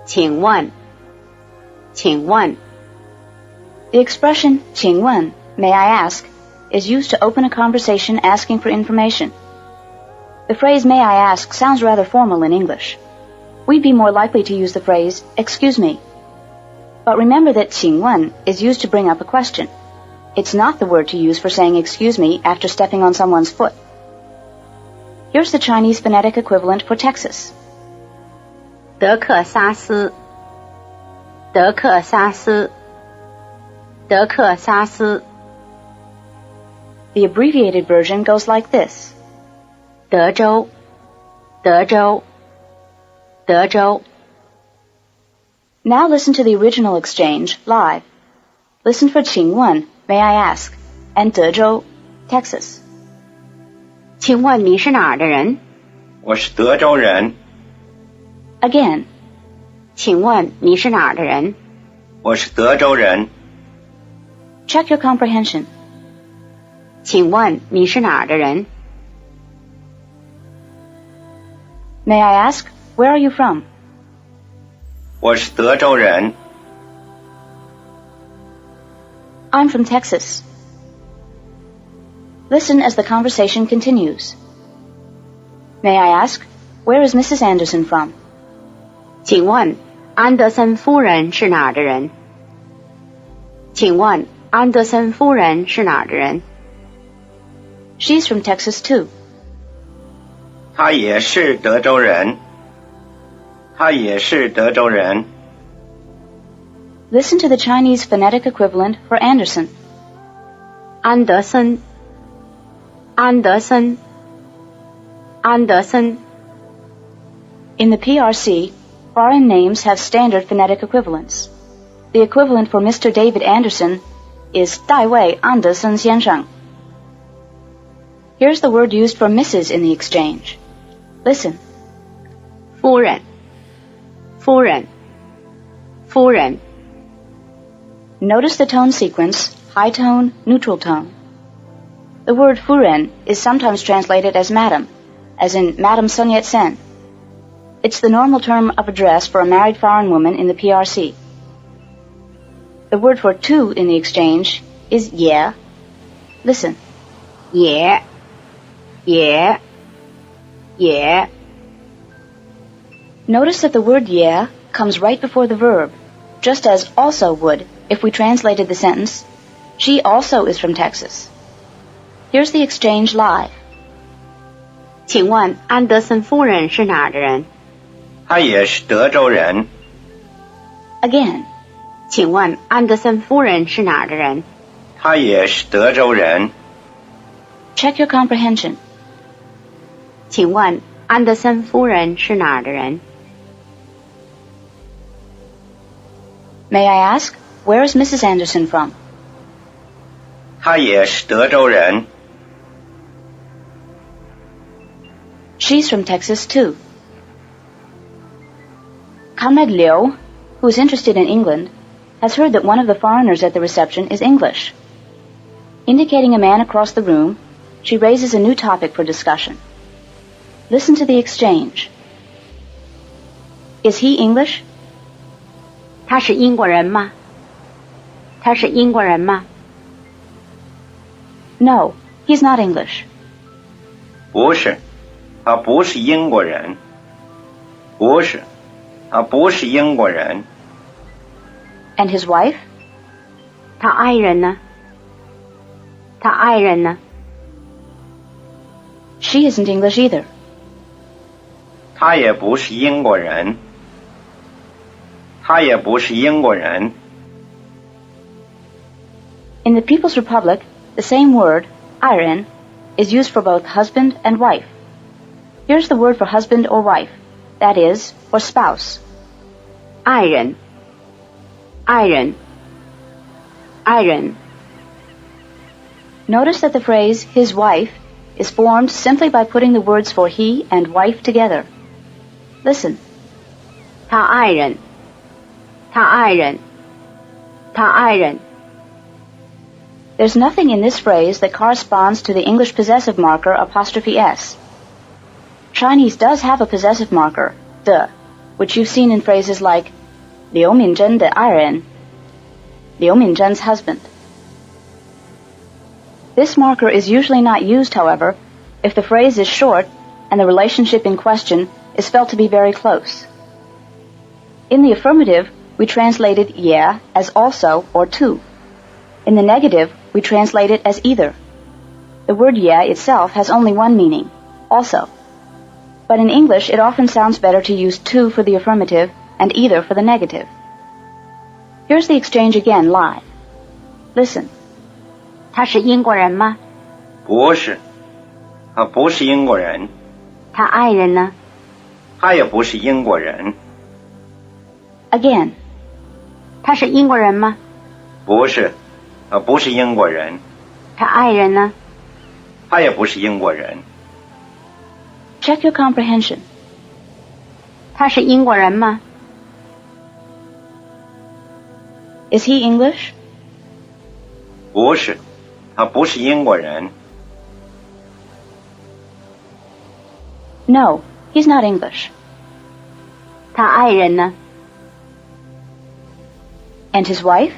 请问，请问。 The expression, 请问, may I ask, is used to open a conversation asking for information. The phrase may I ask sounds rather formal in English. We'd be more likely to use the phrase, excuse me. But remember that 请问 is used to bring up a question. It's not the word to use for saying excuse me after stepping on someone's foot. Here's the Chinese phonetic equivalent for Texas. 德克萨斯，德克萨斯，德克萨斯。 The abbreviated version goes like this. 德州，德州，德州。 Now listen to the original exchange live. Listen for 请问, may I ask, and 德州, Texas. 请问你是哪儿的人？我是德州人。 Again. 请问你是哪儿的人？我是德州人。 Check your comprehension. 请问你是哪儿的人？ May I ask, where are you from? 我是德州人。 I'm from Texas. Listen as the conversation continues. May I ask, where is Mrs. Anderson from? 请问安德森夫人是哪儿的人？请问安德森夫人是哪儿的人？ She's from Texas too. 他也是德州人。他也是德州人。 Listen to the Chinese phonetic equivalent for Anderson. 安德森，安德森，安德森。 In the PRC, foreign names have standard phonetic equivalents. The equivalent for Mr. David Anderson is 戴维安德森先生. Here's the word used for Mrs. in the exchange. Listen. 夫人，夫人，夫人。 Notice the tone sequence, high tone, neutral tone. The word 夫人 is sometimes translated as madam, as in Madam Sun Yat-sen. It's the normal term of address for a married foreign woman in the PRC. The word for to in the exchange is 也. Listen. 也，也，也。Notice that the word yeah comes right before the verb, just as also would if we translated the sentence, she also is from Texas. Here's the exchange live. 请问安德森夫人是哪儿的人？她也是德州人。 Again. 请问安德森夫人是哪儿的人？她也是德州人。 Check your comprehension. 请问安德森夫人是哪儿的人？ May I ask, where is Mrs. Anderson from? 她也是德州人。 She's from Texas too. Comrade Liu, who is interested in England, has heard that one of the foreigners at the reception is English. Indicating a man across the room, she raises a new topic for discussion. Listen to the exchange. Is he English? 他是英国人吗？他是英国人吗？ No, he's not English. 不是，他不是英国人。不是，他不是英国人。 And his wife? 他爱人呢？他爱人呢？ She isn't English either. 他也不是英国人。他也不是英国人。 In the People's Republic, the same word, 爱人, is used for both husband and wife. Here's the word for husband or wife, that is, for spouse. 爱人，爱人，爱人。 Notice that the phrase, his wife, is formed simply by putting the words for he and wife together. Listen. 他爱人，他爱人，他爱人。 There's nothing in this phrase that corresponds to the English possessive marker apostrophe s. Chinese does have a possessive marker, de, which you've seen in phrases like 刘敏珍的爱人, Liu Minzhen's husband. This marker is usually not used, however, if the phrase is short and the relationship in question is felt to be very close. In the affirmative, we translated yeah as also or to. In the negative, we translate it as either. The word yeah itself has only one meaning, also. But in English, it often sounds better to use to for the affirmative and either for the negative. Here's the exchange again live. Listen. 他是英国人吗？不是，他不是英国人。他爱人呢？他也不是英国人。 Again. 他是英国人吗？不是，他不是英国人。他爱人呢？他也不是英国人。 Check your comprehension. 他是英国人吗？ Is he English? 不是，他不是英国人。 No, he's not English. 他爱人呢？ And his wife?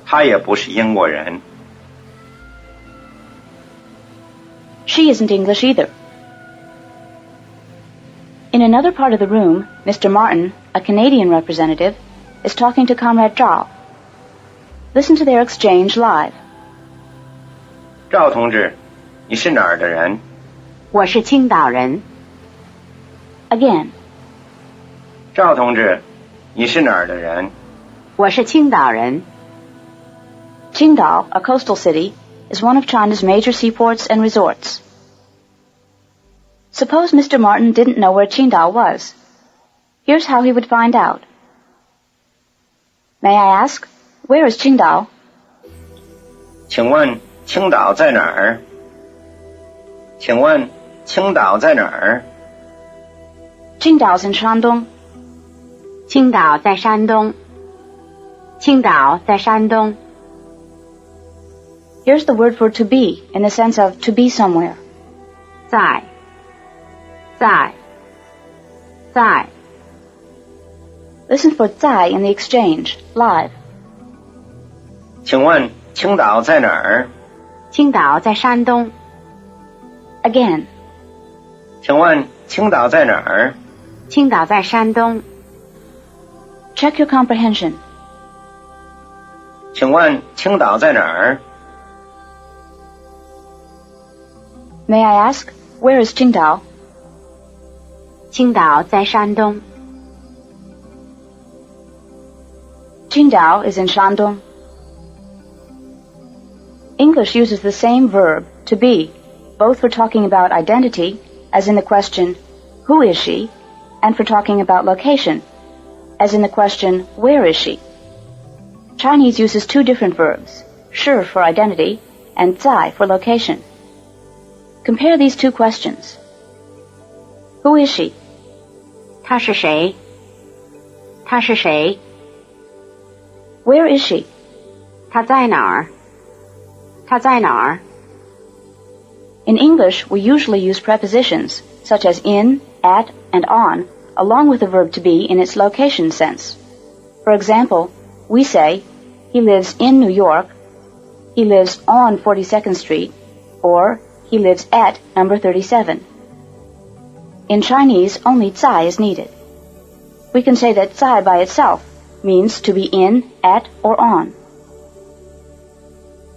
他也不是英国人。 She isn't English either. In another part of the room, Mr. Martin, a Canadian representative, is talking to Comrade Zhao. Listen to their exchange live. 赵同志，你是哪儿的人？我是青岛人。 Again. 赵同志，你是哪儿的人？我是青岛人。 Qingdao, a coastal city, is one of China's major seaports and resorts. Suppose Mr. Martin didn't know where Qingdao was. Here's how he would find out. May I ask, where is Qingdao? 请问青岛在哪儿？请问青岛在哪儿？ Qingdao's in Shandong. 青岛在山东。青岛在山东。 Here's the word for to be in the sense of to be somewhere. 在，在，在。 Listen for 在 in the exchange, live. 请问青岛在哪儿？青岛在山东。 Again. 请问青岛在哪儿？青岛在山东。Check your comprehension. 请问青岛在哪儿？ May I ask, where is Qingdao? 青岛在山东。Qingdao is in Shandong. English uses the same verb, to be, both for talking about identity, as in the question, who is she, and for talking about location, as in the question, where is she? Chinese uses two different verbs, 是 for identity and 在 for location. Compare these two questions. Who is she? 她是谁？她是谁？ Where is she? 她在哪儿？她在哪儿？ In English, we usually use prepositions, such as in, at, and on, along with the verb to be in its location sense. For example, we say, he lives in New York, he lives on 42nd Street, or he lives at number 37. In Chinese, only 在 is needed. We can say that 在 by itself means to be in, at, or on.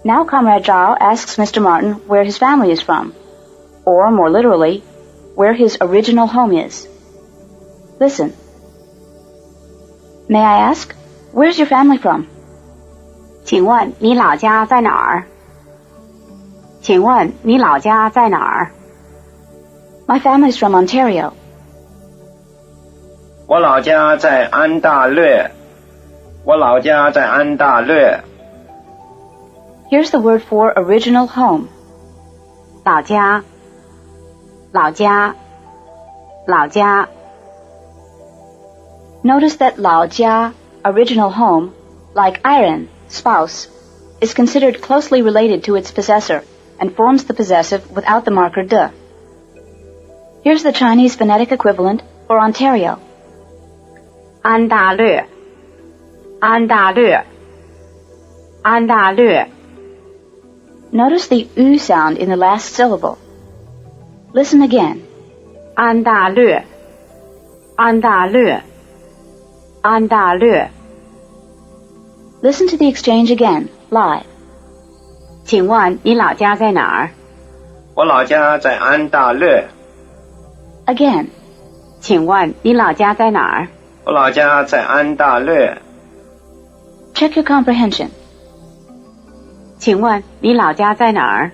Now Comrade Zhao asks Mr. Martin where his family is from, or more literally, where his original home is. Listen. May I ask, where's your family from? 请问你老家在哪儿？请问你老家在哪儿？ My family's from Ontario. 我老家在安大略。我老家在安大略。 Here's the word for original home. 老家，老家，老家。 Notice that 老家, original home, like iron, spouse, is considered closely related to its possessor and forms the possessive without the marker de. Here's the Chinese phonetic equivalent for Ontario. 安大略，安大略，安大略。 Notice the U sound in the last syllable. Listen again. 安大略，安大略，安大略。 Listen to the exchange again, live. 请问你老家在哪儿？我老家在安大略。 Again. 请问你老家在哪儿？我老家在安大略。 Check your comprehension. 请问你老家在哪儿？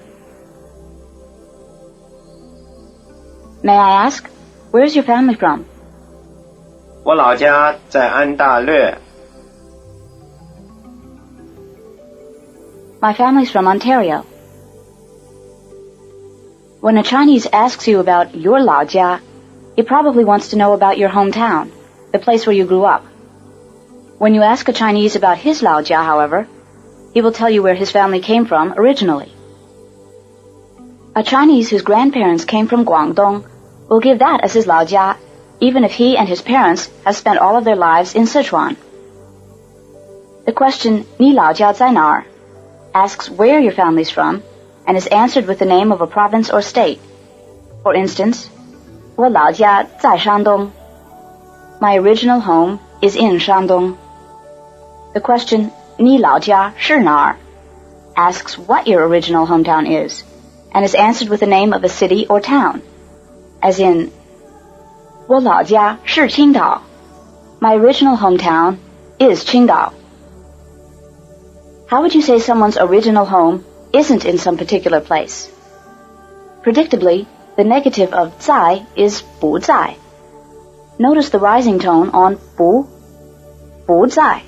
May I ask, where's your family from? 我老家在安大略。 My family's from Ontario. When a Chinese asks you about your 老家, he probably wants to know about your hometown, the place where you grew up. When you ask a Chinese about his 老家, however, he will tell you where his family came from originally. A Chinese whose grandparents came from Guangdong will give that as his 老家, even if he and his parents have spent all of their lives in Sichuan. The question, 你老家在哪儿? asks where your family's from and is answered with the name of a province or state. For instance, 我老家在山东. My original home is in Shandong. The question, 你老家是哪儿? asks what your original hometown is and is answered with the name of a city or town, as in, 我老家是青岛. My original hometown is Qingdao. How would you say someone's original home isn't in some particular place? Predictably, the negative of 在 is 不在. Notice the rising tone on 不在.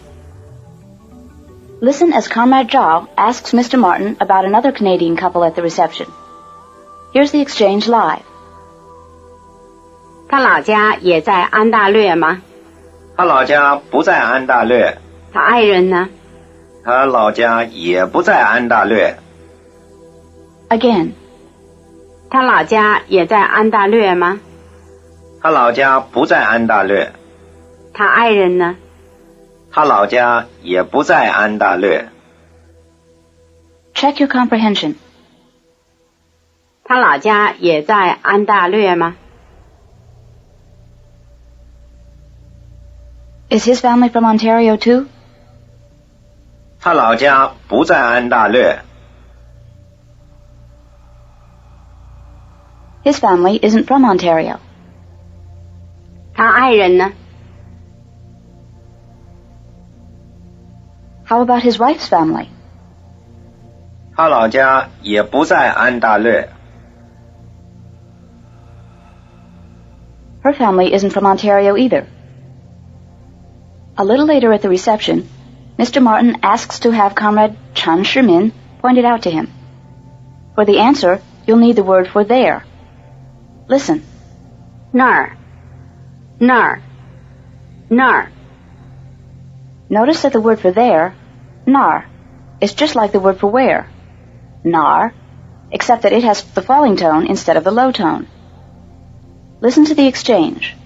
Listen as Comrade Zhao asks Mr. Martin about another Canadian couple at the reception. Here's the exchange live. 他老家也在安大略吗？他老家不在安大略。他爱人呢？他老家也不在安大略。 Again. 他老家也在安大略吗？他老家不在安大略。他爱人呢？他老家也不在安大略。 Check your comprehension. 他老家也在安大略吗？ Is his family from Ontario too? 他老家不在安大略。 His family isn't from Ontario. 他爱人呢？ How about his wife's family? 他老家也不在安大略。 Her family isn't from Ontario either. A little later at the reception, Mr. Martin asks to have Comrade Chen Shimin pointed out to him. For the answer, you'll need the word for there. Listen. 那儿，那儿，那儿。 Notice that the word for there, nar, is just like the word for where, nar, except that it has the falling tone instead of the low tone. Listen to the exchange.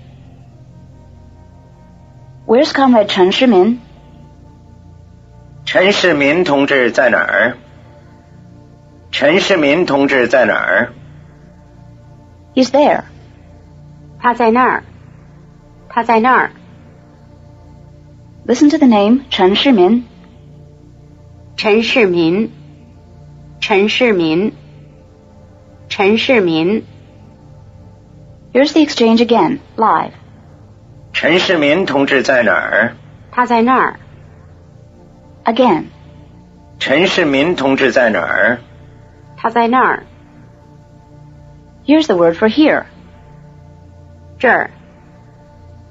Where's Comrade Chen Shimin? 陈世民同志在哪儿？陈世民同志在哪儿？ He's there. 他在那儿，他在那儿。 Listen to the name Chen Shimin. 陈世民，陈世民，陈世民。 Here's the exchange again, live. 陈世民同志在哪儿？他在那儿。 Again. 陈世民同志在哪儿？他在那儿。 Here's the word for here. 这儿，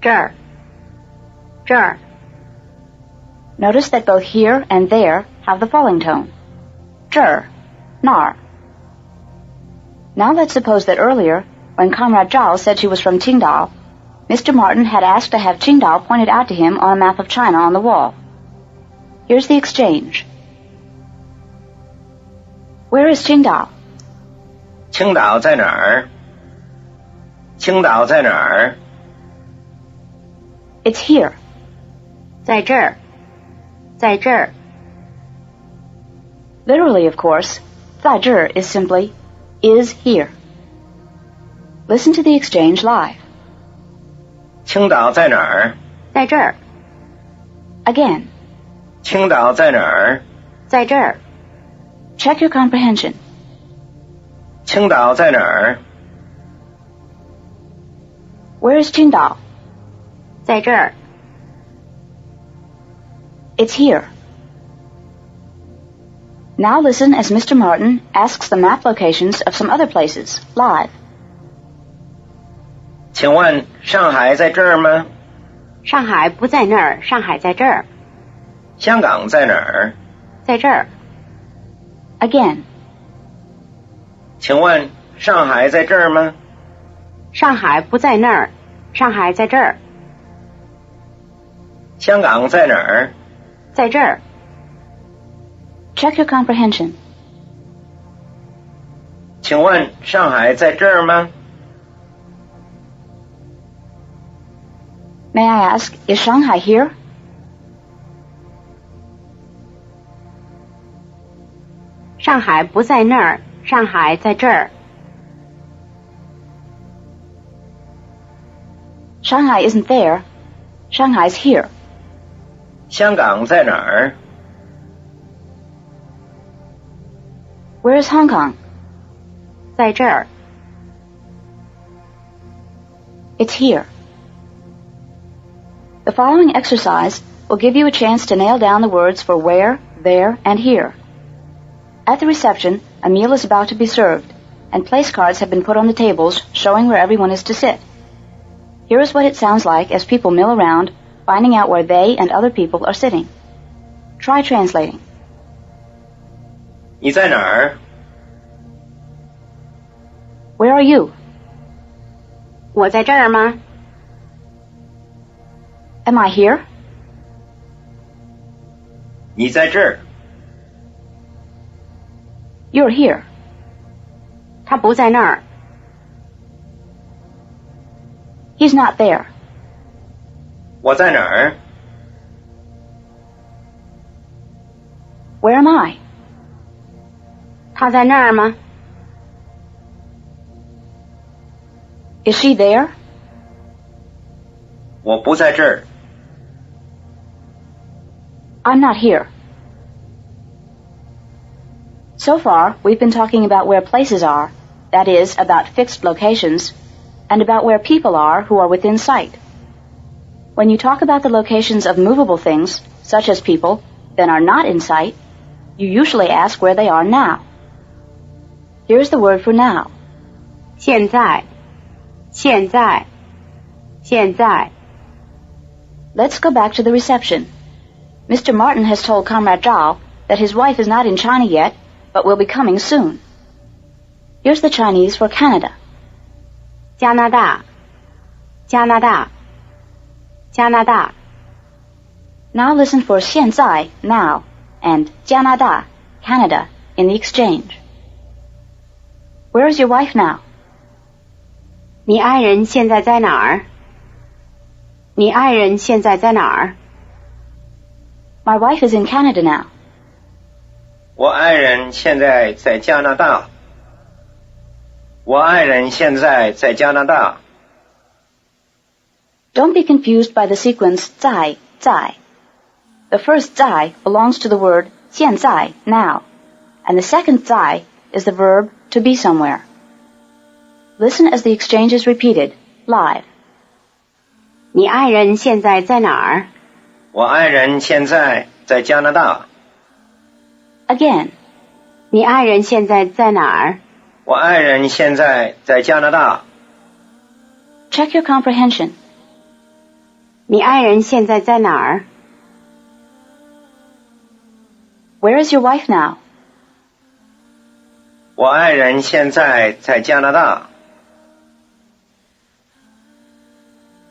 这儿，这儿。 Notice that both here and there have the falling tone. 这儿, nar. Now let's suppose that earlier, when Comrade Zhao said she was from Qingdao, Mr. Martin had asked to have Qingdao pointed out to him on a map of China on the wall. Here's the exchange. Where is Qingdao? 青岛在哪儿？青岛在哪儿？ It's here. 在这儿，在这儿。 Literally, of course, 在这 is simply is here. Listen to the exchange live. 青岛在哪儿？在这儿， Again. 青岛在哪儿？在这儿。 Check your comprehension. 青岛在哪儿？ Where is Qingdao? 在这儿。 It's here. Now listen as Mr. Martin asks the map locations of some other places, live. 请问上海在这儿吗？上海不在那儿，上海在这儿。香港在哪儿？在这儿。 Again. 请问上海在这儿吗？上海不在那儿，上海在这儿。香港在哪儿？在这儿。 Check your comprehension. 请问上海在这儿吗？ May I ask, is Shanghai here? 上海不在那儿，上海在这儿。 Shanghai isn't there. Shanghai's here. 香港在哪儿？ Where is Hong Kong? 在这儿。 It's here. The following exercise will give you a chance to nail down the words for where, there, and here. At the reception, a meal is about to be served, and place cards have been put on the tables showing where everyone is to sit. Here is what it sounds like as people mill around, finding out where they and other people are sitting. Try translating. 你在哪儿？ Where are you? 我在这儿吗？ Am I here? 你在这儿。 You're here. 他不在那儿。 He's not there. 我在哪儿？ Where am I? 他在那儿吗？ Is she there? 我不在这儿。I'm not here. So far, we've been talking about where places are, that is, about fixed locations, and about where people are who are within sight. When you talk about the locations of movable things, such as people, that are not in sight, you usually ask where they are now. Here's the word for now. 现在，现在，现在。 Let's go back to the reception. Mr. Martin has told Comrade Zhao that his wife is not in China yet, but will be coming soon. Here's the Chinese for Canada. 加拿大，加拿大，加拿大。 Now listen for 现在, now, and 加拿大, Canada, in the exchange. Where is your wife now? 你爱人现在在哪儿？你爱人现在在哪儿？ My wife is in Canada now. 我爱人现在在加拿大。我爱人现在在加拿大。 Don't be confused by the sequence 在. The first 在 belongs to the word 现在, now, and the second 在 is the verb to be somewhere. Listen as the exchange is repeated, live. 你爱人现在在哪儿？我爱人现在在加拿大。 Again. 你爱人现在在哪儿？我爱人现在在加拿大。 Check your comprehension. 你爱人现在在哪儿？ Where is your wife now? 我爱人现在在加拿大。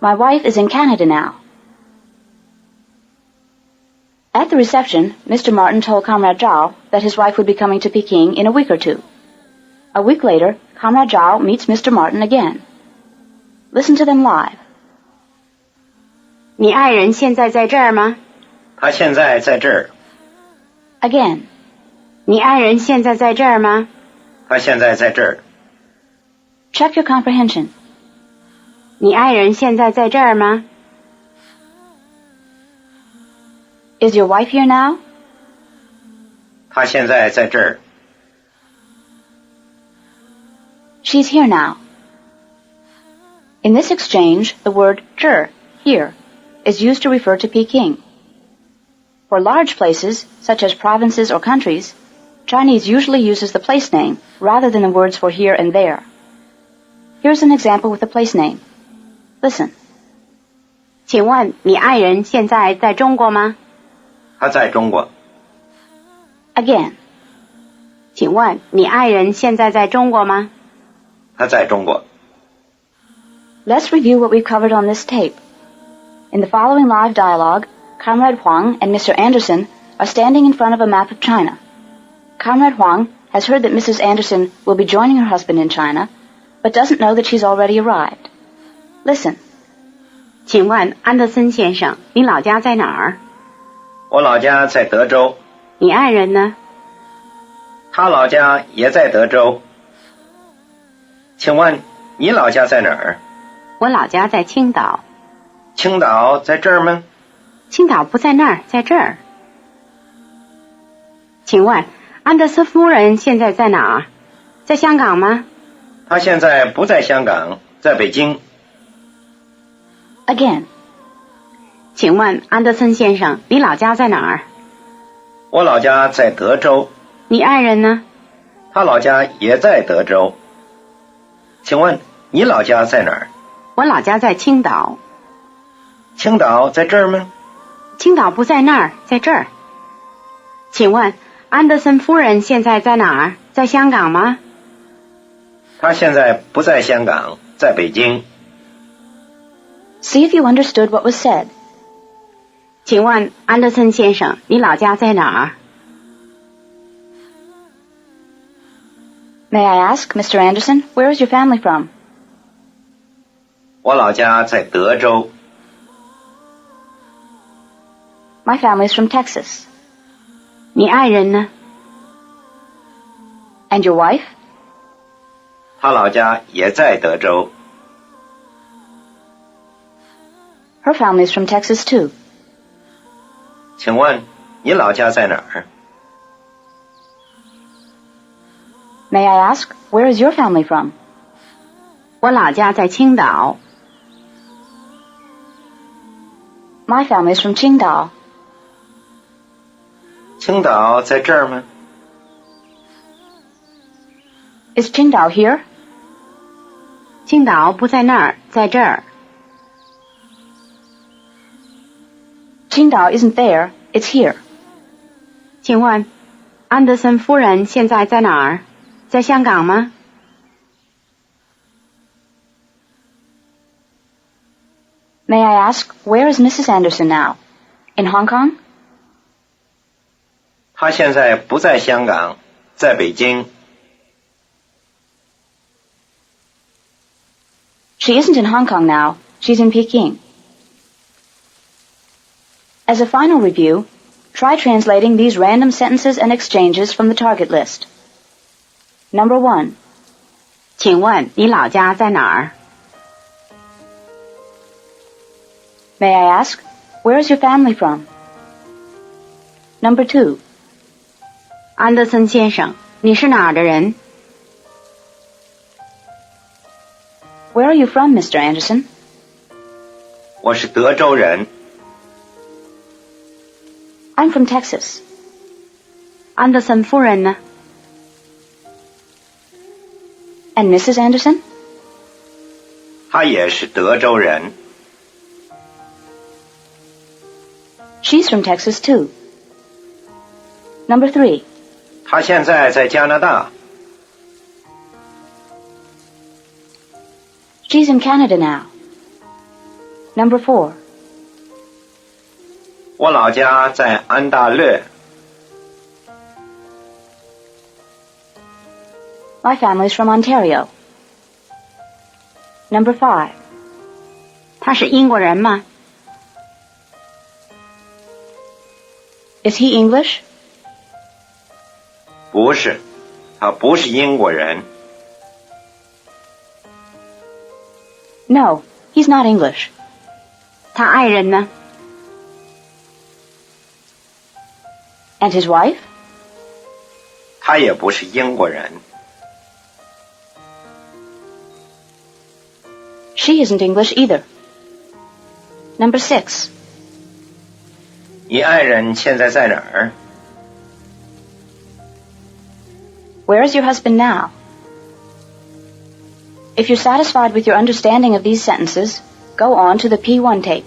My wife is in Canada now. At the reception, Mr. Martin told Comrade Zhao that his wife would be coming to Peking in a week or two. A week later, Comrade Zhao meets Mr. Martin again. Listen to them live. 你爱人现在在这儿吗？他现在在这儿。 Again. 你爱人现在在这儿吗？他现在在这儿。 Check your comprehension. 你爱人现在在这儿吗？ Is your wife here now? 他现在在这儿。 She's here now. In this exchange, the word 这, here, is used to refer to Peking. For large places, such as provinces or countries, Chinese usually uses the place name rather than the words for here and there. Here's an example with the place name. Listen. 请问你爱人现在在中国吗？他在中国。 Again. 请问你爱人现在在中国吗？他在中国。 Let's review what we've covered on this tape. In the following live dialogue, Comrade Huang and Mr. Anderson are standing in front of a map of China. Comrade Huang has heard that Mrs. Anderson will be joining her husband in China, but doesn't know that she's already arrived. Listen. 请问安德森先生，你老家在哪儿？我老家在德州。你爱人呢？他老家也在德州。请问你老家在哪儿？我老家在青岛。青岛在这儿吗？青岛不在那儿，在这儿。请问安德森夫人现在在哪儿？在香港吗？她现在不在香港，在北京。Again. 请问安德森先生，你老家在哪儿？我老家在德州。你爱人呢？他老家也在德州。请问你老家在哪儿？我老家在青岛。青岛在这儿吗？青岛不在那儿，在这儿。请问安德森夫人现在在哪儿？在香港吗？她现在不在香港，在北京。See if you understood what was said. 请问安德森先生，你老家在哪儿？ May I ask, Mr. Anderson, where is your family from? 我老家在德州。My family is from Texas. 你爱人呢？ And your wife? 他老家也在德州。Her family is from Texas too. 请问你老家在哪儿？ May I ask, where is your family from? 我老家在青岛。 My family is from Qingdao. 青岛在这儿吗？ Is Qingdao here? 青岛不在那儿，在这儿。 Qingdao isn't there, it's here. 请问，安德森夫人现在在哪儿？在香港吗？ May I ask, where is Mrs. Anderson now? In Hong Kong? 她现在不在香港，在北京。 She isn't in Hong Kong now, she's in Peking. As a final review, try translating these random sentences and exchanges from the target list. Number 1. 请问你老家在哪儿？ May I ask, where is your family from? Number 2. 安德森先生，你是哪儿的人？ Where are you from, Mr. Anderson? 我是德州人。 I'm from Texas. 安德森夫人呢？ And Mrs. Anderson? 她也是德州人。 She's from Texas too. Number 3. 她现在在加拿大。 She's in Canada now. Number 4. 我老家在安大略。 My family's from Ontario. Number 5. 他是英国人吗？ Is he English? 不是，他不是英国人。 No, he's not English. 他爱人呢？ And his wife? 他也不是英国人。 She isn't English either. Number 6. 你爱人现在在哪儿？ Where is your husband now? If you're satisfied with your understanding of these sentences, go on to the P1 tape.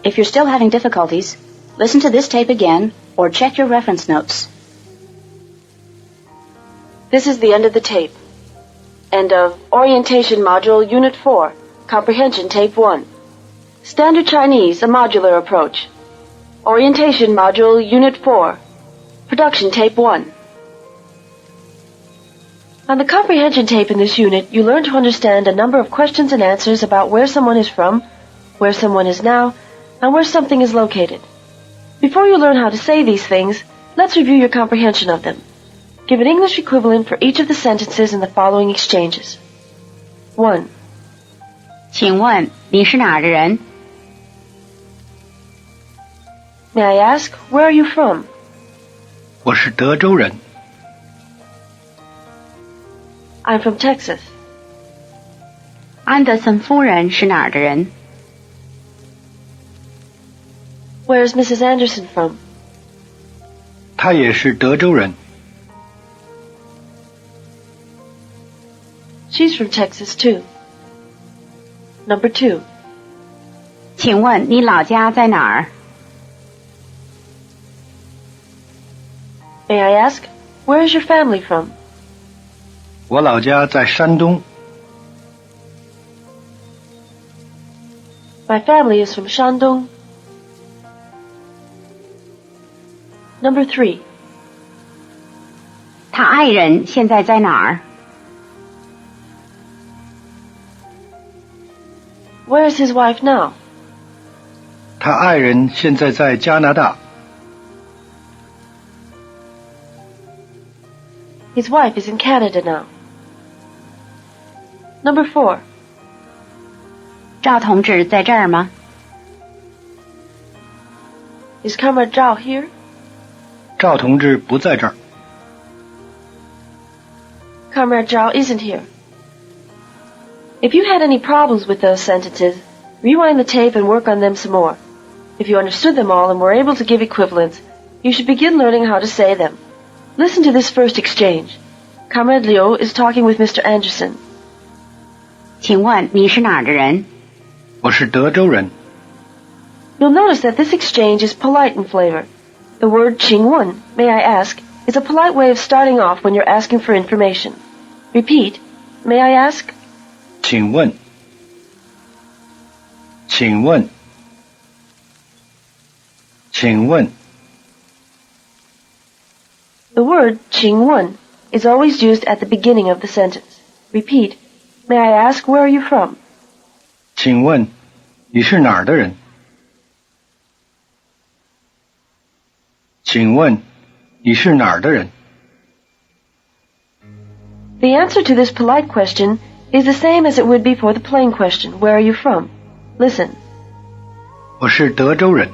If you're still having difficulties, listen to this tape again or check your reference notes. This is the end of the tape. End of Orientation Module Unit 4, Comprehension Tape 1. Standard Chinese, a modular approach. Orientation Module Unit 4, Production Tape 1. On the comprehension tape in this unit, you learn to understand a number of questions and answers about where someone is from, where someone is now, and where something is located. Before you learn how to say these things, let's review your comprehension of them. Give an English equivalent for each of the sentences in the following exchanges. 1. 请问你是哪儿的人？ May I ask, where are you from? 我是德州人。 I'm from Texas. 安德森夫人是哪儿的人？ Where is Mrs. Anderson from? 他也是德州人。 She's from Texas too. Number 2. 请问你老家在哪儿？ May I ask, where is your family from? 我老家在山东。 My family is from Shandong. Number 3. 他爱人现在在哪儿？ Where is his wife now? 他爱人现在在加拿大。 His wife is in Canada now. Number 4. 赵同志在这儿吗？ Is Comrade Zhao here? 赵同志不在这儿。 Comrade Zhao isn't here. If you had any problems with those sentences, rewind the tape and work on them some more. If you understood them all and were able to give equivalents, you should begin learning how to say them. Listen to this first exchange. Comrade Liu is talking with Mr. Anderson. 请问你是哪儿的人？我是德州人。 You'll notice that this exchange is polite in flavor. The word 请问, may I ask, is a polite way of starting off when you're asking for information. Repeat, may I ask? 请问，请问，请问。 The word 请问 is always used at the beginning of the sentence. Repeat, may I ask where are you from? 请问，你是哪儿的人？请问，你是哪儿的人？ The answer to this polite question is the same as it would be for the plain question, where are you from? Listen. 我是德州人。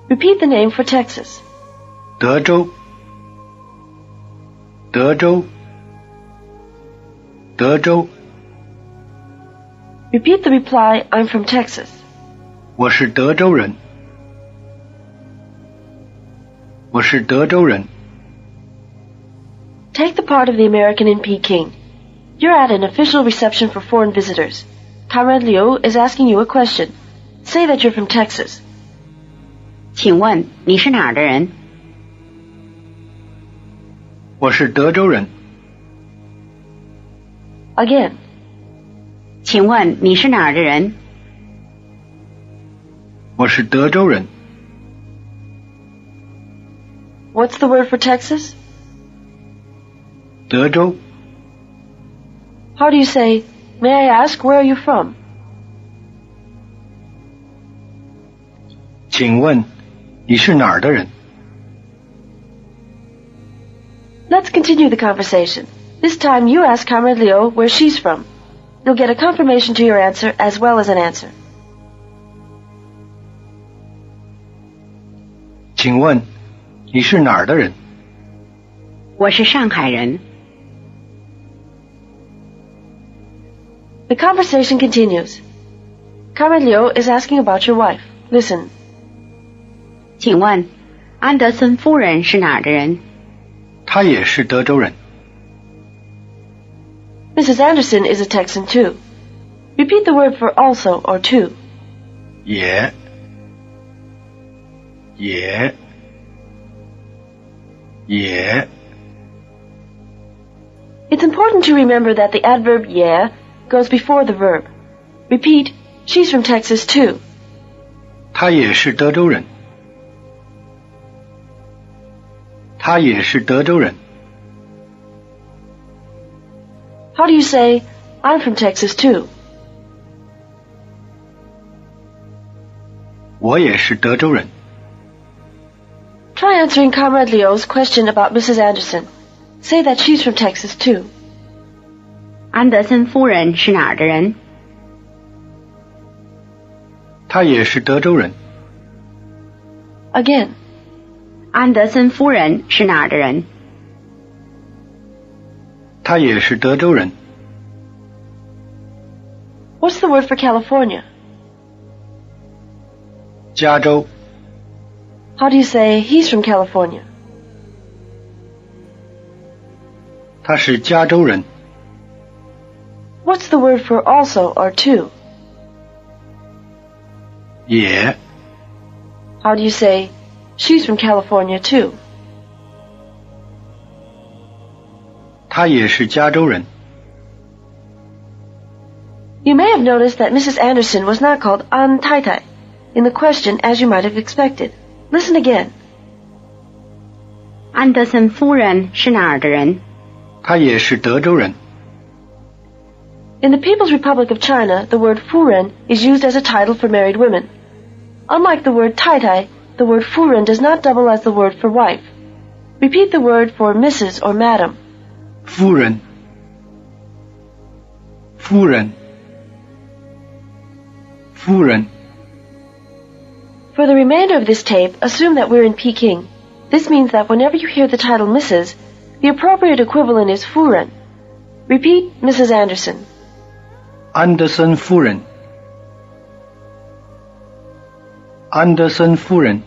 Repeat the name for Texas. 德州，德州，德州。 Repeat the reply, I'm from Texas. 我是德州人。我是德州人。 Take the part of the American in Peking. You're at an official reception for foreign visitors. Comrade Liu is asking you a question. Say that you're from Texas. 请问你是哪儿的人？我是德州人。 Again. 请问你是哪儿的人？我是德州人。 What's the word for Texas? 德州。 How do you say, may I ask where are you from? 请问，你是哪儿的人？ Let's continue the conversation. This time you ask Comrade Liu where she's from. You'll get a confirmation to your answer as well as an answer. 请问，你是哪儿的人？我是上海人。The conversation continues. Comrade Liu is asking about your wife. Listen. 请问安德森夫人是哪儿的人？他也是德州人。 Mrs. Anderson is a Texan too. Repeat the word for also or too. 也 It's important to remember that the adverb yeah goes before the verb. Repeat, she's from Texas too. 他也是德州人。他也是德州人。 How do you say, I'm from Texas too? 我也是德州人。 Try answering Comrade Liu's question about Mrs. Anderson. Say that she's from Texas too. 安德森夫人是哪儿的人？他也是德州人。 Again. 安德森夫人是哪儿的人？他也是德州人。 What's the word for California? 加州。 How do you say he's from California? 他是加州人。 What's the word for also or too? 也 How do you say she's from California too? 他也是加州人。 You may have noticed that Mrs. Anderson was not called Untitled in the question as you might have expected. Listen again. 安德森夫人是哪儿的人？他也是德州人。 In the People's Republic of China, the word furen is used as a title for married women. Unlike the word taitai, the word furen does not double as the word for wife. Repeat the word for Mrs. or Madam. 夫人。夫人。夫人。For the remainder of this tape, assume that we're in Peking. This means that whenever you hear the title Mrs., the appropriate equivalent is 夫人. Repeat Mrs. Anderson. 安德森夫人，安德森夫人，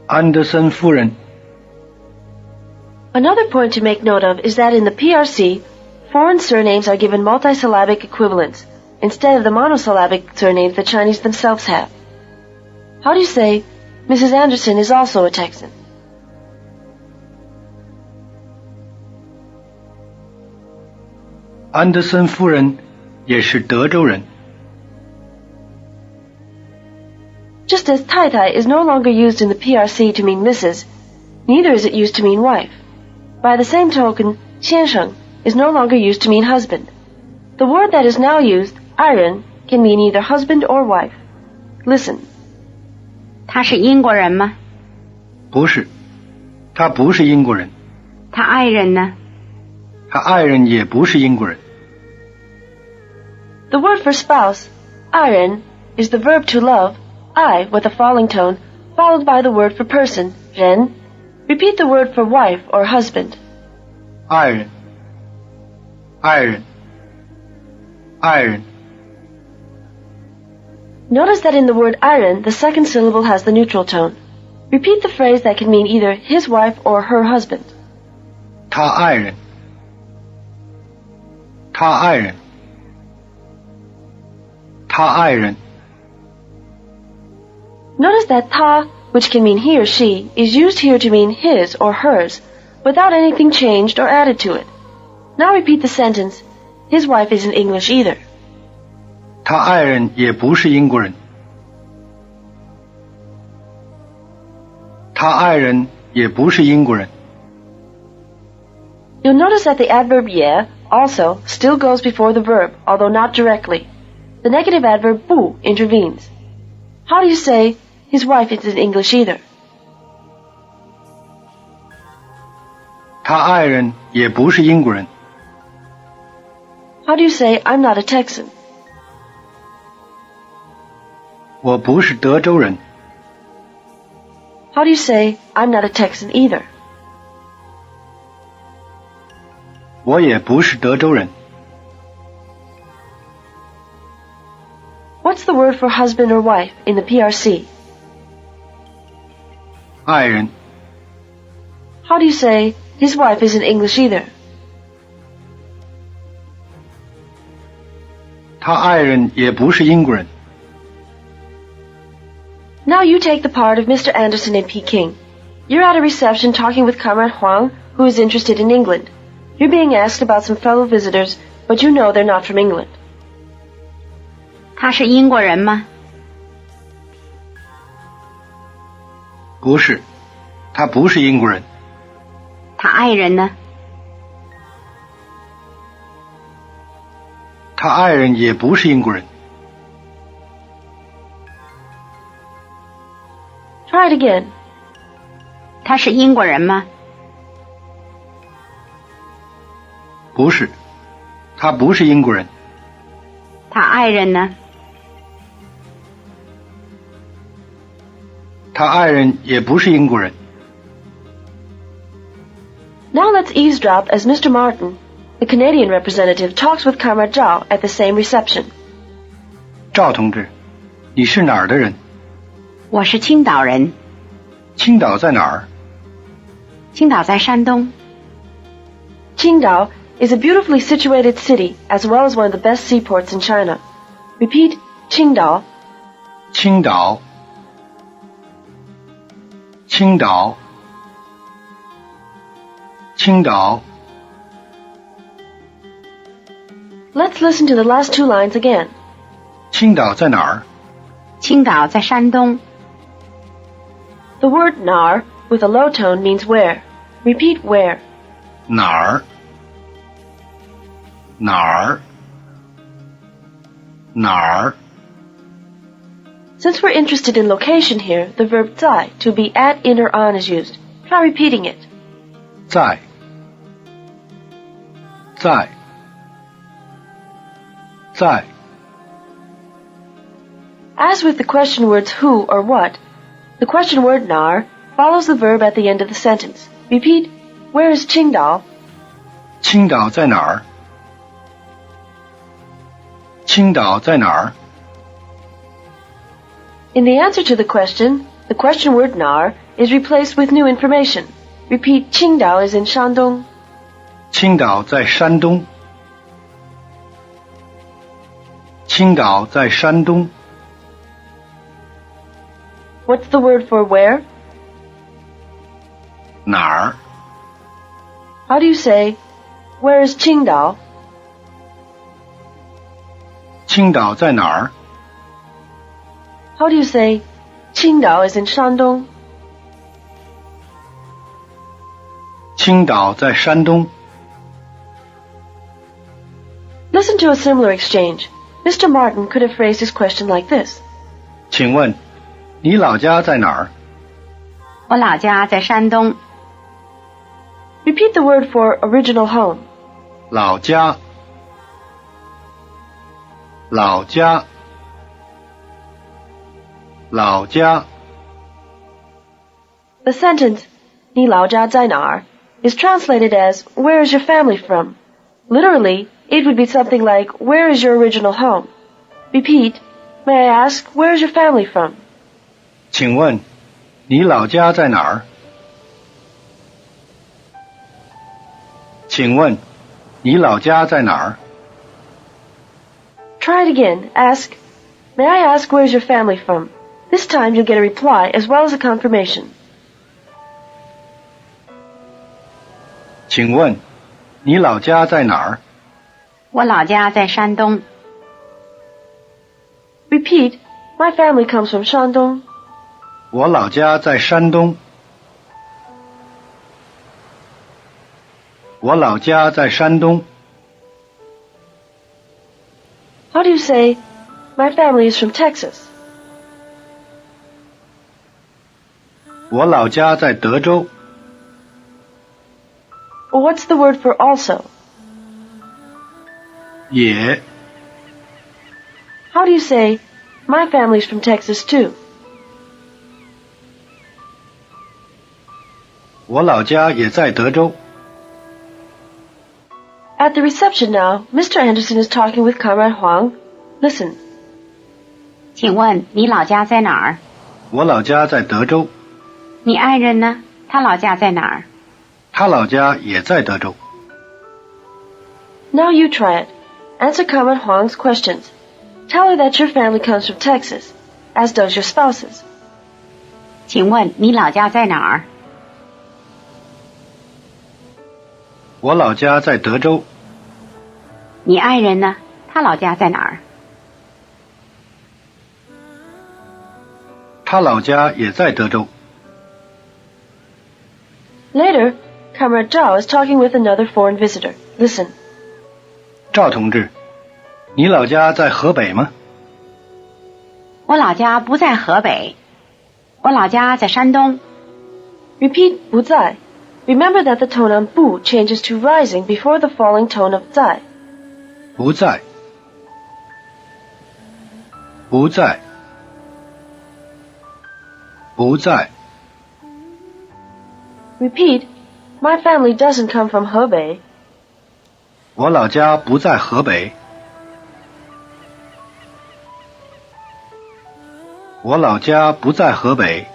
安德森夫人。 Another point to make note of is that in the PRC, foreign surnames are given multisyllabic equivalents instead of the monosyllabic surnames the Chinese themselves have. How do you say, Mrs. Anderson is also a Texan? 安德森夫人也是德州人。 Just as Tai Tai is no longer used in the PRC to mean Mrs., neither is it used to mean wife. By the same token, 先生 is no longer used to mean husband. The word that is now used, 爱人, can mean either husband or wife. Listen. 他是英国人吗？不是，他不是英国人。他爱人呢？他爱人也不是英国人。 The word for spouse, 爱人, is the verb to love, I with a falling tone, followed by the word for person, 人. Repeat the word for wife or husband. 爱人，爱人，爱人。 Notice that in the word 爱人, the second syllable has the neutral tone. Repeat the phrase that can mean either his wife or her husband. 他爱人，他爱人，他爱人。 Notice that 他, which can mean he or she, is used here to mean his or hers, without anything changed or added to it. Now repeat the sentence, his wife isn't English either. 他爱人也不是英国人。他爱人也不是英国人。 You'll notice that the adverb 也 also still goes before the verb, although not directly. The negative adverb 不 intervenes. How do you say, his wife isn't English either? 他爱人也不是英国人。 How do you say, I'm not a Texan? 我不是德州人。 How do you say, I'm not a Texan either? 我也不是德州人。 What's the word for husband or wife in the PRC? 爱人， How do you say, his wife isn't English either? 他爱人也不是英国人。 Now you take the part of Mr. Anderson in Peking. You're at a reception talking with Comrade Huang, who is interested in England. You're being asked about some fellow visitors, but you know they're not from England. 他是英国人吗？不是，他不是英国人。他爱人呢？他爱人也不是英国人。 Try it again. 他是英国人吗？不是，他不是英国人。他爱人呢？他爱人也不是英国人。 Now let's eavesdrop as Mr. Martin, the Canadian representative, talks with Comrade Zhao at the same reception. 赵同志，你是哪儿的人？我是青岛人。青岛在哪儿？青岛在山东。Qingdao is a beautifully situated city as well as one of the best seaports in China. Repeat, Qingdao. 青岛，青岛，青岛。 Let's listen to the last two lines again. 青岛在哪儿？青岛在山东。 The word nar with a low tone means where. Repeat where. 哪儿？哪儿？哪儿？ Since we're interested in location here, the verb 在 to be at, in, or on is used. Try repeating it. 在，在，在， As with the question words who or what, the question word nar follows the verb at the end of the sentence. Repeat, where is Qingdao? 青岛在哪儿？青岛在哪儿？ In the answer to the question word nar is replaced with new information. Repeat, Qingdao is in Shandong. 青岛在山东。青岛在山东。 What's the word for where? 哪儿？ How do you say, where is Qingdao? 青岛在哪儿？ How do you say, Qingdao is in Shandong? 青岛在山东。 Listen to a similar exchange. Mr. Martin could have phrased his question like this. 请问，你老家在哪儿？我老家在山东。 Repeat the word for original home. 老家。老家。老家。 The sentence, 你老家在哪儿, is translated as, where is your family from? Literally, it would be something like, where is your original home? Repeat, may I ask, where is your family from? 请问，你老家在哪儿？请问，你老家在哪儿？ Try it again. Ask, may I ask, where is your family from? This time you'll get a reply as well as a confirmation. 请问，你老家在哪儿？我老家在山东。 Repeat, my family comes from Shandong. 我老家在山东。我老家在山东。 How do you say, my family is from Texas? 我老家在德州。 Or what's the word for also? 也。 How do you say, my family is from Texas too? 我老家也在德州。 At the reception now, Mr. Anderson is talking with Comrade Huang. Listen. 请问你老家在哪儿？我老家在德州。你爱人呢？他老家在哪儿？他老家也在德州。 Now you try it. Answer Comrade Huang's questions. Tell her that your family comes from Texas, as does your spouse's. 请问你老家在哪儿？我老家在德州。你爱人呢？他老家在哪儿？他老家也在德州。 Later, Comrade Zhao is talking with another foreign visitor. Listen. 赵同志，你老家在河北吗？我老家不在河北，我老家在山东。 Repeat 不在. Remember that the tone on bu changes to rising before the falling tone of 在. 不在。不在。不在。 Repeat, my family doesn't come from Hebei. 我老家不在河北。我老家不在河北。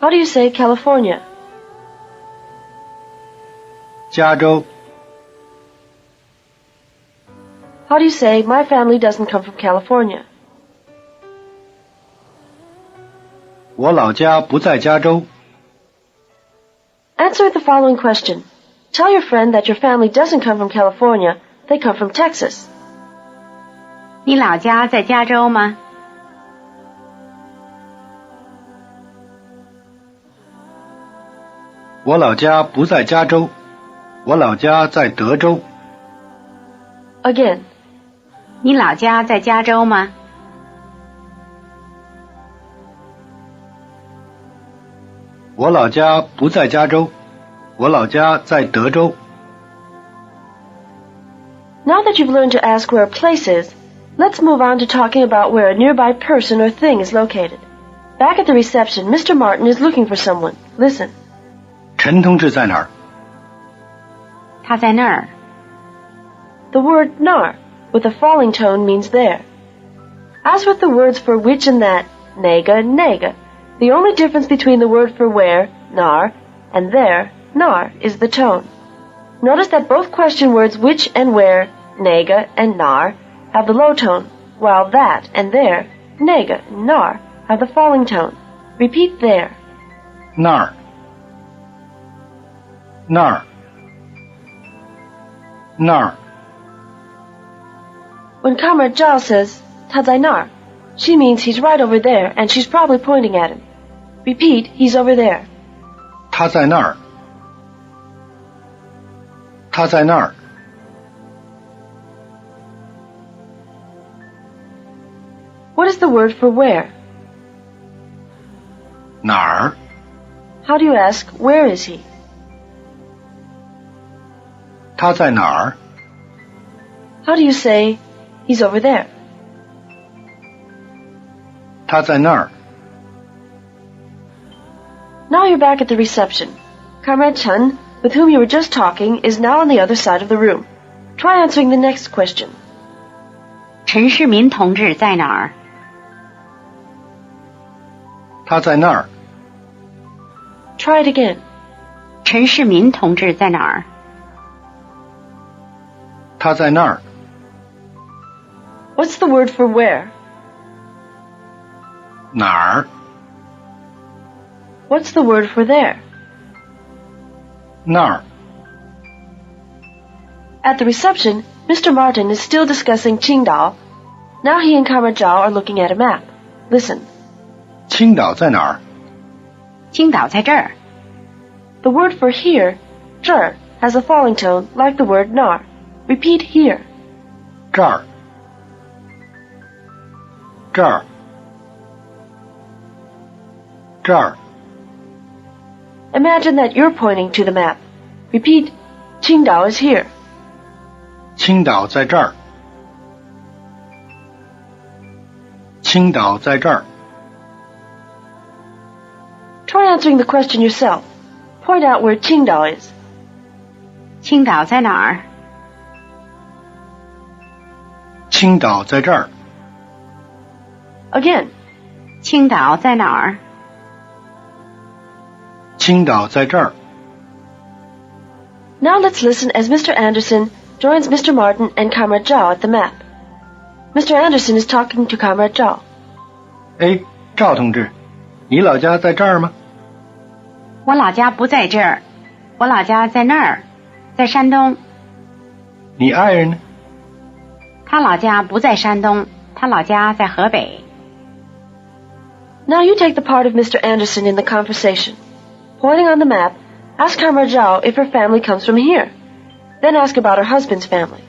How do you say California? 加州。 How do you say my family doesn't come from California? 我老家不在加州。 Answer the following question. Tell your friend that your family doesn't come from California, they come from Texas. 你老家在加州吗？我老家不在加州，我老家在德州。 Again. 你老家在加州吗？我老家不在加州，我老家在德州。 Now that you've learned to ask where a place is, Let's move on to talking about where a nearby person or thing is located. Back at the reception, Mr. Martin is looking for someone. Listen. 陈同志在哪儿？他在那儿。 The word nar with a falling tone means there. As with the words for which and that, nega, nega, the only difference between the word for where, nar, and there, nar, is the tone. Notice that both question words which and where, nega and nar, have the low tone, while that and there, nega and nar, have the falling tone. Repeat there. 那儿，那儿，那儿。 When Comrade Zhao says, 他在那儿, she means he's right over there and she's probably pointing at him. Repeat, he's over there. 他在那儿，他在那儿。 What is the word for where? 哪儿？ How do you ask, where is he? 他在哪儿？ How do you say, he's over there? 他在那儿。 Now you're back at the reception. Comrade Chen, with whom you were just talking, is now on the other side of the room. Try answering the next question. 陈世民同志在哪儿？ 他在那儿。 Try it again. 陈世民同志在哪儿？ 他在那儿。 What's the word for where? 哪儿？ What's the word for there? 那儿。 At the reception, Mr. Martin is still discussing Qingdao. Now he and Comrade Zhao are looking at a map. Listen. 青岛在哪儿？ 青岛在这儿。 The word for here, 这儿, has a falling tone like the word nar. Repeat here. 这儿。这儿。这儿。 Imagine that you're pointing to the map. Repeat, Qingdao is here. 青岛在这儿。青岛在这儿。 Try answering the question yourself. Point out where Qingdao is. 青岛在哪儿？ 青岛在这儿。 Again. 青岛在哪儿？ 青岛在这儿。 Now let's listen as Mr. Anderson joins Mr. Martin and Comrade Zhao at the map. Mr. Anderson is talking to Comrade Zhao. 哎，赵同志，你老家在这儿吗？我老家不在这儿，我老家在那儿，在山东。你爱人呢？他老家不在山东，他老家在河北。 Now you take the part of Mr. Anderson in the conversation. Pointing on the map, ask Comrade Zhao if her family comes from here. Then ask about her husband's family.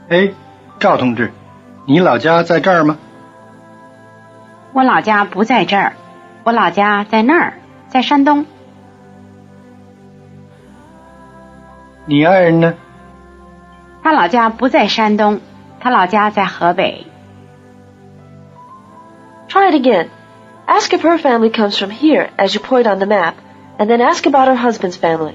哎，赵同志，你老家在这儿吗？我老家不在这儿，我老家在那儿，在山东。你爱人呢？他老家不在山东，他老家在河北。 Try it again. Ask if her family comes from here as you point on the map, and then ask about her husband's family.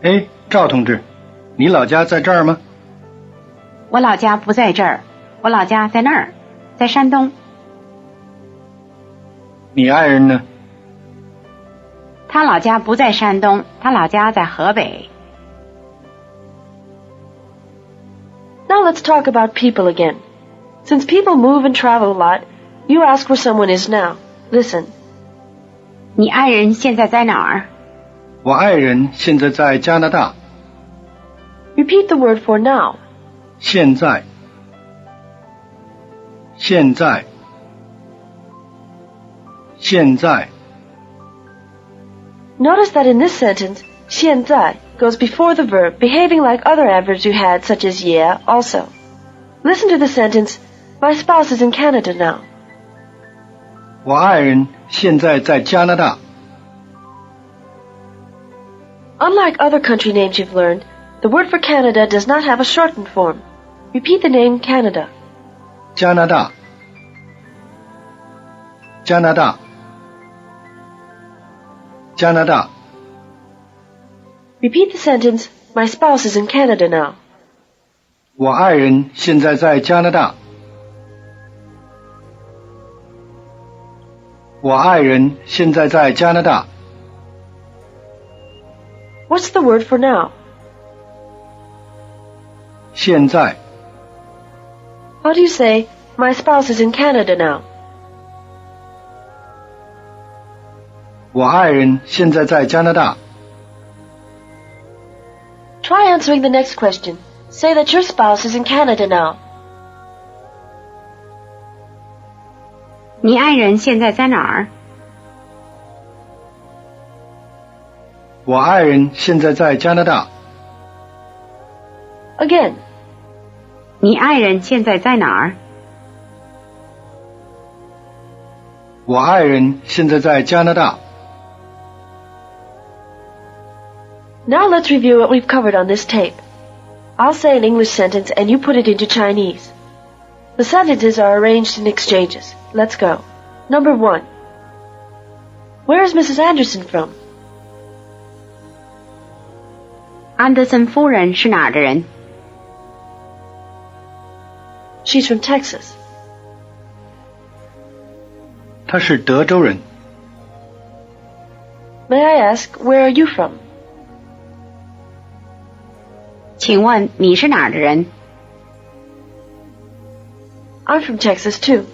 哎，赵同志，你老家在这儿吗？我老家不在这儿，我老家在那儿，在山东。你爱人呢？他老家不在山东，他老家在河北。 Now let's talk about people again. Since people move and travel a lot, you ask where someone is now. Listen. 你爱人现在在哪儿？我爱人现在在加拿大。 Repeat the word for now. 现在。现在。现在。 Notice that in this sentence, 现在 goes before the verb, behaving like other adverbs you had, such as yeah, also. Listen to the sentence, my spouse is in Canada now. 我爱人现在在加拿大。 Unlike other country names you've learned, the word for Canada does not have a shortened form. Repeat the name Canada. 加拿大，加拿大，加拿大。 Repeat the sentence, My spouse is in Canada now. 我爱人现在在加拿大。我爱人现在在加拿大。 What's the word for now? 现在， How do you say, My spouse is in Canada now? 我爱人现在在加拿大。 Try answering the next question. Say that your spouse is in Canada now. 你爱人现在在哪儿？我爱人现在在加拿大。 Again. 你爱人现在在哪儿？我爱人现在在加拿大。 Now let's review what we've covered on this tape. I'll say an English sentence and you put it into Chinese. The sentences are arranged in exchanges. Let's go. Number 1. Where is Mrs. Anderson from? 安德森夫人是哪儿的人？ She's from Texas. 他是德州人。 May I ask, where are you from? 请问你是哪儿的人？ I'm from Texas too.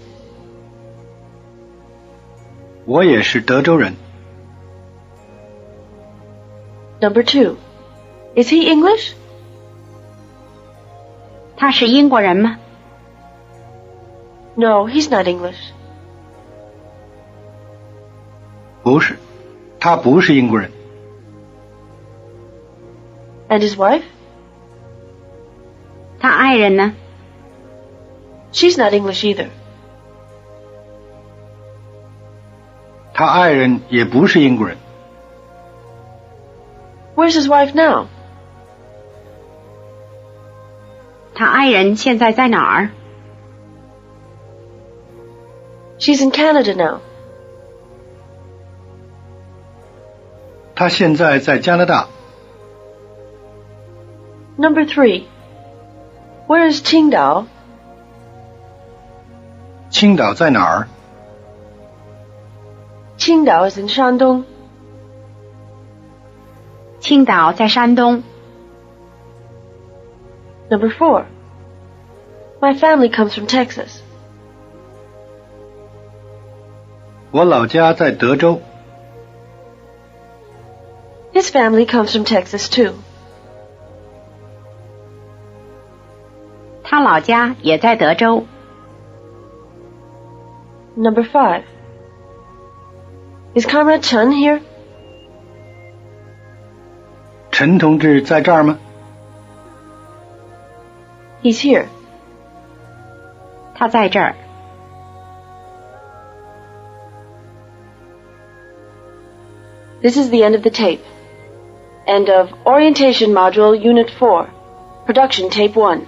我也是德州人。 Number 2. Is he English? 他是英国人吗？ No, he's not English. 不是，他不是英国人。 And his wife? 他爱人呢？ She's not English either. 他爱人也不是英国人。 Where's his wife now? 他爱人现在在哪儿？ She's in Canada now. 他现在在加拿大。 Number 3. Where is Qingdao? 青岛在哪儿？ Qingdao is in Shandong. 青岛在山东。 Number 4. My family comes from Texas. 我老家在德州。 His family comes from Texas too. 他老家也在德州。 Number 5. Is Comrade Chen here? 陈同志在这儿吗？ He's here. 他在这儿。 This is the end of the tape. End of Orientation Module Unit 4. Production Tape 1.